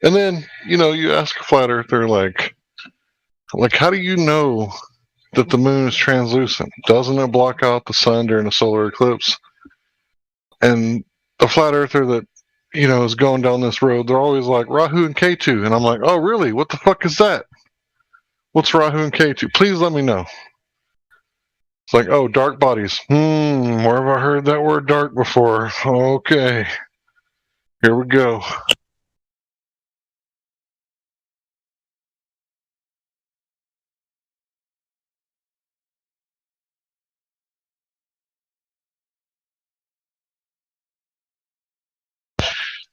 And then, you ask a flat earther, like, how do you know that the moon is translucent? Doesn't it block out the sun during a solar eclipse? And the flat earther that, is going down this road, they're always like, Rahu and Ketu. And I'm like, oh, really? What the fuck is that? What's Rahu and Ketu? Please let me know. It's like, oh, dark bodies. Where have I heard that word dark before? Okay. Here we go.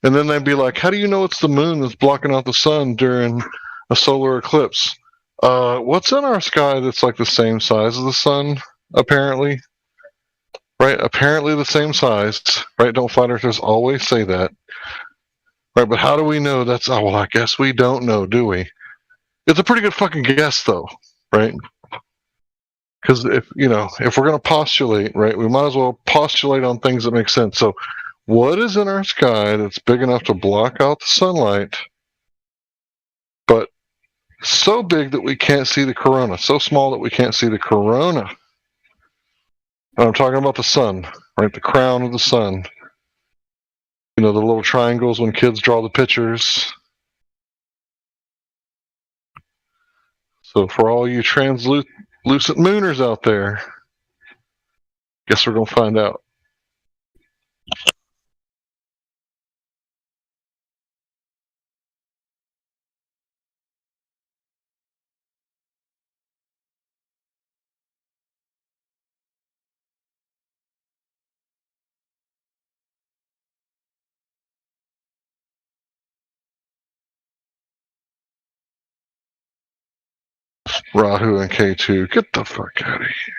And then they'd be like, how do you know it's the moon that's blocking out the sun during a solar eclipse? What's in our sky that's like the same size as the sun, apparently? Right? Apparently the same size. Right? Don't flat earthers always say that? Right? But how do we know that's... Oh, well, I guess we don't know, do we? It's a pretty good fucking guess, though. Right? Because if we're going to postulate, right, we might as well postulate on things that make sense. So what is in our sky that's big enough to block out the sunlight, but so big that we can't see the corona, so small that we can't see the corona? And I'm talking about the sun, right? The crown of the sun. The little triangles when kids draw the pictures. So for all you translucent mooners out there, guess we're going to find out. Rahu and K2, get the fuck out of here.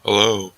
Hello.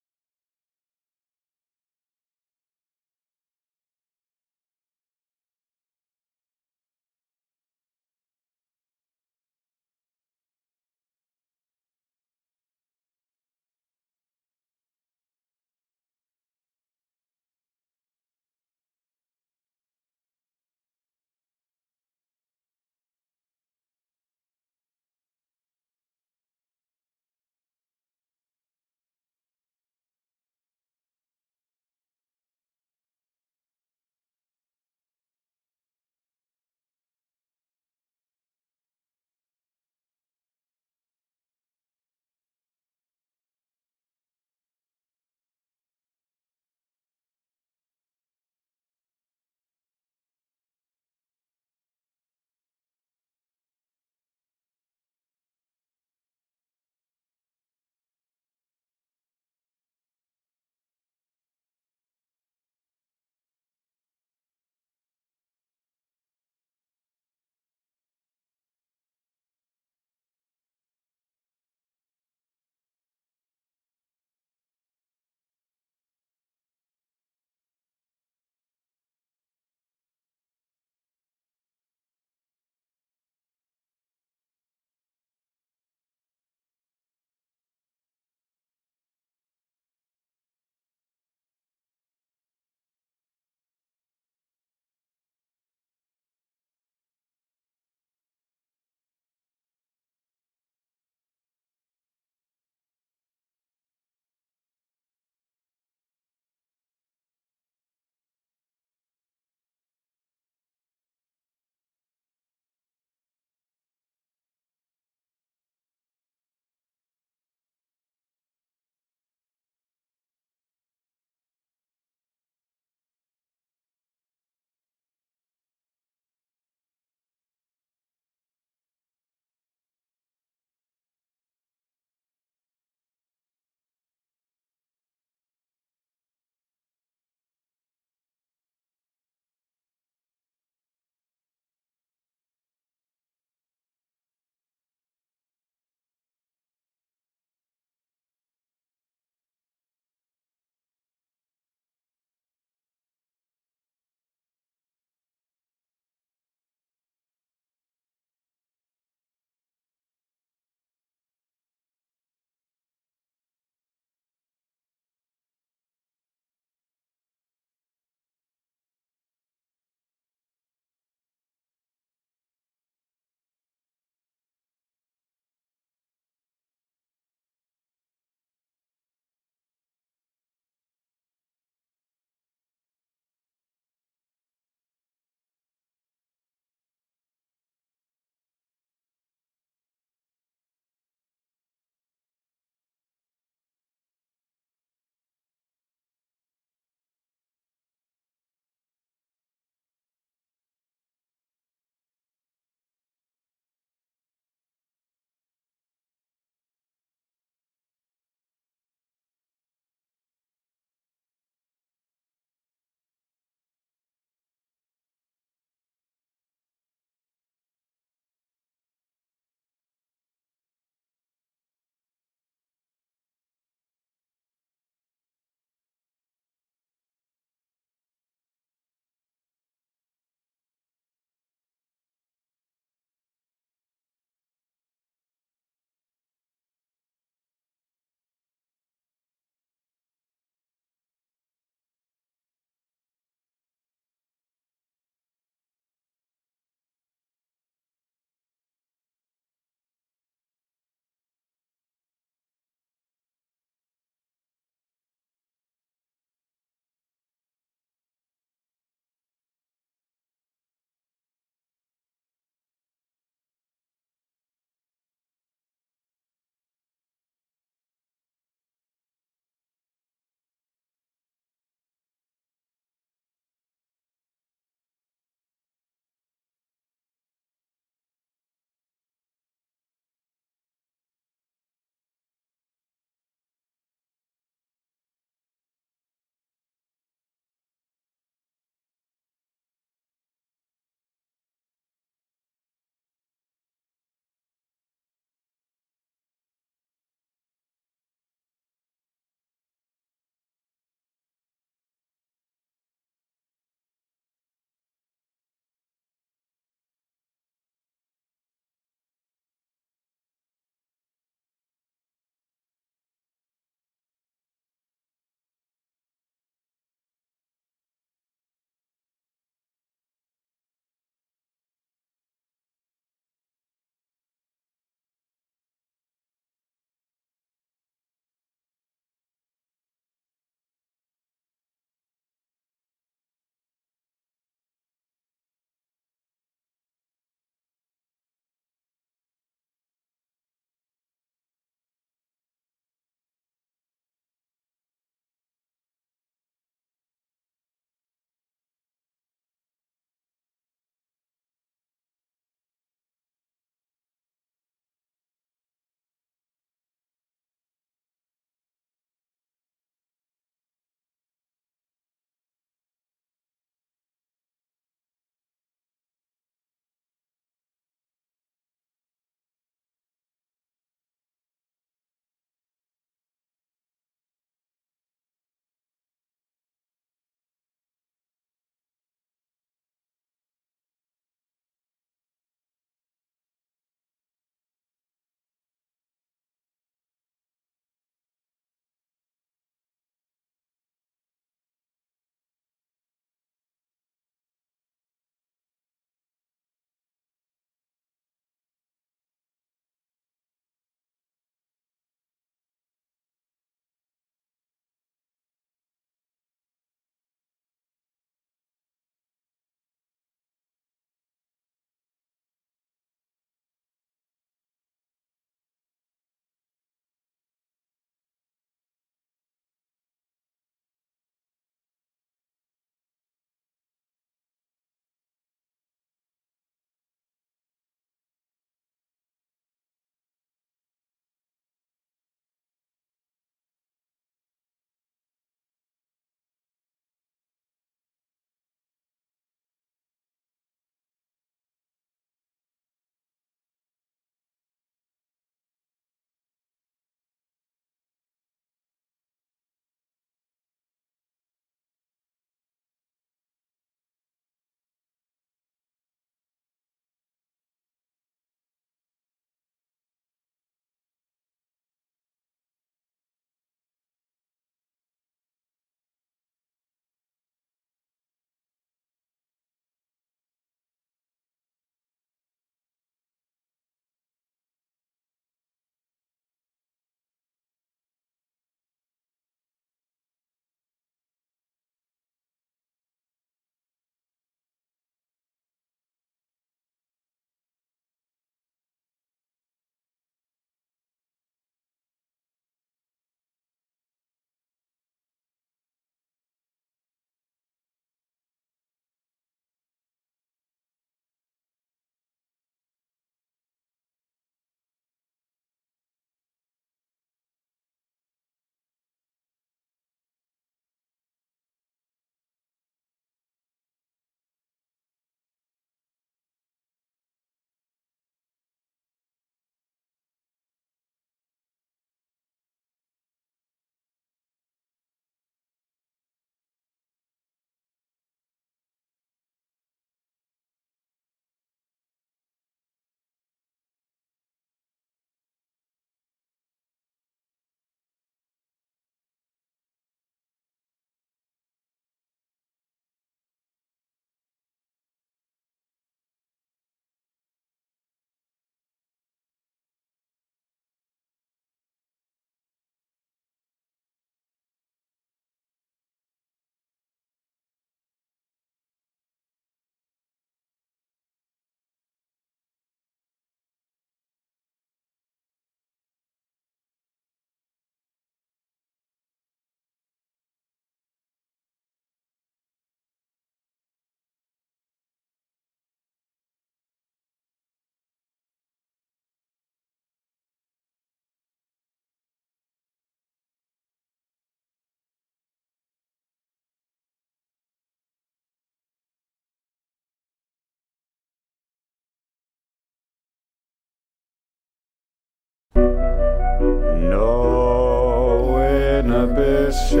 No inhibition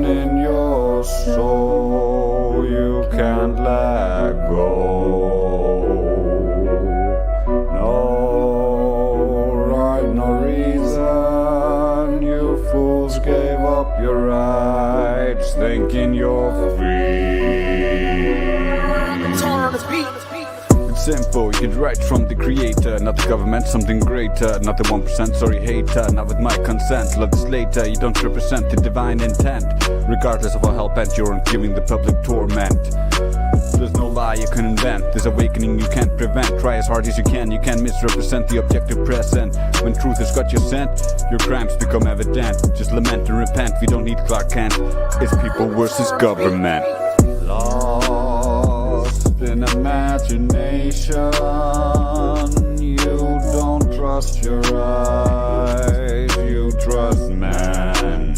in your soul, you can't let go. No rhyme, no reason, you fools gave up your rights, thinking you're free. It's simple, you get right from the creator, not the government, something greater, not the 1%, sorry hater, not with my consent, legislator, you don't represent the divine intent, regardless of how hell-bent you're on giving the public torment. There's no lie you can invent, this awakening you can't prevent, try as hard as you can misrepresent the objective present. When truth has got your scent, your crimes become evident, just lament and repent, we don't need Clark Kent, it's people versus government. Lost in imagination, you don't trust your eyes, you trust man.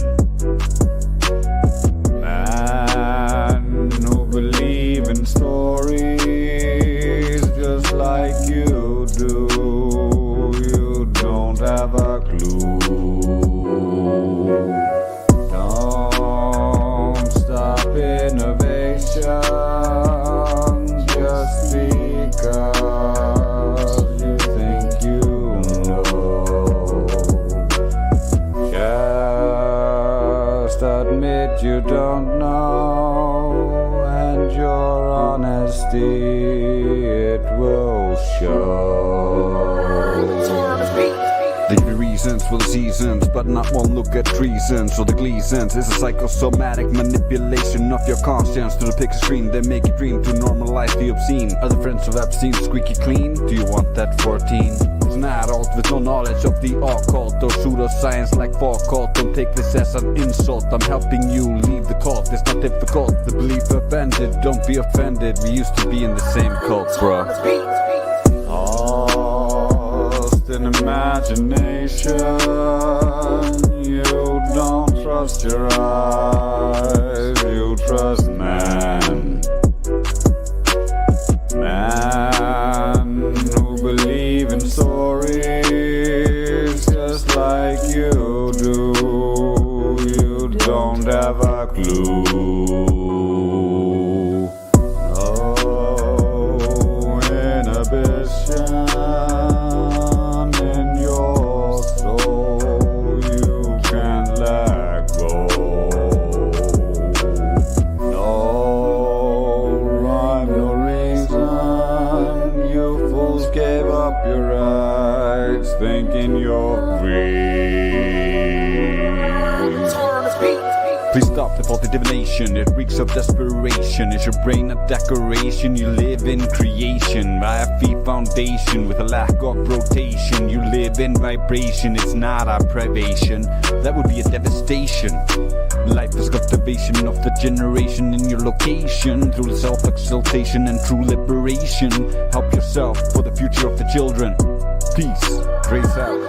Man who believe in stories just like you do, you don't have a clue. Don't stop innovation just because you think you know. Just admit you don't know, and your honesty, it will show. They give you reasons for the seasons, but not one look at reasons or the gleasons. It's a psychosomatic manipulation of your conscience to depict a screen. They make you dream to normalize the obscene. Are the friends of Epstein squeaky clean? Do you want that 14? It's an adult with no knowledge of the occult or pseudoscience like Foucault. Don't take this as an insult, I'm helping you leave the cult. It's not difficult, the belief offended. Don't be offended, we used to be in the same cult, bro. Lost in imagination, you don't trust your eyes, you trust man. Man who believe in stories just like you do, you don't have a clue. No inhibition in your soul, you can't let go. No rhyme, no reason, you fools gave up your rights, thinking you're free. Please stop the faulty divination, it reeks of desperation. Is your brain a decoration? You live in creation by a feet foundation with a lack of rotation. You live in vibration, it's not a privation. That would be a devastation. Life is cultivation of the generation in your location, through self-exaltation and true liberation. Help yourself for the future of the children. Peace, grace out.